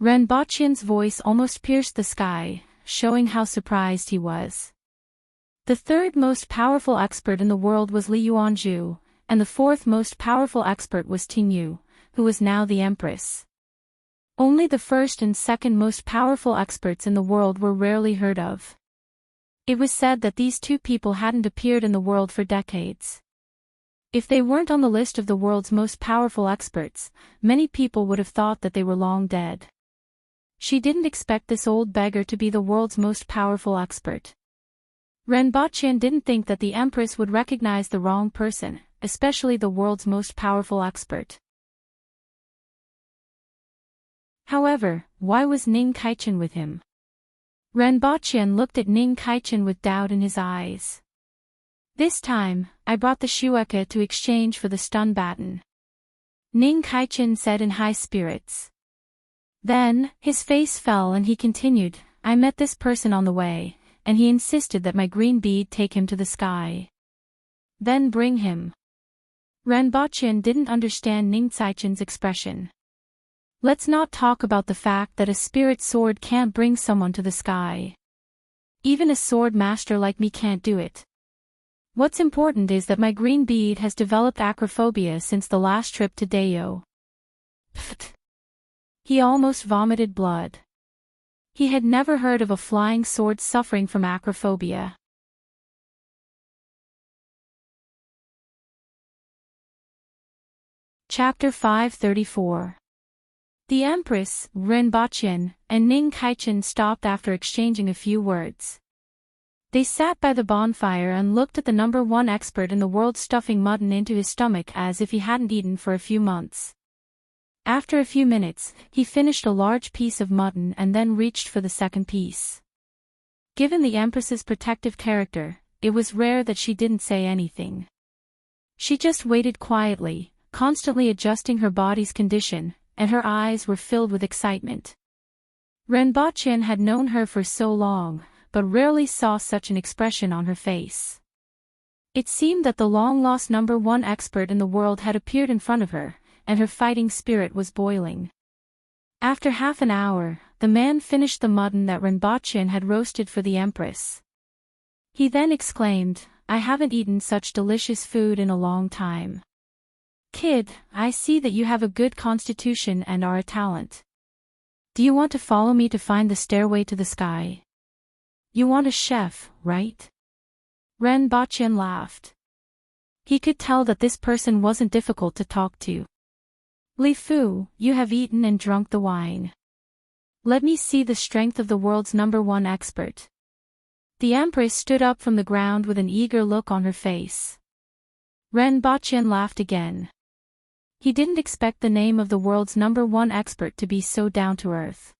Rinpoche's voice almost pierced the sky, showing how surprised he was. The third most powerful expert in the world was Li Yuanzhu, and the fourth most powerful expert was Tingyu, who was now the Empress. Only the first and second most powerful experts in the world were rarely heard of. It was said that these two people hadn't appeared in the world for decades. If they weren't on the list of the world's most powerful experts, many people would have thought that they were long dead. She didn't expect this old beggar to be the world's most powerful expert. Rinpoche didn't think that the Empress would recognize the wrong person, especially the world's most powerful expert. However, why was Ning Kaichin with him? Rinpoche looked at Ning Kaichin with doubt in his eyes. "This time, I brought the shueka to exchange for the stun baton," Ning Kaichin said in high spirits. Then, his face fell and he continued, "I met this person on the way, and he insisted that my green bead take him to the sky. Then bring him." Rinpoche didn't understand Ning Kaichin's expression. "Let's not talk about the fact that a spirit sword can't bring someone to the sky. Even a sword master like me can't do it. What's important is that my green bead has developed acrophobia since the last trip to Dayo." Pfft. He almost vomited blood. He had never heard of a flying sword suffering from acrophobia. Chapter 534. The Empress, Rinpoche, and Ning Kaichin stopped after exchanging a few words. They sat by the bonfire and looked at the number one expert in the world stuffing mutton into his stomach as if he hadn't eaten for a few months. After a few minutes, he finished a large piece of mutton and then reached for the second piece. Given the Empress's protective character, it was rare that she didn't say anything. She just waited quietly, constantly adjusting her body's condition, and her eyes were filled with excitement. Rinpoche had known her for so long, but rarely saw such an expression on her face. It seemed that the long-lost number one expert in the world had appeared in front of her, and her fighting spirit was boiling. After half an hour, the man finished the mutton that Rinpoche had roasted for the Empress. He then exclaimed, "I haven't eaten such delicious food in a long time. Kid, I see that you have a good constitution and are a talent. Do you want to follow me to find the stairway to the sky? You want a chef, right?" Rinpoche laughed. He could tell that this person wasn't difficult to talk to. Li Fu, you have eaten and drunk the wine. Let me see the strength of the world's #1 expert. The Empress stood up from the ground with an eager look on her face. Ren Baqian laughed again. He didn't expect the name of the world's #1 expert to be so down-to-earth.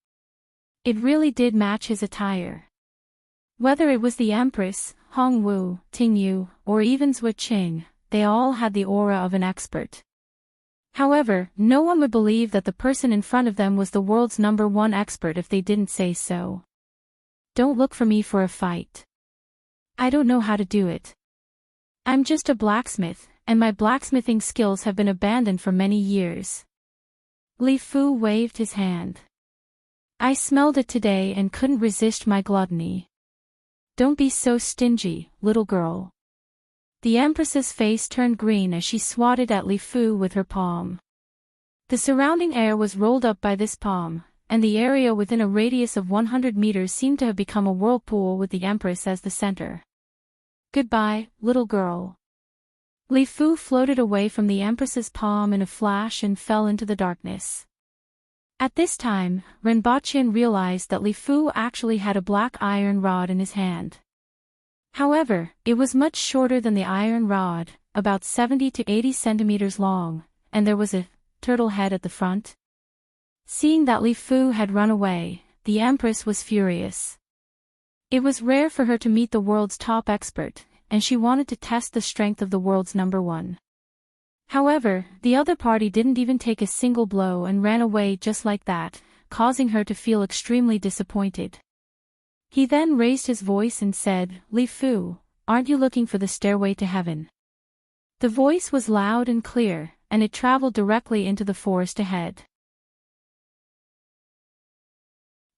It really did match his attire. Whether it was the Empress, Hong Wu, Ting Yu, or even Zhui Qing, they all had the aura of an expert. However, no one would believe that the person in front of them was the world's #1 expert if they didn't say so. Don't look for me for a fight. I don't know how to do it. I'm just a blacksmith, and my blacksmithing skills have been abandoned for many years. Li Fu waved his hand. I smelled it today and couldn't resist my gluttony. Don't be so stingy, little girl. The Empress's face turned green as she swatted at Li Fu with her palm. The surrounding air was rolled up by this palm, and the area within a radius of 100 meters seemed to have become a whirlpool with the Empress as the center. Goodbye, little girl. Li Fu floated away from the Empress's palm in a flash and fell into the darkness. At this time, Ren Baqian realized that Li Fu actually had a black iron rod in his hand. However, it was much shorter than the iron rod, about 70 to 80 centimeters long, and there was a turtle head at the front. Seeing that Li Fu had run away, the Empress was furious. It was rare for her to meet the world's top expert, and she wanted to test the strength of the world's #1. However, the other party didn't even take a single blow and ran away just like that, causing her to feel extremely disappointed. He then raised his voice and said, Li Fu, aren't you looking for the stairway to heaven? The voice was loud and clear, and it traveled directly into the forest ahead.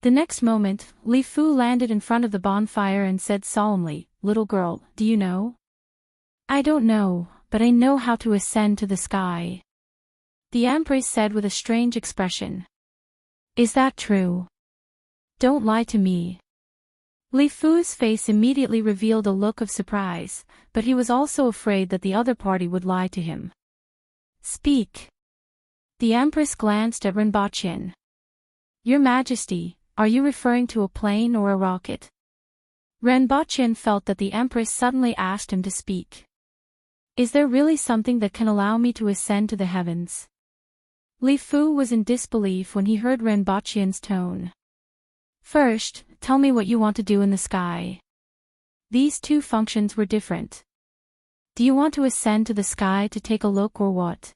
The next moment, Li Fu landed in front of the bonfire and said solemnly, Little girl, do you know? I don't know, but I know how to ascend to the sky. The Empress said with a strange expression. Is that true? Don't lie to me. Li Fu's face immediately revealed a look of surprise, but he was also afraid that the other party would lie to him. Speak. The Empress glanced at Ren Baqian. Your Majesty, are you referring to a plane or a rocket? Ren Baqian felt that the Empress suddenly asked him to speak. Is there really something that can allow me to ascend to the heavens? Li Fu was in disbelief when he heard Ren Baqian's tone. First, tell me what you want to do in the sky. These two functions were different. Do you want to ascend to the sky to take a look or what?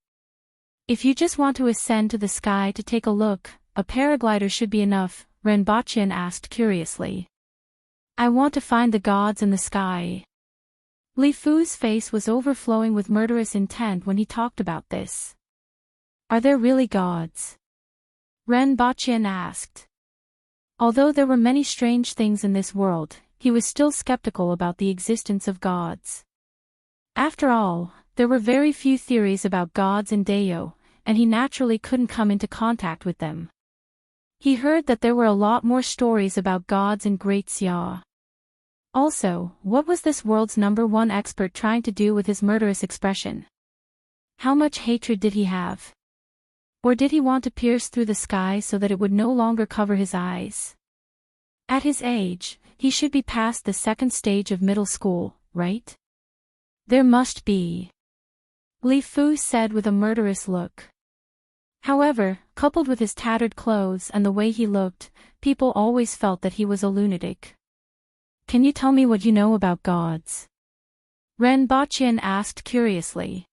If you just want to ascend to the sky to take a look, a paraglider should be enough, Ren Baqian asked curiously. I want to find the gods in the sky. Li Fu's face was overflowing with murderous intent when he talked about this. Are there really gods? Ren Baqian asked. Although there were many strange things in this world, he was still skeptical about the existence of gods. After all, there were very few theories about gods in Dayo, and he naturally couldn't come into contact with them. He heard that there were a lot more stories about gods in Great Xia. Also, what was this world's #1 expert trying to do with his murderous expression? How much hatred did he have? Or did he want to pierce through the sky so that it would no longer cover his eyes? At his age, he should be past the second stage of middle school, right? There must be. Li Fu said with a murderous look. However, coupled with his tattered clothes and the way he looked, people always felt that he was a lunatic. Can you tell me what you know about gods? Ren Baqian asked curiously.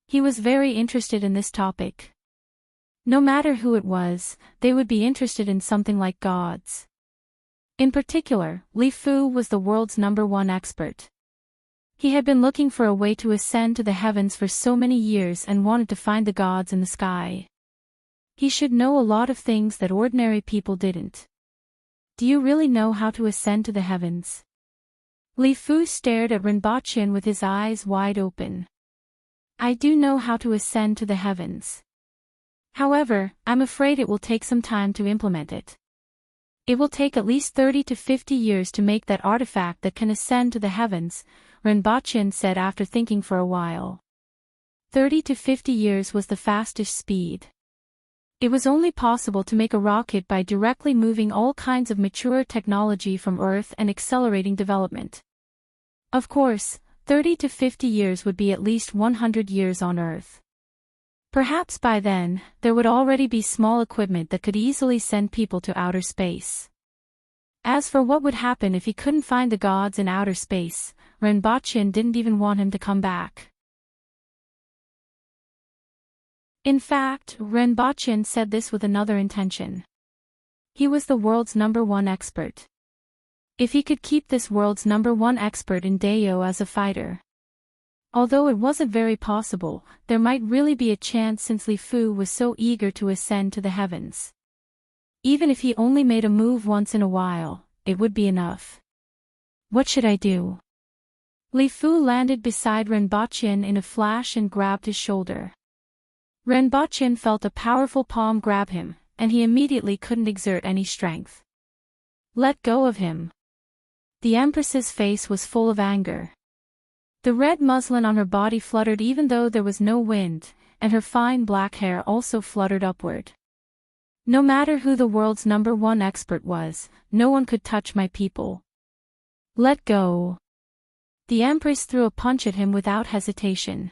He was very interested in this topic. No matter who it was, they would be interested in something like gods. In particular, Li Fu was the world's #1 expert. He had been looking for a way to ascend to the heavens for so many years and wanted to find the gods in the sky. He should know a lot of things that ordinary people didn't. Do you really know how to ascend to the heavens? Li Fu stared at Ren Baqian with his eyes wide open. I do know how to ascend to the heavens. However, I'm afraid it will take some time to implement it. It will take at least 30 to 50 years to make that artifact that can ascend to the heavens, Ren Baqian said after thinking for a while. 30 to 50 years was the fastest speed. It was only possible to make a rocket by directly moving all kinds of mature technology from Earth and accelerating development. Of course, 30 to 50 years would be at least 100 years on Earth. Perhaps by then, there would already be small equipment that could easily send people to outer space. As for what would happen if he couldn't find the gods in outer space, Rinpoche didn't even want him to come back. In fact, Rinpoche said this with another intention. He was the world's #1 expert. If he could keep this world's #1 expert in Dao as a fighter. Although it wasn't very possible, there might really be a chance since Li Fu was so eager to ascend to the heavens. Even if he only made a move once in a while, it would be enough. What should I do? Li Fu landed beside Rinpoche in a flash and grabbed his shoulder. Rinpoche felt a powerful palm grab him, and he immediately couldn't exert any strength. Let go of him. The Empress's face was full of anger. The red muslin on her body fluttered even though there was no wind, and her fine black hair also fluttered upward. No matter who the world's #1 expert was, no one could touch my people. Let go. The Empress threw a punch at him without hesitation.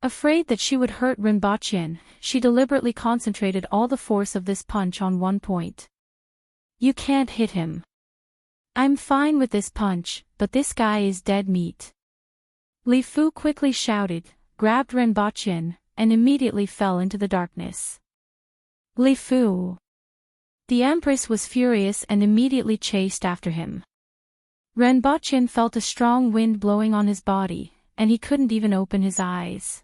Afraid that she would hurt Rinpoche, she deliberately concentrated all the force of this punch on one point. You can't hit him. I'm fine with this punch, but this guy is dead meat. Li Fu quickly shouted, grabbed Rinpoche, and immediately fell into the darkness. Li Fu. The Empress was furious and immediately chased after him. Rinpoche felt a strong wind blowing on his body, and he couldn't even open his eyes.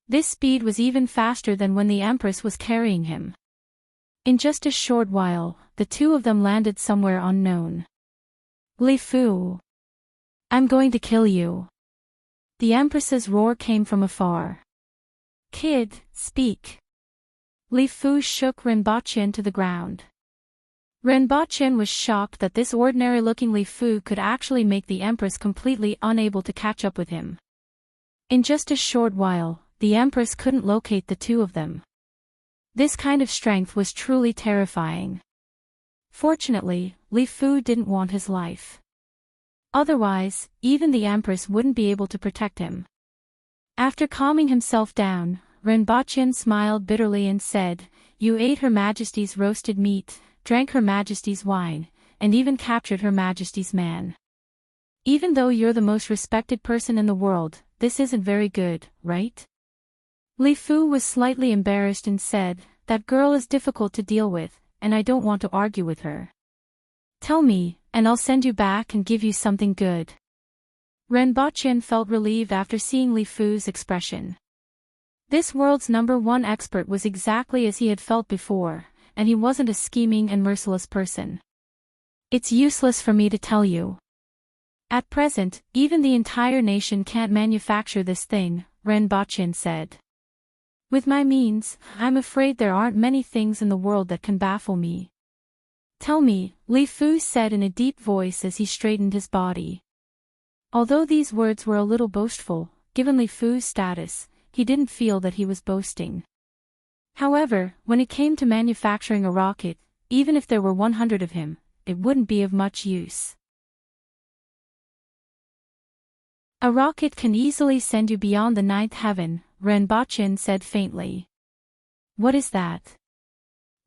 This speed was even faster than when the Empress was carrying him. In just a short while, the two of them landed somewhere unknown. Li Fu. I'm going to kill you. The Empress's roar came from afar. Kid, speak. Li Fu shook Rinpoche to the ground. Rinpoche was shocked that this ordinary-looking Li Fu could actually make the Empress completely unable to catch up with him. In just a short while, the Empress couldn't locate the two of them. This kind of strength was truly terrifying. Fortunately, Li Fu didn't want his life. Otherwise, even the Empress wouldn't be able to protect him. After calming himself down, Rinpoche smiled bitterly and said, You ate Her Majesty's roasted meat, drank Her Majesty's wine, and even captured Her Majesty's man. Even though you're the most respected person in the world, this isn't very good, right? Li Fu was slightly embarrassed and said, That girl is difficult to deal with, and I don't want to argue with her. Tell me, and I'll send you back and give you something good. Rinpoche felt relieved after seeing Li Fu's expression. This world's #1 expert was exactly as he had felt before, and he wasn't a scheming and merciless person. It's useless for me to tell you. At present, even the entire nation can't manufacture this thing, Rinpoche said. With my means, I'm afraid there aren't many things in the world that can baffle me. Tell me, Li Fu said in a deep voice as he straightened his body. Although these words were a little boastful, given Li Fu's status, he didn't feel that he was boasting. However, when it came to manufacturing a rocket, even if there were 100 of him, it wouldn't be of much use. A rocket can easily send you beyond the 9th heaven, Rinpoche said faintly. What is that?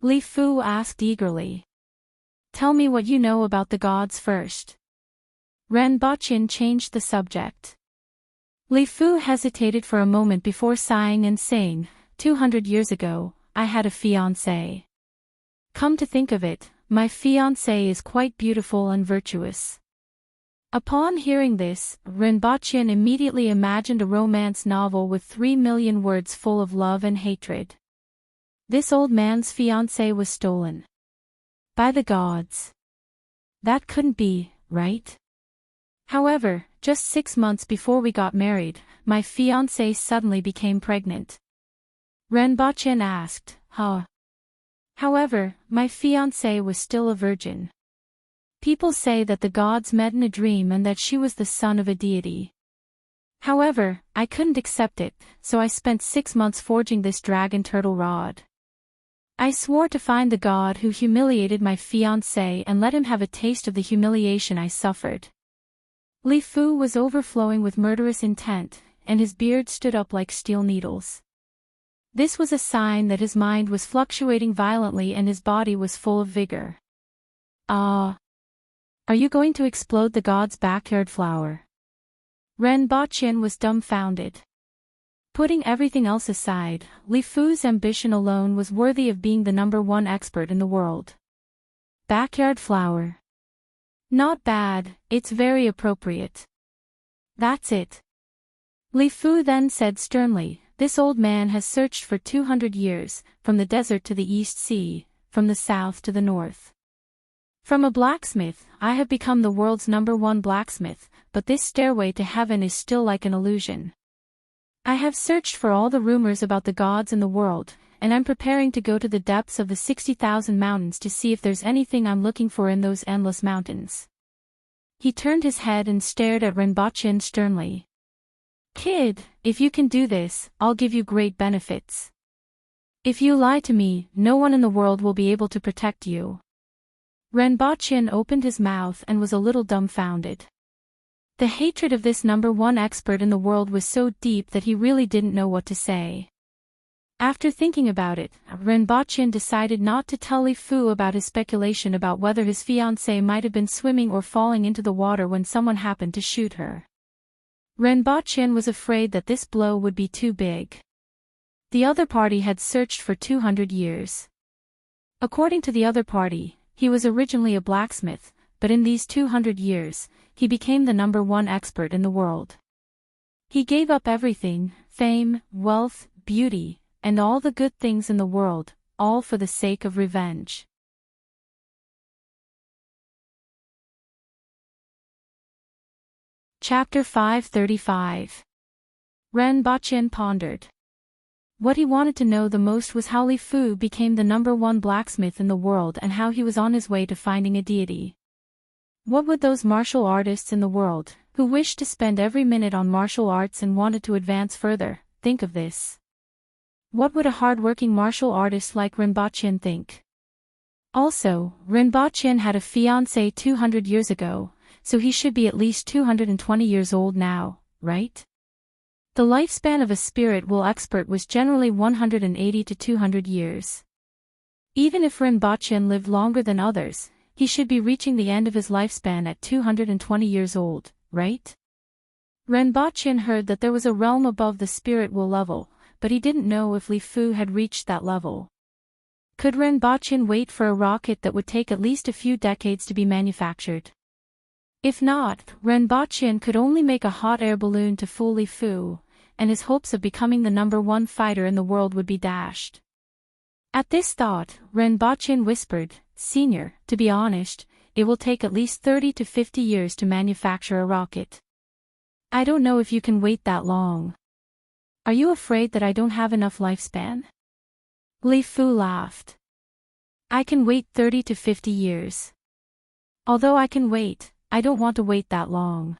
Li Fu asked eagerly. Tell me what you know about the gods first. Rinpoche changed the subject. Li Fu hesitated for a moment before sighing and saying, 200 years ago, I had a fiancé. Come to think of it, my fiancé is quite beautiful and virtuous. Upon hearing this, Rinpoche immediately imagined a romance novel with 3 million words full of love and hatred. This old man's fiancé was stolen. By the gods. That couldn't be, right? However, just 6 months before we got married, my fiancé suddenly became pregnant. Rinpoche asked, Huh? However, my fiancé was still a virgin. People say that the gods met in a dream and that she was the son of a deity. However, I couldn't accept it, so I spent 6 months forging this dragon turtle rod. I swore to find the god who humiliated my fiancé and let him have a taste of the humiliation I suffered. Li Fu was overflowing with murderous intent, and his beard stood up like steel needles. This was a sign that his mind was fluctuating violently and his body was full of vigor. Ah! Are you going to explode the god's backyard flower? Ren Baqin was dumbfounded. Putting everything else aside, Li Fu's ambition alone was worthy of being the #1 expert in the world. Backyard flower. Not bad, it's very appropriate. That's it. Li Fu then said sternly, this old man has searched for 200 years, from the desert to the East Sea, from the south to the north. From a blacksmith, I have become the world's #1 blacksmith, but this stairway to heaven is still like an illusion. I have searched for all the rumors about the gods in the world, and I'm preparing to go to the depths of the 60,000 mountains to see if there's anything I'm looking for in those endless mountains. He turned his head and stared at Ren Baqin sternly. Kid, if you can do this, I'll give you great benefits. If you lie to me, no one in the world will be able to protect you. Ren Baqin opened his mouth and was a little dumbfounded. The hatred of this #1 expert in the world was so deep that he really didn't know what to say. After thinking about it, Ren Baqin decided not to tell Li Fu about his speculation about whether his fiancée might have been swimming or falling into the water when someone happened to shoot her. Ren Baqin was afraid that this blow would be too big. The other party had searched for 200 years. According to the other party, he was originally a blacksmith, but in these 200 years, he became the #1 expert in the world. He gave up everything, fame, wealth, beauty, and all the good things in the world, all for the sake of revenge. Chapter 535. Ren Baqin pondered. What he wanted to know the most was how Li Fu became the #1 blacksmith in the world and how he was on his way to finding a deity. What would those martial artists in the world, who wished to spend every minute on martial arts and wanted to advance further, think of this? What would a hard-working martial artist like Ren Baqin think? Also, Ren Baqin had a fiancée 200 years ago, so he should be at least 220 years old now, right? The lifespan of a spirit world expert was generally 180 to 200 years. Even if Ren Baqin lived longer than others, he should be reaching the end of his lifespan at 220 years old, right? Ren Baqin heard that there was a realm above the spirit world level, but he didn't know if Li Fu had reached that level. Could Ren Baqin wait for a rocket that would take at least a few decades to be manufactured? If not, Ren Baqin could only make a hot air balloon to fool Li Fu, and his hopes of becoming the #1 fighter in the world would be dashed. At this thought, Ren Baqin whispered, Senior, to be honest, it will take at least 30 to 50 years to manufacture a rocket. I don't know if you can wait that long. Are you afraid that I don't have enough lifespan? Li Fu laughed. I can wait 30 to 50 years. Although I can wait, I don't want to wait that long.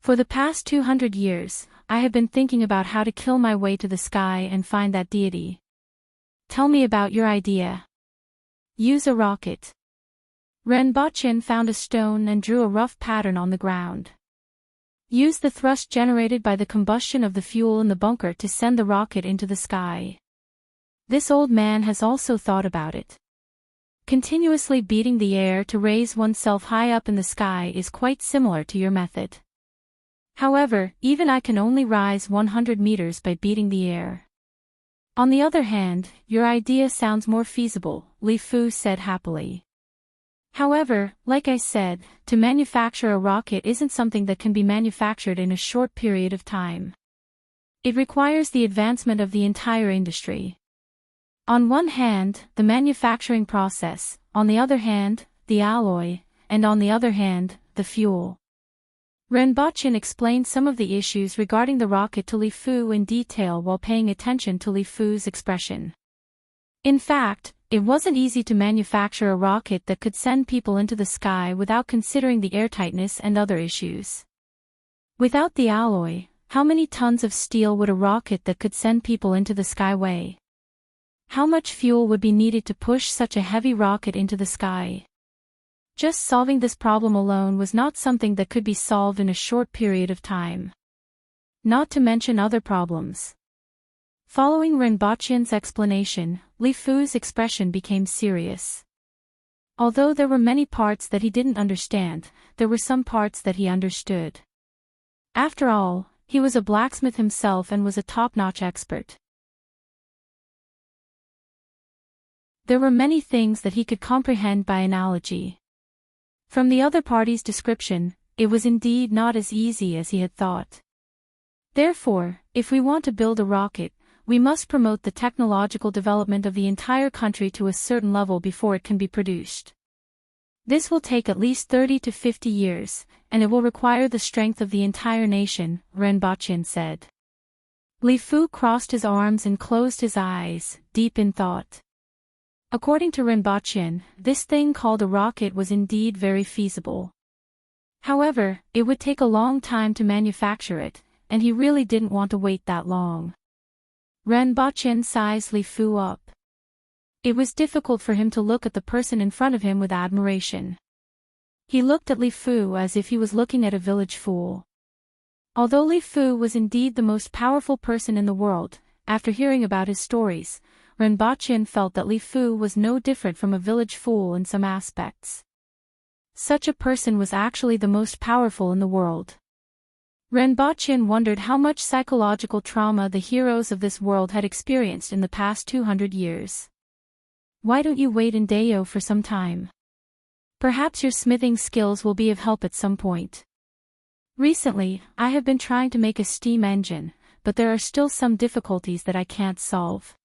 For the past 200 years, I have been thinking about how to kill my way to the sky and find that deity. Tell me about your idea. Use a rocket. Ren Baqin found a stone and drew a rough pattern on the ground. Use the thrust generated by the combustion of the fuel in the bunker to send the rocket into the sky. This old man has also thought about it. Continuously beating the air to raise oneself high up in the sky is quite similar to your method. However, even I can only rise 100 meters by beating the air. On the other hand, your idea sounds more feasible, Li Fu said happily. However, like I said, to manufacture a rocket isn't something that can be manufactured in a short period of time. It requires the advancement of the entire industry. On one hand, the manufacturing process, on the other hand, the alloy, and on the other hand, the fuel. Ren Baqin explained some of the issues regarding the rocket to Li Fu in detail while paying attention to Li Fu's expression. In fact, it wasn't easy to manufacture a rocket that could send people into the sky without considering the airtightness and other issues. Without the alloy, How many tons of steel would a rocket that could send people into the sky weigh? How much fuel would be needed to push such a heavy rocket into the sky? Just solving this problem alone was not something that could be solved in a short period of time. Not to mention other problems. Following Renbochen's explanation, Li Fu's expression became serious. Although there were many parts that he didn't understand, there were some parts that he understood. After all, he was a blacksmith himself and was a top-notch expert. There were many things that he could comprehend by analogy. From the other party's description, it was indeed not as easy as he had thought. Therefore, if we want to build a rocket, we must promote the technological development of the entire country to a certain level before it can be produced. This will take at least 30 to 50 years, and it will require the strength of the entire nation, Renbochen said. Li Fu crossed his arms and closed his eyes, deep in thought. According to Renbochen, this thing called a rocket was indeed very feasible. However, it would take a long time to manufacture it, and he really didn't want to wait that long. Renbochen sized Li Fu up. It was difficult for him to look at the person in front of him with admiration. He looked at Li Fu as if he was looking at a village fool. Although Li Fu was indeed the most powerful person in the world, after hearing about his stories, Renbochen felt that Li Fu was no different from a village fool in some aspects. Such a person was actually the most powerful in the world. Renbochen wondered how much psychological trauma the heroes of this world had experienced in the past 200 years. Why don't you wait in Deo for some time? Perhaps your smithing skills will be of help at some point. Recently, I have been trying to make a steam engine, but there are still some difficulties that I can't solve.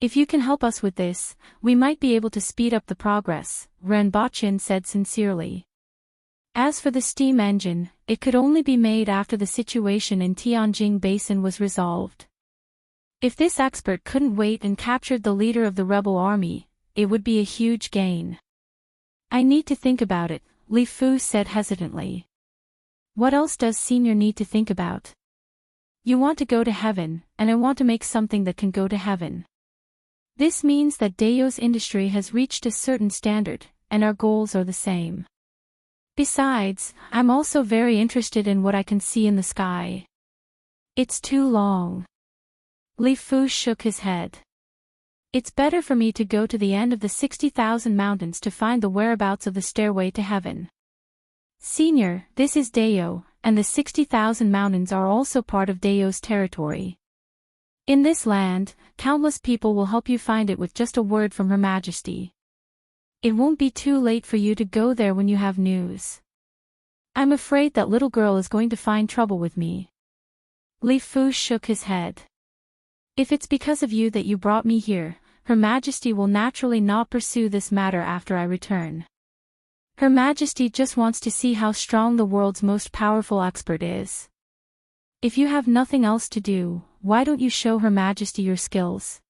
If you can help us with this, we might be able to speed up the progress, Renbochen said sincerely. As for the steam engine, it could only be made after the situation in Tianjin Basin was resolved. If this expert couldn't wait and captured the leader of the rebel army, it would be a huge gain. I need to think about it, Li Fu said hesitantly. What else does Senior need to think about? You want to go to heaven, and I want to make something that can go to heaven. This means that Deo's industry has reached a certain standard, and our goals are the same. Besides, I'm also very interested in what I can see in the sky. It's too long. Li Fu shook his head. It's better for me to go to the end of the 60,000 mountains to find the whereabouts of the stairway to heaven. Senior, this is Deo, and the 60,000 mountains are also part of Deo's territory. In this land, countless people will help you find it with just a word from Her Majesty. It won't be too late for you to go there when you have news. I'm afraid that little girl is going to find trouble with me. Li Fu shook his head. If it's because of you that you brought me here, Her Majesty will naturally not pursue this matter after I return. Her Majesty just wants to see how strong the world's most powerful expert is. If you have nothing else to do, why don't you show Her Majesty your skills?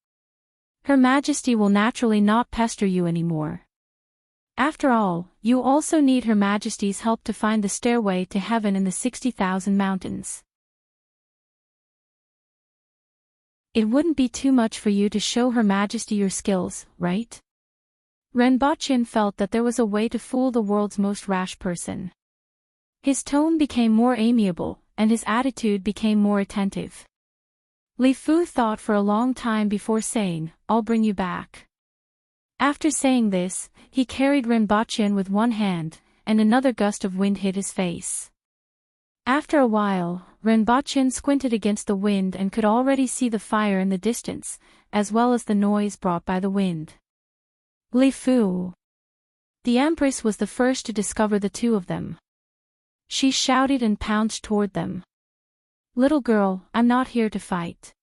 Her Majesty will naturally not pester you anymore. After all, you also need Her Majesty's help to find the stairway to heaven in the 60,000 mountains. It wouldn't be too much for you to show Her Majesty your skills, right? Renbochen felt that there was a way to fool the world's most rash person. His tone became more amiable, and his attitude became more attentive. Li Fu thought for a long time before saying, "I'll bring you back." After saying this, he carried Renbochen with one hand, and another gust of wind hit his face. After a while, Renbochen squinted against the wind and could already see the fire in the distance, as well as the noise brought by the wind. Li Fu. The Empress was the first to discover the two of them. She shouted and pounced toward them. "Little girl, I'm not here to fight."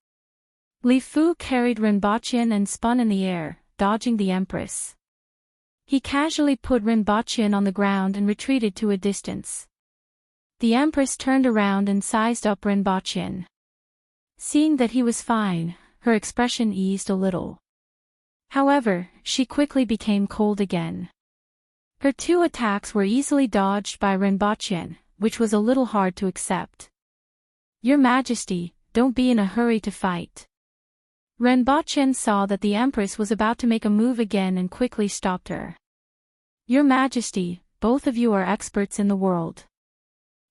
Li Fu carried Renbochen and spun in the air, dodging the Empress. He casually put Renbochen on the ground and retreated to a distance. The Empress turned around and sized up Renbochen. Seeing that he was fine, her expression eased a little. However, she quickly became cold again. Her two attacks were easily dodged by Renbochen, which was a little hard to accept. Your Majesty, don't be in a hurry to fight. Renbocchen saw that the Empress was about to make a move again and quickly stopped her. Your Majesty, both of you are experts in the world.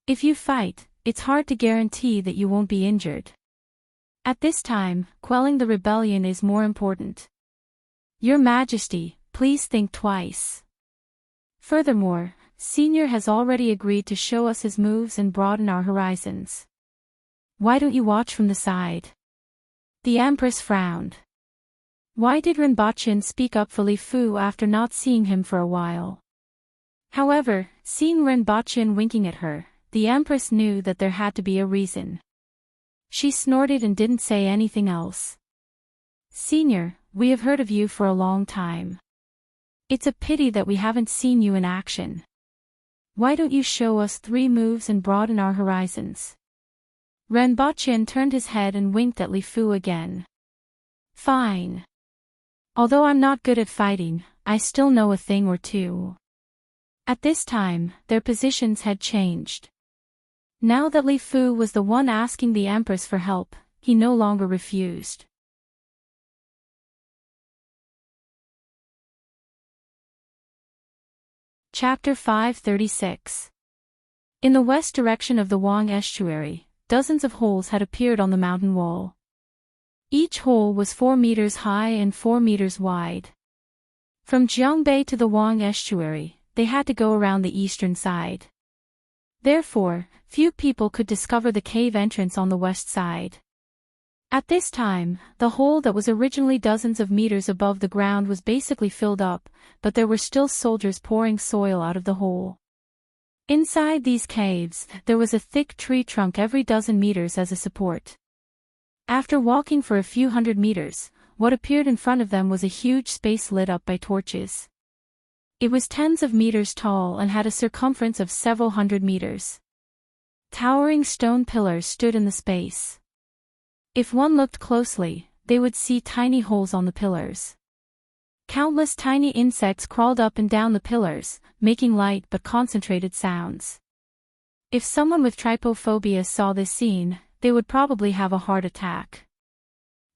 If you fight, it's hard to guarantee that you won't be injured. At this time, quelling the rebellion is more important. Your Majesty, please think twice. Furthermore, Senior has already agreed to show us his moves and broaden our horizons. Why don't you watch from the side? The Empress frowned. Why did Renbocchen speak up for Li Fu after not seeing him for a while? However, seeing Renbocchen winking at her, the Empress knew that there had to be a reason. She snorted and didn't say anything else. Senior, we have heard of you for a long time. It's a pity that we haven't seen you in action. Why don't you show us 3 moves and broaden our horizons? Renbocchen turned his head and winked at Li Fu again. Fine. Although I'm not good at fighting, I still know a thing or two. At this time, their positions had changed. Now that Li Fu was the one asking the Empress for help, he no longer refused. Chapter 536. In the west direction of the Wang estuary, dozens of holes had appeared on the mountain wall. Each hole was 4 meters high and 4 meters wide. From Jiangbei to the Wang estuary, they had to go around the eastern side. Therefore, few people could discover the cave entrance on the west side. At this time, the hole that was originally dozens of meters above the ground was basically filled up, but there were still soldiers pouring soil out of the hole. Inside these caves, there was a thick tree trunk every dozen meters as a support. After walking for a few hundred meters, what appeared in front of them was a huge space lit up by torches. It was tens of meters tall and had a circumference of several hundred meters. Towering stone pillars stood in the space. If one looked closely, they would see tiny holes on the pillars. Countless tiny insects crawled up and down the pillars, making light but concentrated sounds. If someone with trypophobia saw this scene, they would probably have a heart attack.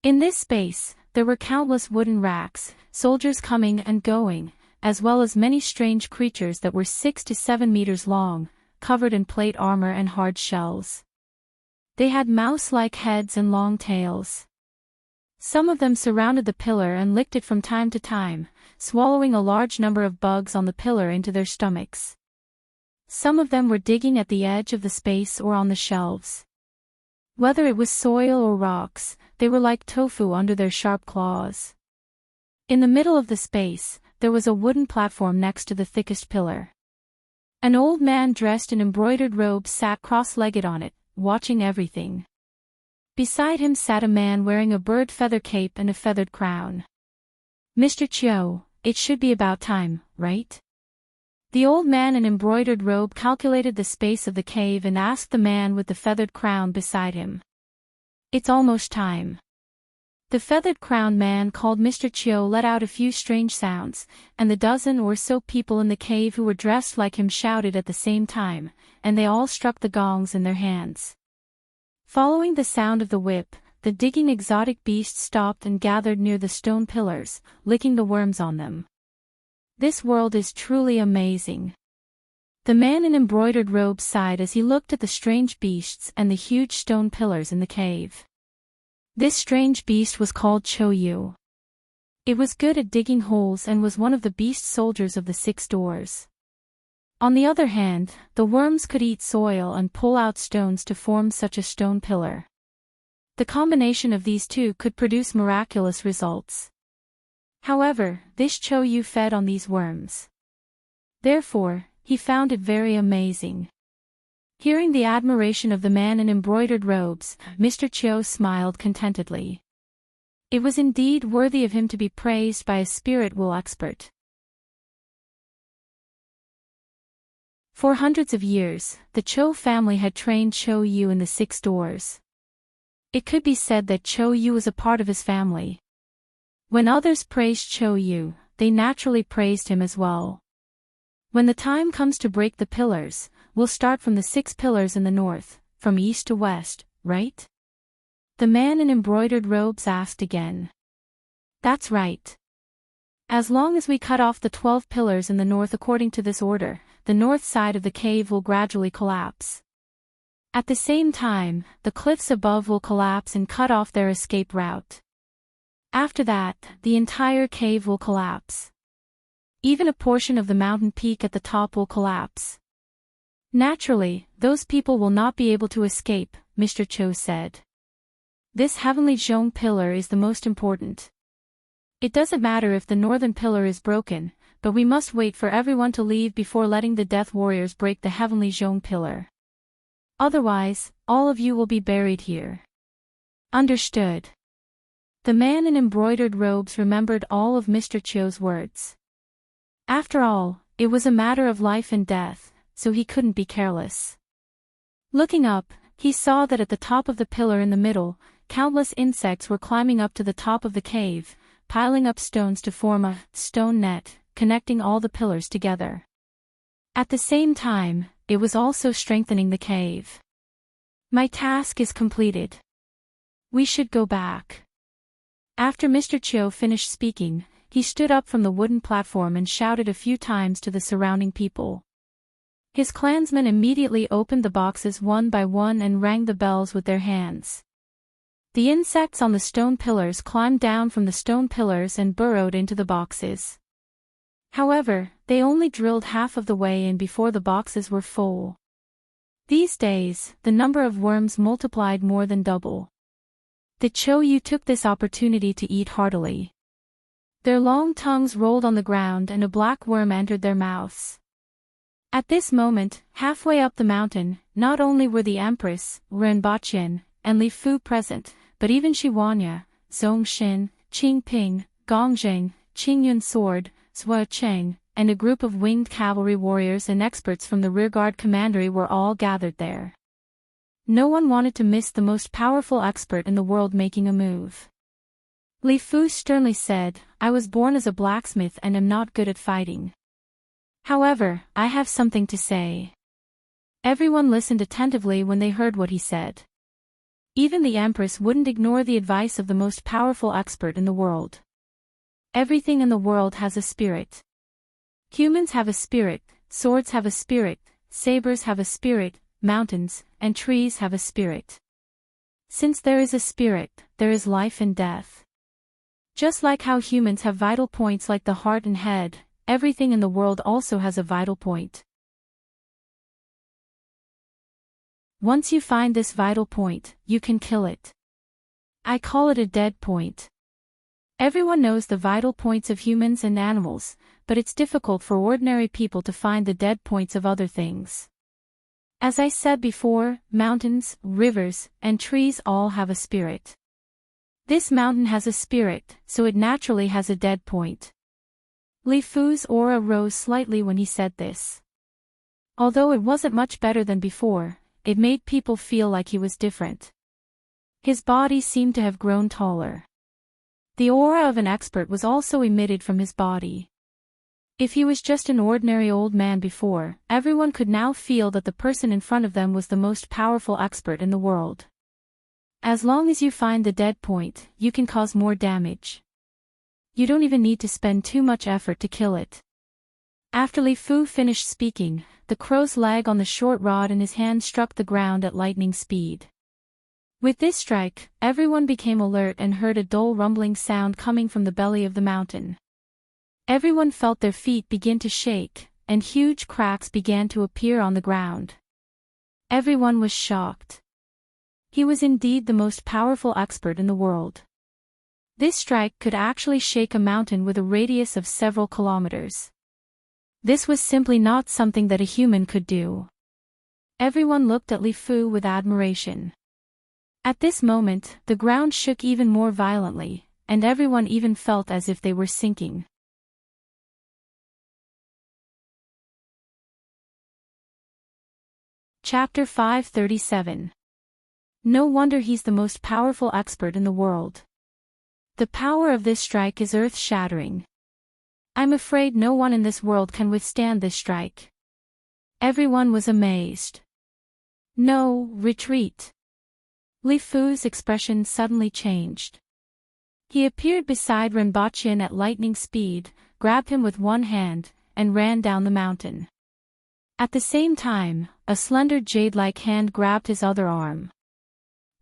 In this space, there were countless wooden racks, soldiers coming and going, as well as many strange creatures that were 6 to 7 meters long, covered in plate armor and hard shells. They had mouse-like heads and long tails. Some of them surrounded the pillar and licked it from time to time, swallowing a large number of bugs on the pillar into their stomachs. Some of them were digging at the edge of the space or on the shelves. Whether it was soil or rocks, they were like tofu under their sharp claws. In the middle of the space, there was a wooden platform next to the thickest pillar. An old man dressed in embroidered robes sat cross-legged on it, watching everything. Beside him sat a man wearing a bird feather cape and a feathered crown. Mr. Chiu, it should be about time, right? The old man in embroidered robe calculated the space of the cave and asked the man with the feathered crown beside him. It's almost time. The feathered crowned man called Mr. Chiu let out a few strange sounds, and the dozen or so people in the cave who were dressed like him shouted at the same time, and they all struck the gongs in their hands. Following the sound of the whip, the digging exotic beasts stopped and gathered near the stone pillars, licking the worms on them. This world is truly amazing. The man in embroidered robes sighed as he looked at the strange beasts and the huge stone pillars in the cave. This strange beast was called Chou-Yu. It was good at digging holes and was one of the beast soldiers of the 6 doors. On the other hand, the worms could eat soil and pull out stones to form such a stone pillar. The combination of these two could produce miraculous results. However, this Chou-Yu fed on these worms. Therefore, he found it very amazing. Hearing the admiration of the man in embroidered robes, Mr. Chiu smiled contentedly. It was indeed worthy of him to be praised by a spirit wool expert. For hundreds of years, the Chou family had trained Chou-Yu in the 6 doors. It could be said that Chou-Yu was a part of his family. When others praised Chou-Yu, they naturally praised him as well. When the time comes to break the pillars, we'll start from the 6 pillars in the north, from east to west, right? The man in embroidered robes asked again. That's right. As long as we cut off the 12 pillars in the north according to this order, the north side of the cave will gradually collapse. At the same time, the cliffs above will collapse and cut off their escape route. After that, the entire cave will collapse. Even a portion of the mountain peak at the top will collapse. Naturally, those people will not be able to escape, Mr. Cho said. This heavenly Zhong pillar is the most important. It doesn't matter if the northern pillar is broken, but we must wait for everyone to leave before letting the death warriors break the heavenly Zhong pillar. Otherwise, all of you will be buried here. Understood. The man in embroidered robes remembered all of Mr. Cho's words. After all, it was a matter of life and death, so he couldn't be careless. Looking up, he saw that at the top of the pillar in the middle, countless insects were climbing up to the top of the cave, piling up stones to form a stone net, connecting all the pillars together. At the same time, it was also strengthening the cave. My task is completed. We should go back. After Mr. Cho finished speaking, he stood up from the wooden platform and shouted a few times to the surrounding people. His clansmen immediately opened the boxes one by one and rang the bells with their hands. The insects on the stone pillars climbed down from the stone pillars and burrowed into the boxes. However, they only drilled half of the way in before the boxes were full. These days, the number of worms multiplied more than double. The Cho-yu took this opportunity to eat heartily. Their long tongues rolled on the ground and a black worm entered their mouths. At this moment, halfway up the mountain, not only were the Empress, Ren Baqin, and Li Fu present, but even Shi Wanya, Zhong Xin, Qing Ping, Gong Zheng, Qing Yun Sword, Zhua Cheng, and a group of winged cavalry warriors and experts from the rearguard commandery were all gathered there. No one wanted to miss the most powerful expert in the world making a move. Li Fu sternly said, I was born as a blacksmith and am not good at fighting. However, I have something to say. Everyone listened attentively when they heard what he said. Even the Empress wouldn't ignore the advice of the most powerful expert in the world. Everything in the world has a spirit. Humans have a spirit, swords have a spirit, sabers have a spirit, mountains and trees have a spirit. Since there is a spirit, there is life and death. Just like how humans have vital points like the heart and head, everything in the world also has a vital point. Once you find this vital point, you can kill it. I call it a dead point. Everyone knows the vital points of humans and animals, but it's difficult for ordinary people to find the dead points of other things. As I said before, mountains, rivers, and trees all have a spirit. This mountain has a spirit, so it naturally has a dead point. Li Fu's aura rose slightly when he said this. Although it wasn't much better than before, it made people feel like he was different. His body seemed to have grown taller. The aura of an expert was also emitted from his body. If he was just an ordinary old man before, everyone could now feel that the person in front of them was the most powerful expert in the world. As long as you find the dead point, you can cause more damage. You don't even need to spend too much effort to kill it. After Li Fu finished speaking, the crow's leg on the short rod in his hand struck the ground at lightning speed. With this strike, everyone became alert and heard a dull rumbling sound coming from the belly of the mountain. Everyone felt their feet begin to shake, and huge cracks began to appear on the ground. Everyone was shocked. He was indeed the most powerful expert in the world. This strike could actually shake a mountain with a radius of several kilometers. This was simply not something that a human could do. Everyone looked at Li Fu with admiration. At this moment, the ground shook even more violently, and everyone even felt as if they were sinking. Chapter 537. No wonder he's the most powerful expert in the world. The power of this strike is earth-shattering. I'm afraid no one in this world can withstand this strike. Everyone was amazed. No, retreat. Li Fu's expression suddenly changed. He appeared beside Renbochin at lightning speed, grabbed him with one hand, and ran down the mountain. At the same time, a slender jade-like hand grabbed his other arm.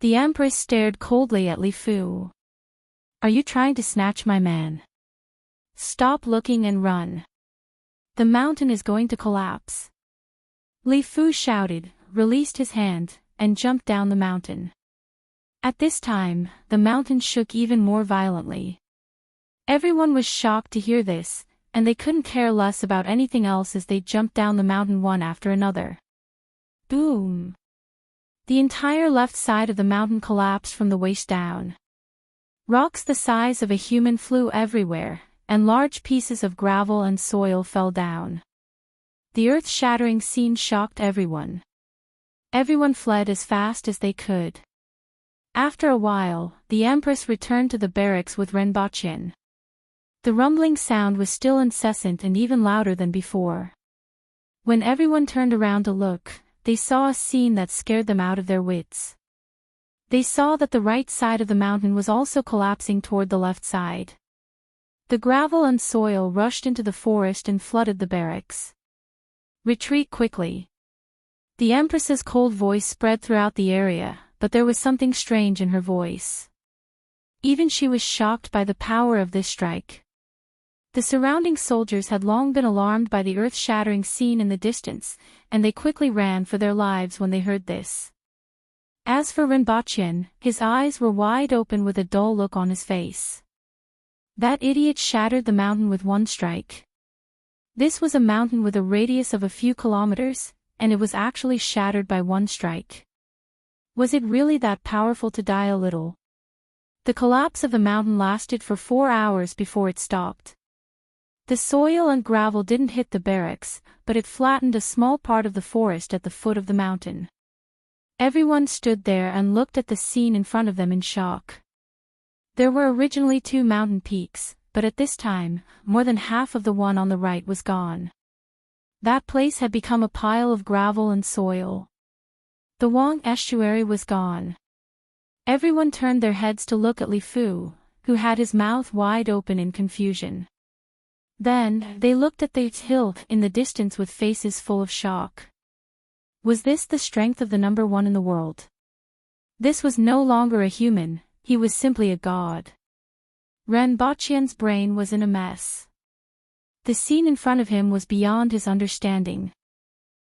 The Empress stared coldly at Li Fu. "Are you trying to snatch my man? Stop looking and run. The mountain is going to collapse." Li Fu shouted, released his hand, and jumped down the mountain. At this time, the mountain shook even more violently. Everyone was shocked to hear this, and they couldn't care less about anything else as they jumped down the mountain one after another. Boom! The entire left side of the mountain collapsed from the waist down. Rocks the size of a human flew everywhere, and large pieces of gravel and soil fell down. The earth-shattering scene shocked everyone. Everyone fled as fast as they could. After a while, the Empress returned to the barracks with Renbochin. The rumbling sound was still incessant and even louder than before. When everyone turned around to look, they saw a scene that scared them out of their wits. They saw that the right side of the mountain was also collapsing toward the left side. The gravel and soil rushed into the forest and flooded the barracks. "Retreat quickly." The Empress's cold voice spread throughout the area, but there was something strange in her voice. Even she was shocked by the power of this strike. The surrounding soldiers had long been alarmed by the earth-shattering scene in the distance, and they quickly ran for their lives when they heard this. As for Renbochin, his eyes were wide open with a dull look on his face. That idiot shattered the mountain with one strike. This was a mountain with a radius of a few kilometers, and it was actually shattered by one strike. Was it really that powerful to die a little? The collapse of the mountain lasted for 4 hours before it stopped. The soil and gravel didn't hit the barracks, but it flattened a small part of the forest at the foot of the mountain. Everyone stood there and looked at the scene in front of them in shock. There were originally 2 mountain peaks, but at this time, more than half of the one on the right was gone. That place had become a pile of gravel and soil. The Wang estuary was gone. Everyone turned their heads to look at Li Fu, who had his mouth wide open in confusion. Then, they looked at the hill in the distance with faces full of shock. Was this the strength of the number 1 in the world? This was no longer a human, he was simply a god. Renbochin's brain was in a mess. The scene in front of him was beyond his understanding.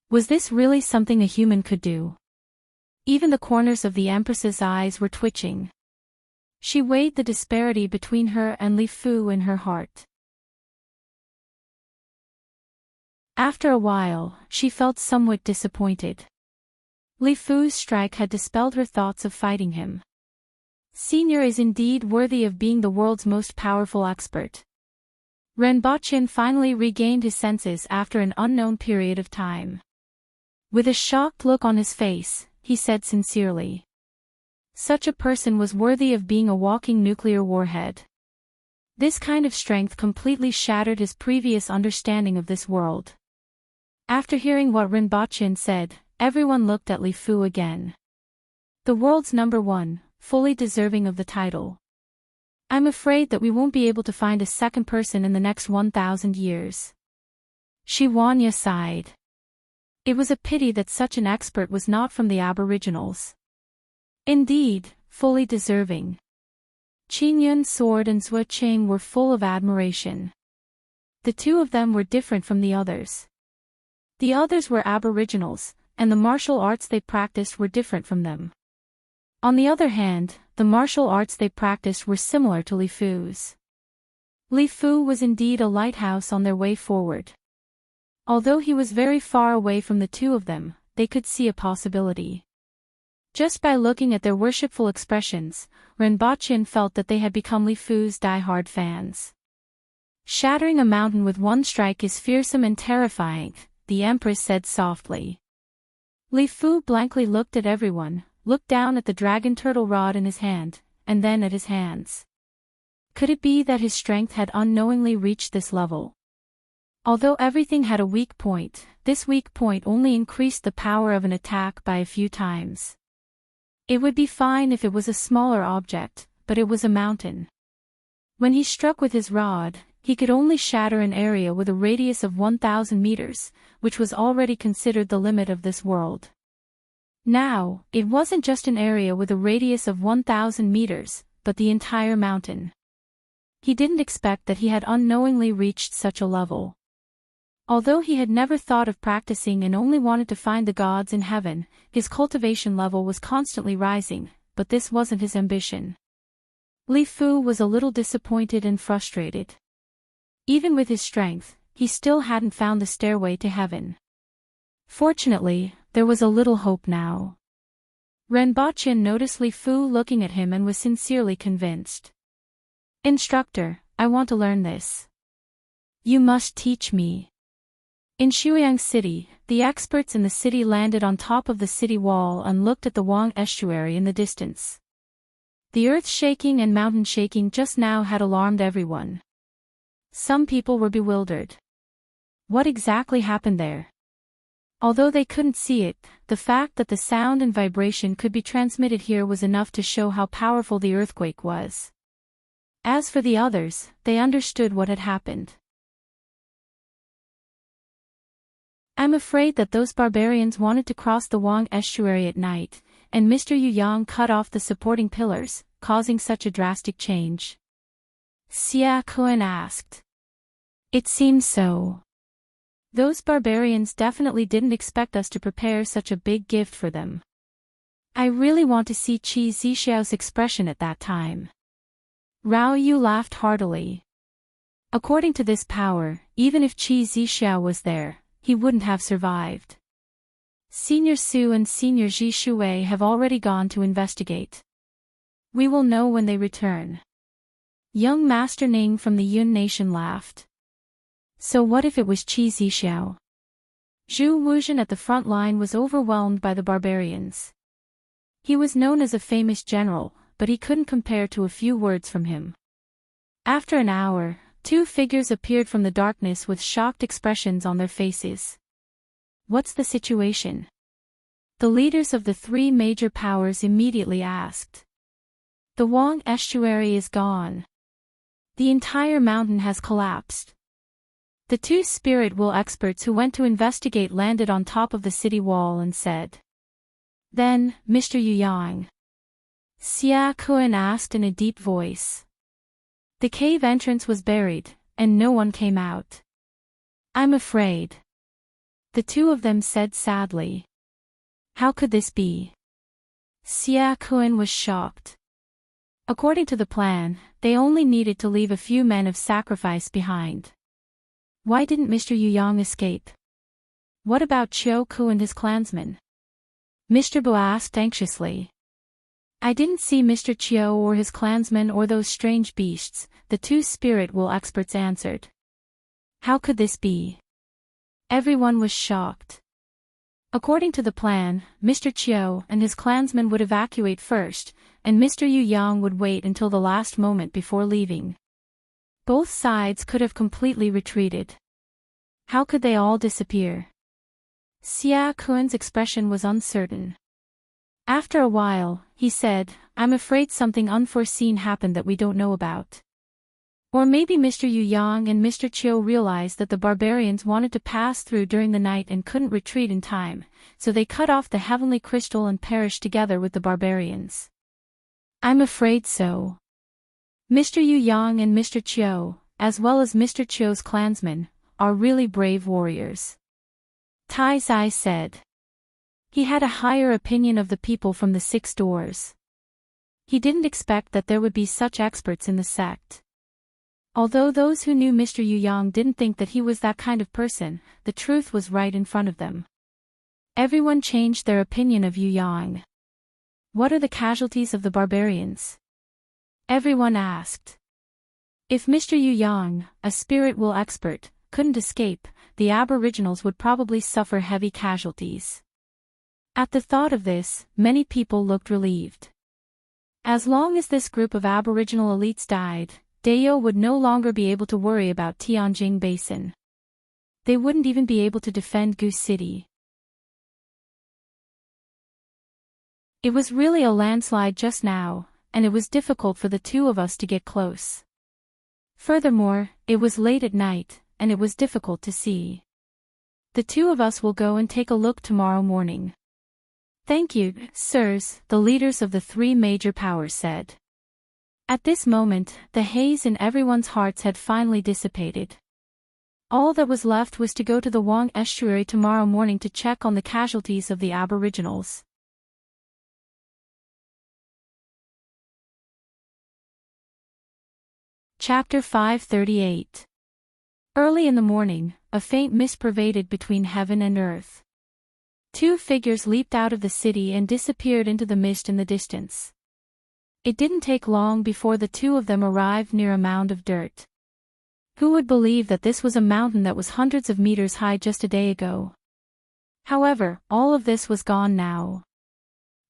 Was this really something a human could do? Even the corners of the Empress's eyes were twitching. She weighed the disparity between her and Li Fu in her heart. After a while, she felt somewhat disappointed. Li Fu's strike had dispelled her thoughts of fighting him. Senior is indeed worthy of being the world's most powerful expert. Renbochin finally regained his senses after an unknown period of time. With a shocked look on his face, he said sincerely. Such a person was worthy of being a walking nuclear warhead. This kind of strength completely shattered his previous understanding of this world. After hearing what Renbochin said, everyone looked at Li Fu again. The world's number 1, fully deserving of the title. I'm afraid that we won't be able to find a second person in the next 1,000 years. Shi Wanya sighed. It was a pity that such an expert was not from the Aboriginals. Indeed, fully deserving. Qin Yun's sword and Zhua Qing were full of admiration. The 2 of them were different from the others. The others were Aboriginals, and the martial arts they practiced were different from them. On the other hand, the martial arts they practiced were similar to Li Fu's. Li Fu was indeed a lighthouse on their way forward. Although he was very far away from the 2 of them, they could see a possibility. Just by looking at their worshipful expressions, Renbochin felt that they had become Li Fu's die-hard fans. Shattering a mountain with one strike is fearsome and terrifying, the Empress said softly. Li Fu blankly looked at everyone, looked down at the dragon turtle rod in his hand, and then at his hands. Could it be that his strength had unknowingly reached this level? Although everything had a weak point, this weak point only increased the power of an attack by a few times. It would be fine if it was a smaller object, but it was a mountain. When he struck with his rod, he could only shatter an area with a radius of 1,000 meters, which was already considered the limit of this world. Now, it wasn't just an area with a radius of 1,000 meters, but the entire mountain. He didn't expect that he had unknowingly reached such a level. Although he had never thought of practicing and only wanted to find the gods in heaven, his cultivation level was constantly rising, but this wasn't his ambition. Li Fu was a little disappointed and frustrated. Even with his strength, he still hadn't found the stairway to heaven. Fortunately, there was a little hope now. Ren Baqin noticed Li Fu looking at him and was sincerely convinced. "Instructor, I want to learn this. You must teach me." In Shuiyang City, the experts in the city landed on top of the city wall and looked at the Wang estuary in the distance. The earth shaking and mountain shaking just now had alarmed everyone. Some people were bewildered. What exactly happened there? Although they couldn't see it, the fact that the sound and vibration could be transmitted here was enough to show how powerful the earthquake was. As for the others, they understood what had happened. "I'm afraid that those barbarians wanted to cross the Wang estuary at night, and Mr. Yu Yang cut off the supporting pillars, causing such a drastic change." Xia Kuan asked. "It seems so. Those barbarians definitely didn't expect us to prepare such a big gift for them. I really want to see Qi Zixiao's expression at that time." Rao Yu laughed heartily. According to this power, even if Qi Zixiao was there, he wouldn't have survived. Senior Su and Senior Ji Shuwei have already gone to investigate. We will know when they return. Young Master Ning from the Yun Nation laughed. So what if it was Qi Zixiao? Zhu Wuzhen at the front line was overwhelmed by the barbarians. He was known as a famous general, but he couldn't compare to a few words from him. After an hour, two figures appeared from the darkness with shocked expressions on their faces. "What's the situation?" The leaders of the three major powers immediately asked. "The Wang estuary is gone. The entire mountain has collapsed." The two spirit will experts who went to investigate landed on top of the city wall and said. "Then, Mr. Yu Yang?" Xia Kuan asked in a deep voice. "The cave entrance was buried, and no one came out. I'm afraid." The two of them said sadly. "How could this be?" Xia Kuan was shocked. According to the plan, they only needed to leave a few men of sacrifice behind. Why didn't Mr. Yu Yang escape? What about Chiu Ku and his clansmen? Mr. Bo asked anxiously. "I didn't see Mr. Chiu or his clansmen or those strange beasts," the two spirit will experts answered. How could this be? Everyone was shocked. According to the plan, Mr. Chiu and his clansmen would evacuate first, and Mr. Yu Yang would wait until the last moment before leaving. Both sides could have completely retreated. How could they all disappear? Xia Kuan's expression was uncertain. After a while, he said, "I'm afraid something unforeseen happened that we don't know about. Or maybe Mr. Yu Yang and Mr. Chiu realized that the barbarians wanted to pass through during the night and couldn't retreat in time, so they cut off the heavenly crystal and perished together with the barbarians." I'm afraid so. Mr. Yu Yang and Mr. Chiu, as well as Mr. Chiu's clansmen, are really brave warriors. Tai Zai said. He had a higher opinion of the people from the 6 doors. He didn't expect that there would be such experts in the sect. Although those who knew Mr. Yu Yang didn't think that he was that kind of person, the truth was right in front of them. Everyone changed their opinion of Yu Yang. What are the casualties of the barbarians? Everyone asked. If Mr. Yu Yang, a spirit will expert, couldn't escape, the aboriginals would probably suffer heavy casualties. At the thought of this, many people looked relieved. As long as this group of aboriginal elites died, Dayo would no longer be able to worry about Tianjing Basin. They wouldn't even be able to defend Goose City. It was really a landslide just now, and it was difficult for the two of us to get close. Furthermore, it was late at night, and it was difficult to see. The two of us will go and take a look tomorrow morning. Thank you, sirs, the leaders of the three major powers said. At this moment, the haze in everyone's hearts had finally dissipated. All that was left was to go to the Wang estuary tomorrow morning to check on the casualties of the aboriginals. Chapter 538. Early in the morning, a faint mist pervaded between heaven and earth. Two figures leaped out of the city and disappeared into the mist in the distance. It didn't take long before the two of them arrived near a mound of dirt. Who would believe that this was a mountain that was hundreds of meters high just a day ago? However, all of this was gone now.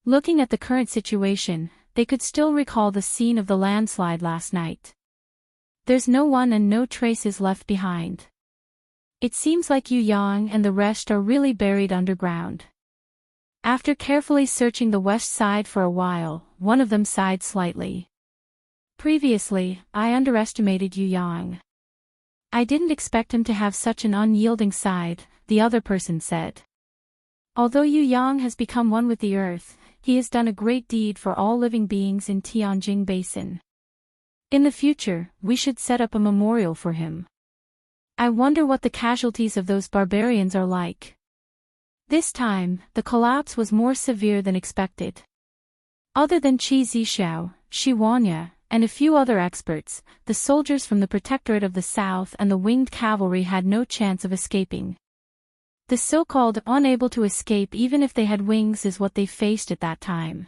Looking at the current situation, they could still recall the scene of the landslide last night. There's no one and no traces left behind. It seems like Yu Yang and the rest are really buried underground. After carefully searching the west side for a while, one of them sighed slightly. Previously, I underestimated Yu Yang. I didn't expect him to have such an unyielding side, the other person said. Although Yu Yang has become one with the earth, he has done a great deed for all living beings in Tianjing Basin. In the future, we should set up a memorial for him. I wonder what the casualties of those barbarians are like. This time, the collapse was more severe than expected. Other than Qi Zhixiao, Shi Wanya, and a few other experts, the soldiers from the Protectorate of the South and the winged cavalry had no chance of escaping. The so-called unable to escape even if they had wings is what they faced at that time.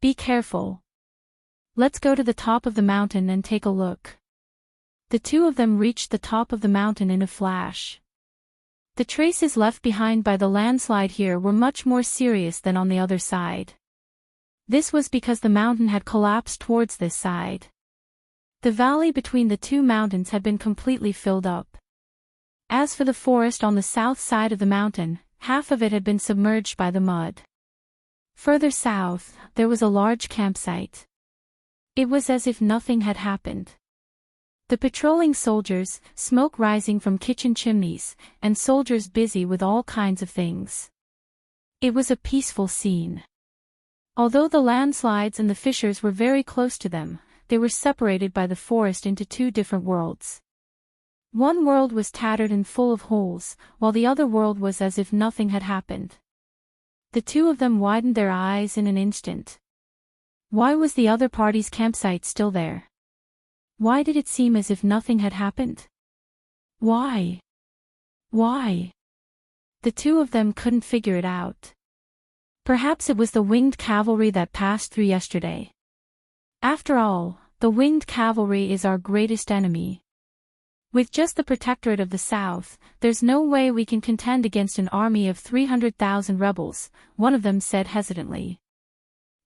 Be careful. Let's go to the top of the mountain and take a look. The two of them reached the top of the mountain in a flash. The traces left behind by the landslide here were much more serious than on the other side. This was because the mountain had collapsed towards this side. The valley between the two mountains had been completely filled up. As for the forest on the south side of the mountain, half of it had been submerged by the mud. Further south, there was a large campsite. It was as if nothing had happened. The patrolling soldiers, smoke rising from kitchen chimneys, and soldiers busy with all kinds of things. It was a peaceful scene. Although the landslides and the fissures were very close to them, they were separated by the forest into two different worlds. One world was tattered and full of holes, while the other world was as if nothing had happened. The two of them widened their eyes in an instant. Why was the other party's campsite still there? Why did it seem as if nothing had happened? Why? Why? The two of them couldn't figure it out. Perhaps it was the winged cavalry that passed through yesterday. After all, the winged cavalry is our greatest enemy. With just the Protectorate of the South, there's no way we can contend against an army of 300,000 rebels, one of them said hesitantly.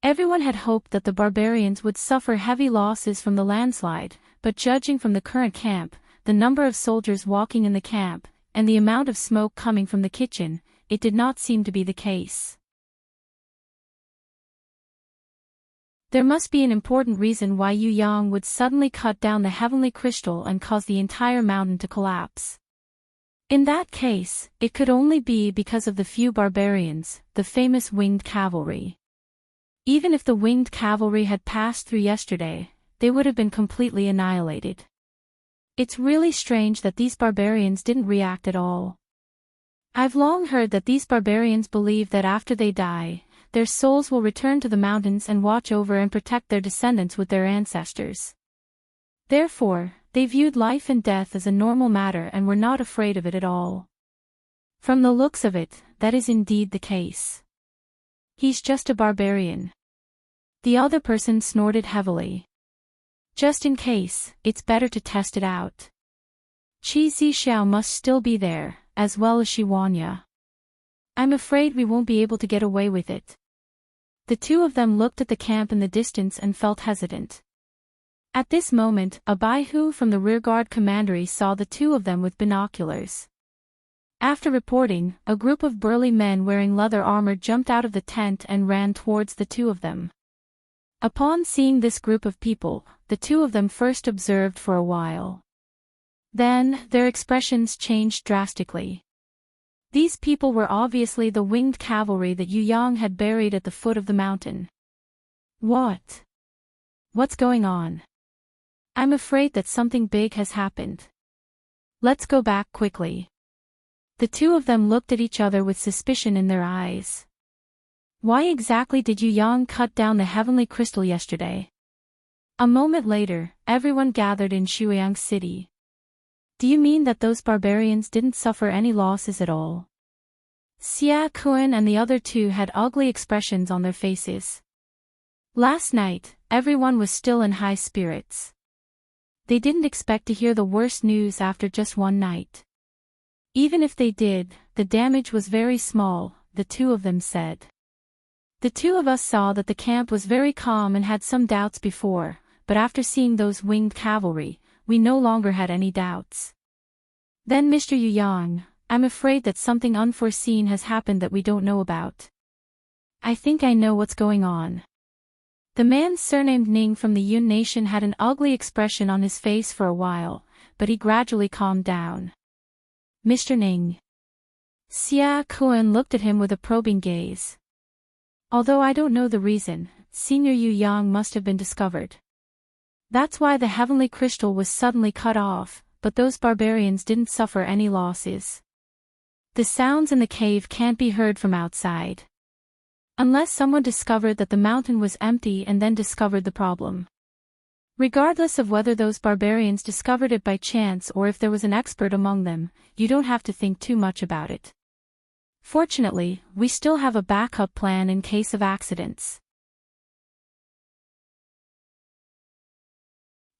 Everyone had hoped that the barbarians would suffer heavy losses from the landslide, but judging from the current camp, the number of soldiers walking in the camp, and the amount of smoke coming from the kitchen, it did not seem to be the case. There must be an important reason why Yu Yang would suddenly cut down the heavenly crystal and cause the entire mountain to collapse. In that case, it could only be because of the few barbarians, the famous winged cavalry. Even if the winged cavalry had passed through yesterday, they would have been completely annihilated. It's really strange that these barbarians didn't react at all. I've long heard that these barbarians believe that after they die, their souls will return to the mountains and watch over and protect their descendants with their ancestors. Therefore, they viewed life and death as a normal matter and were not afraid of it at all. From the looks of it, that is indeed the case. He's just a barbarian. The other person snorted heavily. Just in case, it's better to test it out. Qi Zhixiao must still be there, as well as Shi Wanya. I'm afraid we won't be able to get away with it. The two of them looked at the camp in the distance and felt hesitant. At this moment, a Baihu from the rearguard commandery saw the two of them with binoculars. After reporting, a group of burly men wearing leather armor jumped out of the tent and ran towards the two of them. Upon seeing this group of people, the two of them first observed for a while. Then, their expressions changed drastically. These people were obviously the winged cavalry that Yu Yang had buried at the foot of the mountain. What? What's going on? I'm afraid that something big has happened. Let's go back quickly. The two of them looked at each other with suspicion in their eyes. Why exactly did Yu Yang cut down the heavenly crystal yesterday? A moment later, everyone gathered in Shuiyang City. Do you mean that those barbarians didn't suffer any losses at all? Xia Kuan and the other two had ugly expressions on their faces. Last night, everyone was still in high spirits. They didn't expect to hear the worst news after just one night. Even if they did, the damage was very small, the two of them said. The two of us saw that the camp was very calm and had some doubts before, but after seeing those winged cavalry, we no longer had any doubts. Then Mr. Yu Yang, I'm afraid that something unforeseen has happened that we don't know about. I think I know what's going on. The man surnamed Ning from the Yun nation had an ugly expression on his face for a while, but he gradually calmed down. Mr. Ning. Xia Kuan looked at him with a probing gaze. Although I don't know the reason, Senior Yu Yang must have been discovered. That's why the heavenly crystal was suddenly cut off, but those barbarians didn't suffer any losses. The sounds in the cave can't be heard from outside. Unless someone discovered that the mountain was empty and then discovered the problem. Regardless of whether those barbarians discovered it by chance or if there was an expert among them, you don't have to think too much about it. Fortunately, we still have a backup plan in case of accidents.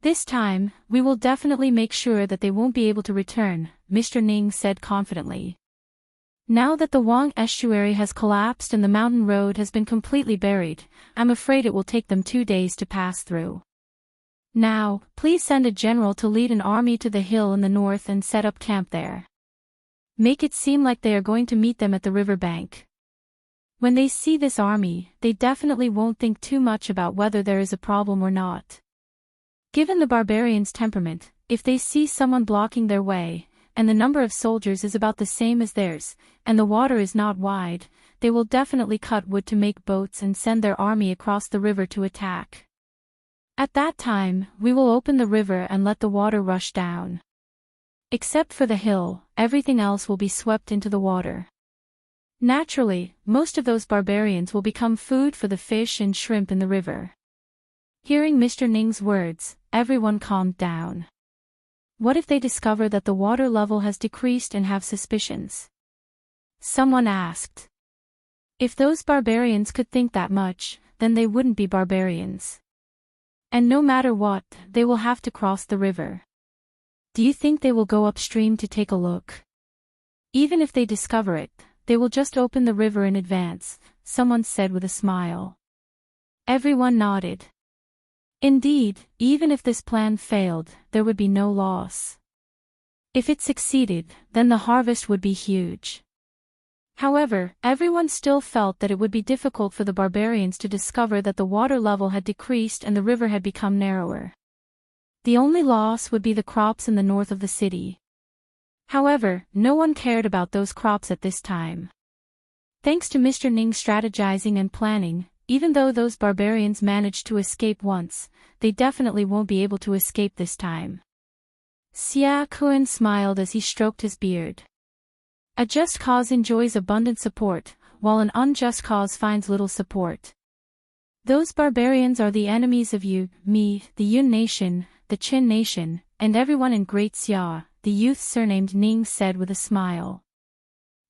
This time, we will definitely make sure that they won't be able to return, Mr. Ning said confidently. Now that the Wang estuary has collapsed and the mountain road has been completely buried, I'm afraid it will take them 2 days to pass through. Now, please send a general to lead an army to the hill in the north and set up camp there. Make it seem like they are going to meet them at the river bank. When they see this army, they definitely won't think too much about whether there is a problem or not. Given the barbarians' temperament, if they see someone blocking their way, and the number of soldiers is about the same as theirs, and the water is not wide, they will definitely cut wood to make boats and send their army across the river to attack. At that time, we will open the river and let the water rush down. Except for the hill, everything else will be swept into the water. Naturally, most of those barbarians will become food for the fish and shrimp in the river. Hearing Mr. Ning's words, everyone calmed down. What if they discover that the water level has decreased and have suspicions? Someone asked. If those barbarians could think that much, then they wouldn't be barbarians. And no matter what, they will have to cross the river. Do you think they will go upstream to take a look? Even if they discover it, they will just open the river in advance, someone said with a smile. Everyone nodded. Indeed, even if this plan failed, there would be no loss. If it succeeded, then the harvest would be huge. However, everyone still felt that it would be difficult for the barbarians to discover that the water level had decreased and the river had become narrower. The only loss would be the crops in the north of the city. However, no one cared about those crops at this time. Thanks to Mr. Ning strategizing and planning, even though those barbarians managed to escape once, they definitely won't be able to escape this time. Xia Kuan smiled as he stroked his beard. A just cause enjoys abundant support, while an unjust cause finds little support. Those barbarians are the enemies of you, me, the Yun nation, the Qin nation, and everyone in Great Xia, the youth surnamed Ning said with a smile.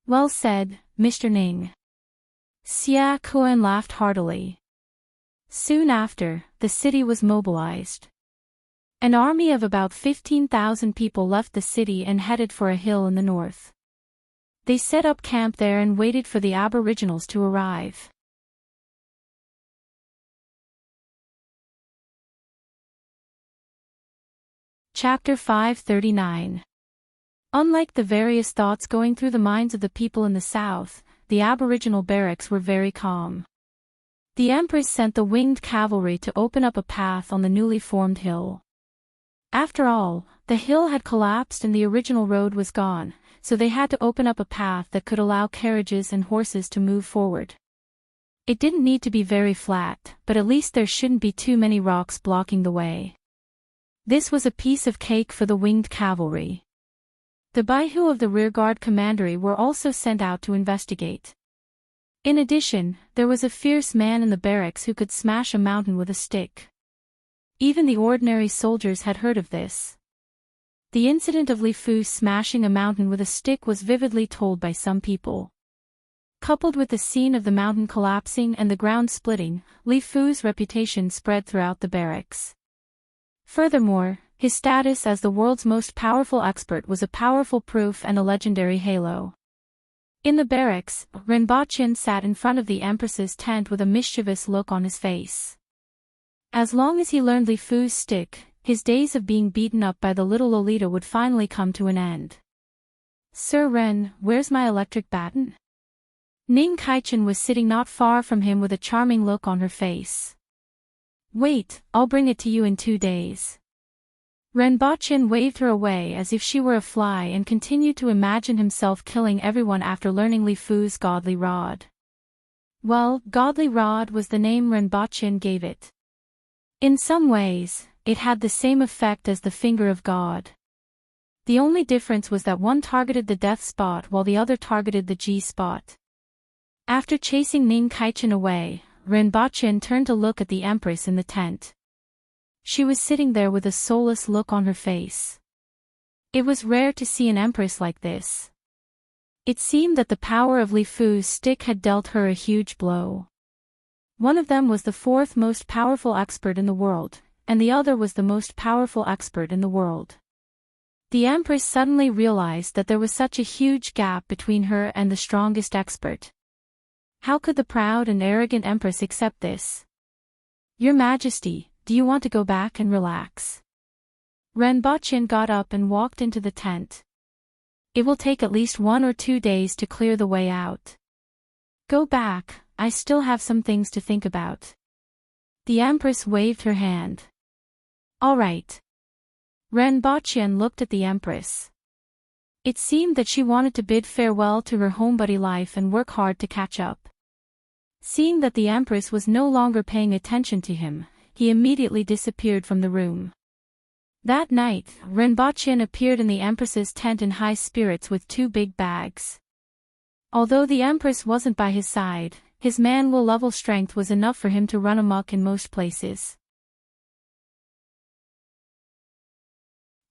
Well said, Mr. Ning. Xia Kuan laughed heartily. Soon after, the city was mobilized. An army of about 15,000 people left the city and headed for a hill in the north. They set up camp there and waited for the aboriginals to arrive. Chapter 539. Unlike the various thoughts going through the minds of the people in the south, the aboriginal barracks were very calm. The Empress sent the winged cavalry to open up a path on the newly formed hill. After all, the hill had collapsed and the original road was gone, so they had to open up a path that could allow carriages and horses to move forward. It didn't need to be very flat, but at least there shouldn't be too many rocks blocking the way. This was a piece of cake for the winged cavalry. The Baihu of the rearguard commandery were also sent out to investigate. In addition, there was a fierce man in the barracks who could smash a mountain with a stick. Even the ordinary soldiers had heard of this. The incident of Li Fu smashing a mountain with a stick was vividly told by some people. Coupled with the scene of the mountain collapsing and the ground splitting, Li Fu's reputation spread throughout the barracks. Furthermore, his status as the world's most powerful expert was a powerful proof and a legendary halo. In the barracks, Renbochin sat in front of the Empress's tent with a mischievous look on his face. As long as he learned Li Fu's stick, his days of being beaten up by the little Lolita would finally come to an end. "Sir Ren, where's my electric baton?" Ning Kaichen was sitting not far from him with a charming look on her face. "Wait, I'll bring it to you in 2 days." Renbochin waved her away as if she were a fly and continued to imagine himself killing everyone after learning Li Fu's godly rod. Well, godly rod was the name Renbochin gave it. In some ways, it had the same effect as the finger of God. The only difference was that one targeted the death spot while the other targeted the G spot. After chasing Ning Kaichen away, Renbochin turned to look at the Empress in the tent. She was sitting there with a soulless look on her face. It was rare to see an Empress like this. It seemed that the power of Li Fu's stick had dealt her a huge blow. One of them was the fourth most powerful expert in the world, and the other was the most powerful expert in the world. The Empress suddenly realized that there was such a huge gap between her and the strongest expert. How could the proud and arrogant Empress accept this? "Your Majesty, do you want to go back and relax?" Renbochin got up and walked into the tent. "It will take at least 1 or 2 days to clear the way out." "Go back, I still have some things to think about." The Empress waved her hand. "All right." Renbochin looked at the Empress. It seemed that she wanted to bid farewell to her homebody life and work hard to catch up. Seeing that the Empress was no longer paying attention to him, he immediately disappeared from the room. That night, Renbochin appeared in the Empress's tent in high spirits with 2 big bags. Although the Empress wasn't by his side, his man-will level strength was enough for him to run amok in most places.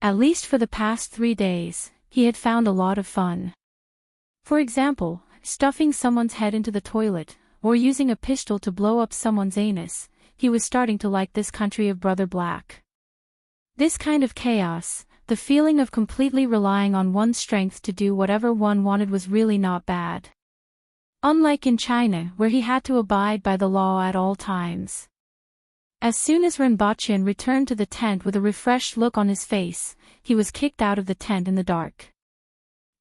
At least for the past 3 days, he had found a lot of fun. For example, stuffing someone's head into the toilet, or using a pistol to blow up someone's anus. He was starting to like this country of Brother Black. This kind of chaos, the feeling of completely relying on one's strength to do whatever one wanted, was really not bad. Unlike in China, where he had to abide by the law at all times. As soon as Renbochin returned to the tent with a refreshed look on his face, he was kicked out of the tent in the dark.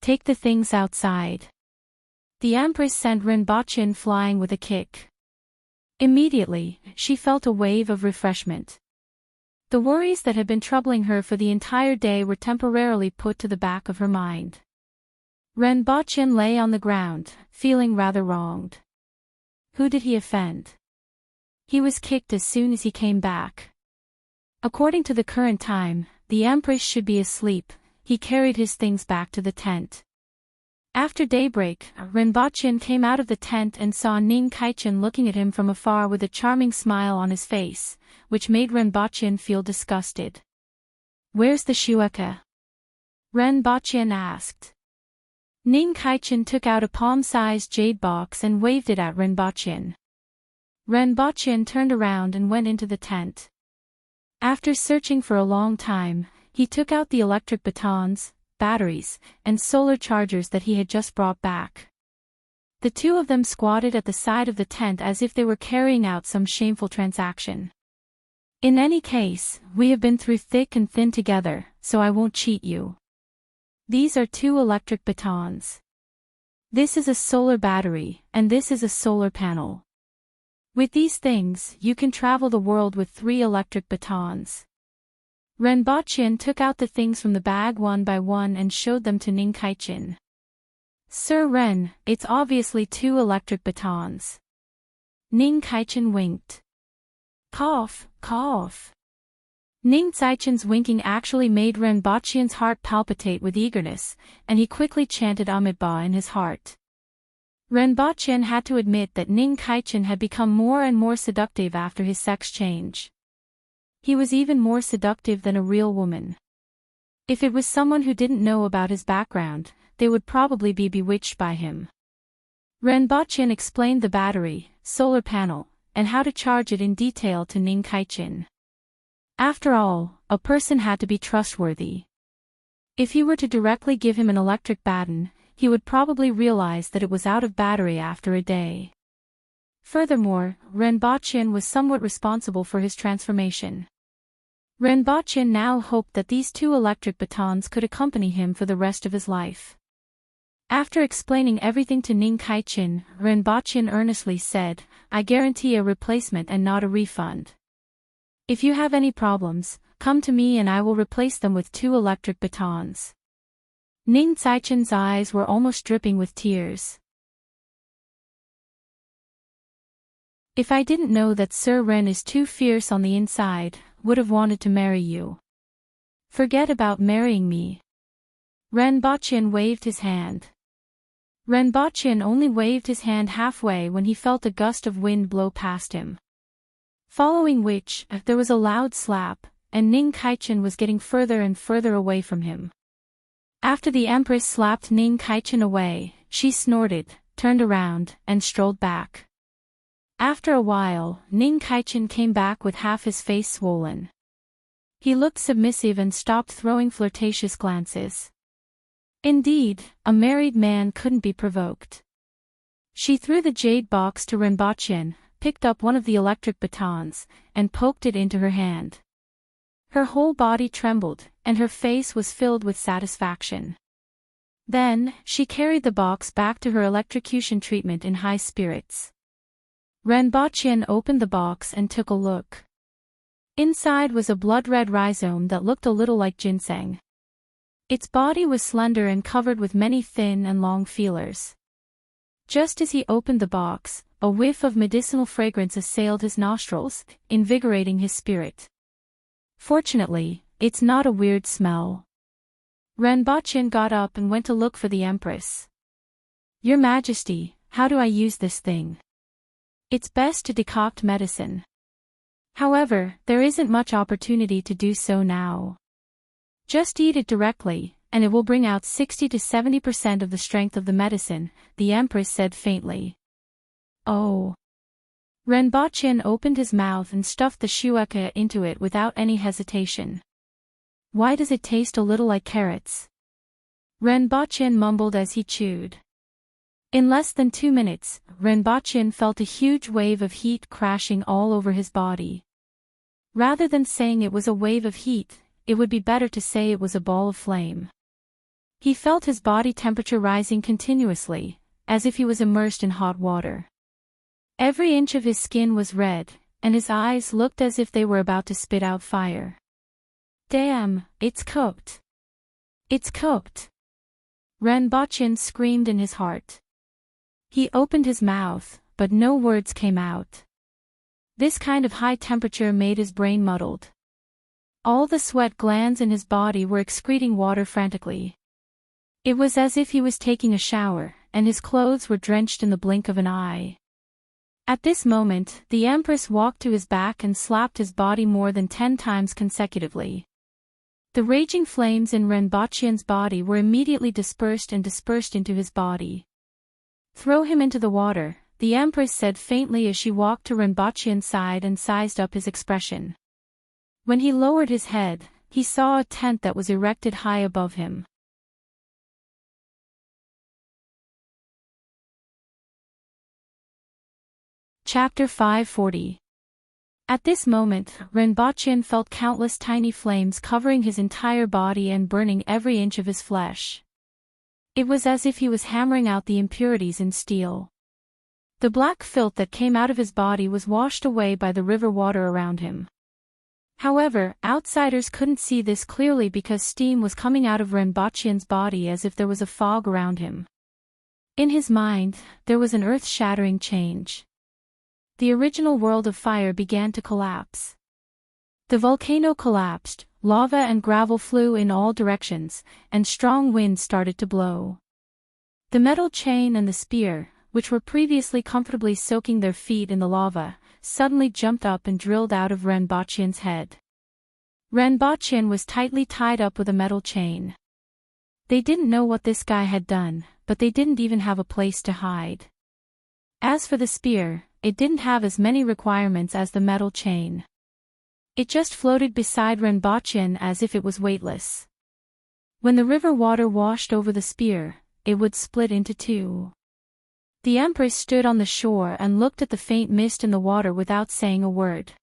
"Take the things outside." The Empress sent Renbochin flying with a kick. Immediately, she felt a wave of refreshment. The worries that had been troubling her for the entire day were temporarily put to the back of her mind. Renbochin lay on the ground, feeling rather wronged. Who did he offend? He was kicked as soon as he came back. According to the current time, the Empress should be asleep. He carried his things back to the tent. After daybreak, Renbochin came out of the tent and saw Ning Kaichen looking at him from afar with a charming smile on his face, which made Renbochin feel disgusted. "Where's the shueka?" Renbochin asked. Ning Kaichen took out a palm-sized jade box and waved it at Renbochin. Renbochin turned around and went into the tent. After searching for a long time, he took out the electric batons, batteries, and solar chargers that he had just brought back. The 2 of them squatted at the side of the tent as if they were carrying out some shameful transaction. "In any case, we have been through thick and thin together, so I won't cheat you." These are 2 electric batons. This is a solar battery, and this is a solar panel. With these things, you can travel the world with 3 electric batons. Renbochin took out the things from the bag one by one and showed them to Ning Kaichin. Sir Ren, it's obviously 2 electric batons. Ning Kaichin winked. Cough, cough. Ning Kaichin's winking actually made Renbochin's heart palpitate with eagerness, and he quickly chanted Amitabha in his heart. Renbochin had to admit that Ning Kaichin had become more and more seductive after his sex change. He was even more seductive than a real woman. If it was someone who didn't know about his background, they would probably be bewitched by him. Renbochin explained the battery, solar panel, and how to charge it in detail to Ning Kaichin. After all, a person had to be trustworthy. If he were to directly give him an electric baton, he would probably realize that it was out of battery after a day. Furthermore, Renbochin was somewhat responsible for his transformation. Renbochin now hoped that these 2 electric batons could accompany him for the rest of his life. After explaining everything to Ning Kaichin, Renbochin earnestly said, "I guarantee a replacement and not a refund. If you have any problems, come to me and I will replace them with 2 electric batons." Ning Kaichin's eyes were almost dripping with tears. "If I didn't know that Sir Ren is too fierce on the inside, would have wanted to marry you. Forget about marrying me." Renbochin waved his hand. Renbochin only waved his hand halfway when he felt a gust of wind blow past him. Following which, there was a loud slap, and Ning Kaichin was getting further and further away from him. After the Empress slapped Ning Kaichin away, she snorted, turned around, and strolled back. After a while, Ning Kaichin came back with half his face swollen. He looked submissive and stopped throwing flirtatious glances. Indeed, a married man couldn't be provoked. She threw the jade box to Renbochin, picked up one of the electric batons, and poked it into her hand. Her whole body trembled, and her face was filled with satisfaction. Then, she carried the box back to her electrocution treatment in high spirits. Renbochin opened the box and took a look. Inside was a blood-red rhizome that looked a little like ginseng. Its body was slender and covered with many thin and long feelers. Just as he opened the box, a whiff of medicinal fragrance assailed his nostrils, invigorating his spirit. Fortunately, it's not a weird smell. Renbochin got up and went to look for the Empress. "Your Majesty, how do I use this thing? It's best to decoct medicine. However, there isn't much opportunity to do so now. Just eat it directly, and it will bring out 60 to 70% of the strength of the medicine," the Empress said faintly. "Oh." Renbochin opened his mouth and stuffed the shueka into it without any hesitation. "Why does it taste a little like carrots?" Renbochin mumbled as he chewed. In less than 2 minutes, Renbochin felt a huge wave of heat crashing all over his body. Rather than saying it was a wave of heat, it would be better to say it was a ball of flame. He felt his body temperature rising continuously, as if he was immersed in hot water. Every inch of his skin was red, and his eyes looked as if they were about to spit out fire. "Damn, it's cooked. It's cooked!" Renbochin screamed in his heart. He opened his mouth, but no words came out. This kind of high temperature made his brain muddled. All the sweat glands in his body were excreting water frantically. It was as if he was taking a shower, and his clothes were drenched in the blink of an eye. At this moment, the Empress walked to his back and slapped his body more than 10 times consecutively. The raging flames in Renbochin's body were immediately dispersed into his body. "Throw him into the water," the Empress said faintly as she walked to Renbochin's side and sized up his expression. When he lowered his head, he saw a tent that was erected high above him. Chapter 540. At this moment, Renbochin felt countless tiny flames covering his entire body and burning every inch of his flesh. It was as if he was hammering out the impurities in steel. The black filth that came out of his body was washed away by the river water around him. However, outsiders couldn't see this clearly because steam was coming out of Renbochin's body as if there was a fog around him. In his mind, there was an earth-shattering change. The original world of fire began to collapse. The volcano collapsed, lava and gravel flew in all directions, and strong winds started to blow. The metal chain and the spear, which were previously comfortably soaking their feet in the lava, suddenly jumped up and drilled out of Renbochin's head. Renbochin was tightly tied up with a metal chain. They didn't know what this guy had done, but they didn't even have a place to hide. As for the spear, it didn't have as many requirements as the metal chain. It just floated beside Renbochin as if it was weightless. When the river water washed over the spear, it would split into two. The Empress stood on the shore and looked at the faint mist in the water without saying a word.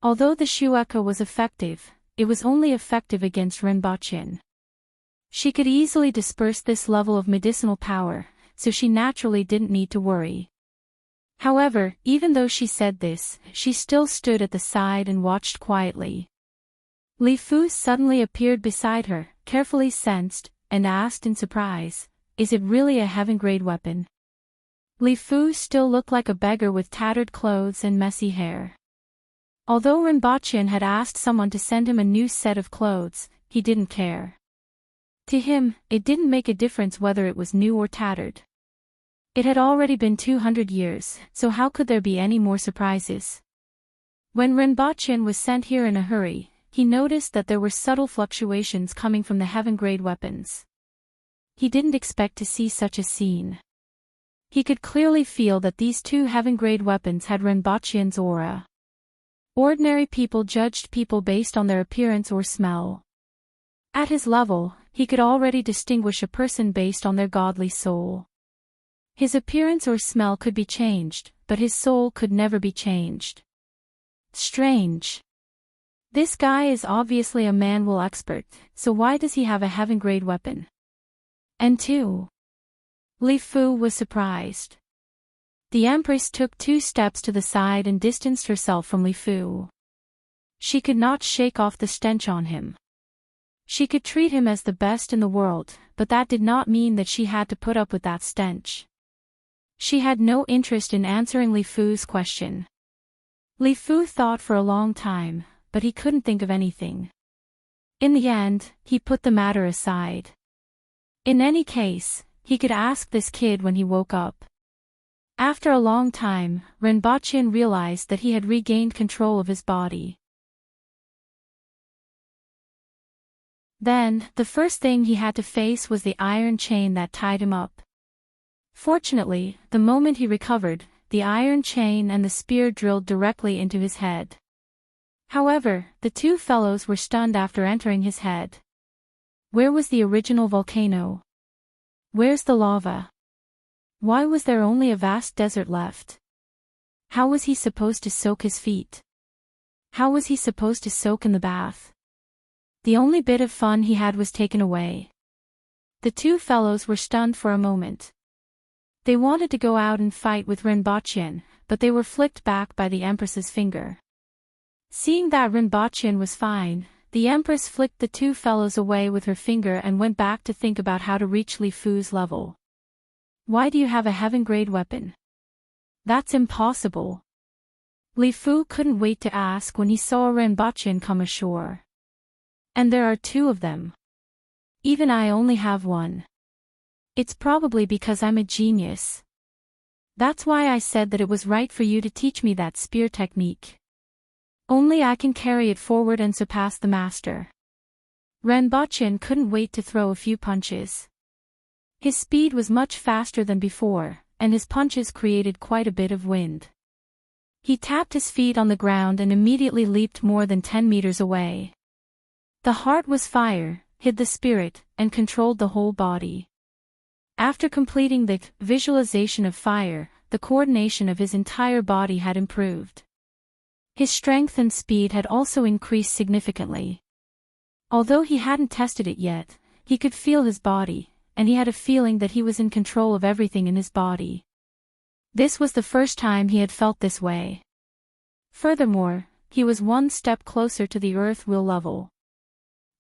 Although the Shueika was effective, it was only effective against Renbochin. She could easily disperse this level of medicinal power, so she naturally didn't need to worry. However, even though she said this, she still stood at the side and watched quietly. Li Fu suddenly appeared beside her, carefully sensed, and asked in surprise, "Is it really a heaven-grade weapon?" Li Fu still looked like a beggar with tattered clothes and messy hair. Although Renbochin had asked someone to send him a new set of clothes, he didn't care. To him, it didn't make a difference whether it was new or tattered. It had already been 200 years, so how could there be any more surprises? When Renbochin was sent here in a hurry, he noticed that there were subtle fluctuations coming from the heaven-grade weapons. He didn't expect to see such a scene. He could clearly feel that these two heaven-grade weapons had Renbochin's aura. Ordinary people judged people based on their appearance or smell. At his level, he could already distinguish a person based on their godly soul. His appearance or smell could be changed, but his soul could never be changed. Strange. This guy is obviously a manual expert, so why does he have a heaven-grade weapon? And 2. Li Fu was surprised. The Empress took 2 steps to the side and distanced herself from Li Fu. She could not shake off the stench on him. She could treat him as the best in the world, but that did not mean that she had to put up with that stench. She had no interest in answering Li Fu's question. Li Fu thought for a long time, but he couldn't think of anything. In the end, he put the matter aside. In any case, he could ask this kid when he woke up. After a long time, Renbochin realized that he had regained control of his body. Then, the first thing he had to face was the iron chain that tied him up. Fortunately, the moment he recovered, the iron chain and the spear drilled directly into his head. However, the 2 fellows were stunned after entering his head. Where was the original volcano? Where's the lava? Why was there only a vast desert left? How was he supposed to soak his feet? How was he supposed to soak in the bath? The only bit of fun he had was taken away. The 2 fellows were stunned for a moment. They wanted to go out and fight with Renbochin, but they were flicked back by the Empress's finger. Seeing that Renbochin was fine, the Empress flicked the 2 fellows away with her finger and went back to think about how to reach Li Fu's level. Why do you have a heaven-grade weapon? That's impossible. Li Fu couldn't wait to ask when he saw Renbochin come ashore. And there are 2 of them. Even I only have 1. It's probably because I'm a genius. That's why I said that it was right for you to teach me that spear technique. Only I can carry it forward and surpass the master. Renbochin couldn't wait to throw a few punches. His speed was much faster than before, and his punches created quite a bit of wind. He tapped his feet on the ground and immediately leaped more than 10 meters away. The heart was fire, hid the spirit, and controlled the whole body. After completing the visualization of fire, the coordination of his entire body had improved. His strength and speed had also increased significantly. Although he hadn't tested it yet, he could feel his body, and he had a feeling that he was in control of everything in his body. This was the first time he had felt this way. Furthermore, he was one step closer to the earth will level.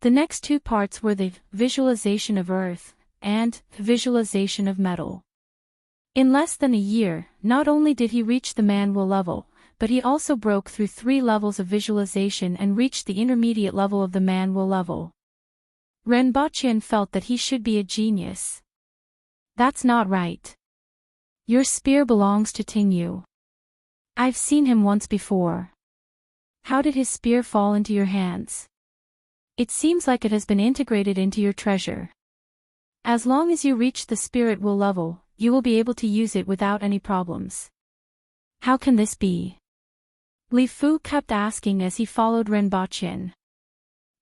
The next two parts were the visualization of earth and visualization of metal. In less than a year, not only did he reach the man will level, but he also broke through 3 levels of visualization and reached the intermediate level of the man will level. Renbochin felt that he should be a genius. That's not right. Your spear belongs to Tingyu. I've seen him once before. How did his spear fall into your hands? It seems like it has been integrated into your treasure. As long as you reach the spirit will level, you will be able to use it without any problems. How can this be? Li Fu kept asking as he followed Renbochin.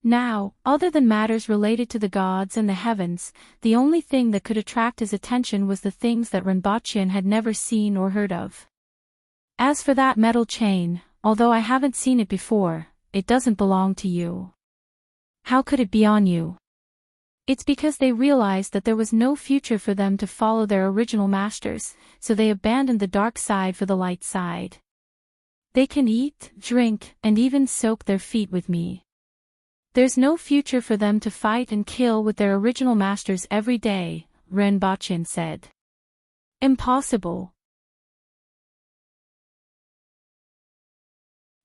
Now, other than matters related to the gods and the heavens, the only thing that could attract his attention was the things that Renbochin had never seen or heard of. As for that metal chain, although I haven't seen it before, it doesn't belong to you. How could it be on you? It's because they realized that there was no future for them to follow their original masters, so they abandoned the dark side for the light side. They can eat, drink, and even soak their feet with me. There's no future for them to fight and kill with their original masters every day, Renbochin said. Impossible.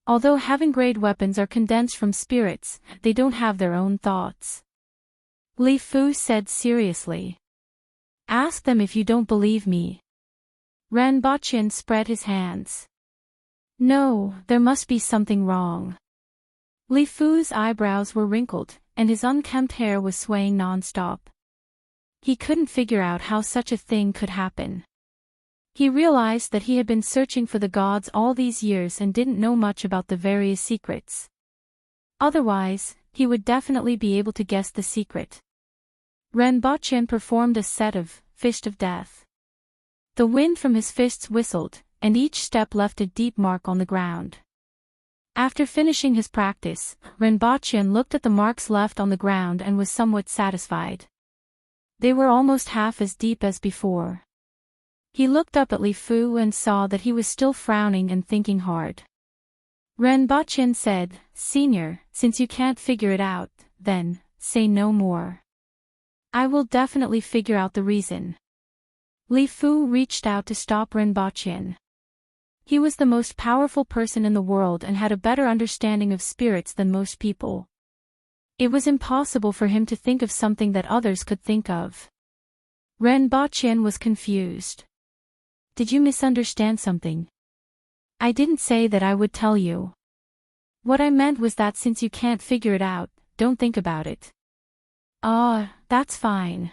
Although heaven-grade weapons are condensed from spirits, they don't have their own thoughts. Li Fu said seriously. Ask them if you don't believe me. Renbochin spread his hands. No, there must be something wrong. Li Fu's eyebrows were wrinkled, and his unkempt hair was swaying non-stop. He couldn't figure out how such a thing could happen. He realized that he had been searching for the gods all these years and didn't know much about the various secrets. Otherwise, he would definitely be able to guess the secret. Renbochin performed a set of fist of death. The wind from his fists whistled, and each step left a deep mark on the ground. After finishing his practice, Renbochin looked at the marks left on the ground and was somewhat satisfied. They were almost half as deep as before. He looked up at Li Fu and saw that he was still frowning and thinking hard. Renbochin said, Senior, since you can't figure it out, then, say no more. I will definitely figure out the reason. Li Fu reached out to stop Renbochin. He was the most powerful person in the world and had a better understanding of spirits than most people. It was impossible for him to think of something that others could think of. Renbochin was confused. Did you misunderstand something? I didn't say that I would tell you. What I meant was that since you can't figure it out, don't think about it. Ah, that's fine.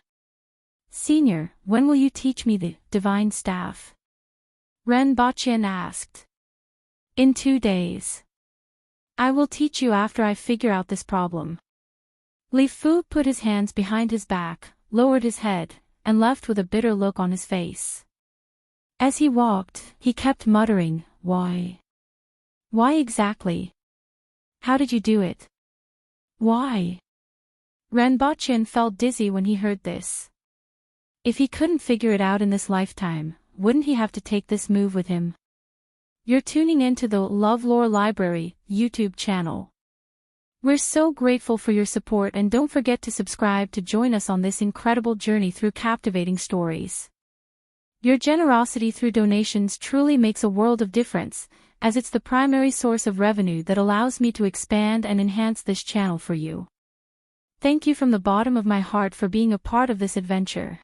Senior, when will you teach me the divine staff? Renbochin asked. In 2 days. I will teach you after I figure out this problem. Li Fu put his hands behind his back, lowered his head, and left with a bitter look on his face. As he walked, he kept muttering, Why? Why exactly? How did you do it? Why? Renbochin felt dizzy when he heard this. If he couldn't figure it out in this lifetime, wouldn't he have to take this move with him? You're tuning into the LoveLore Library YouTube channel. We're so grateful for your support, and don't forget to subscribe to join us on this incredible journey through captivating stories. Your generosity through donations truly makes a world of difference, as it's the primary source of revenue that allows me to expand and enhance this channel for you. Thank you from the bottom of my heart for being a part of this adventure.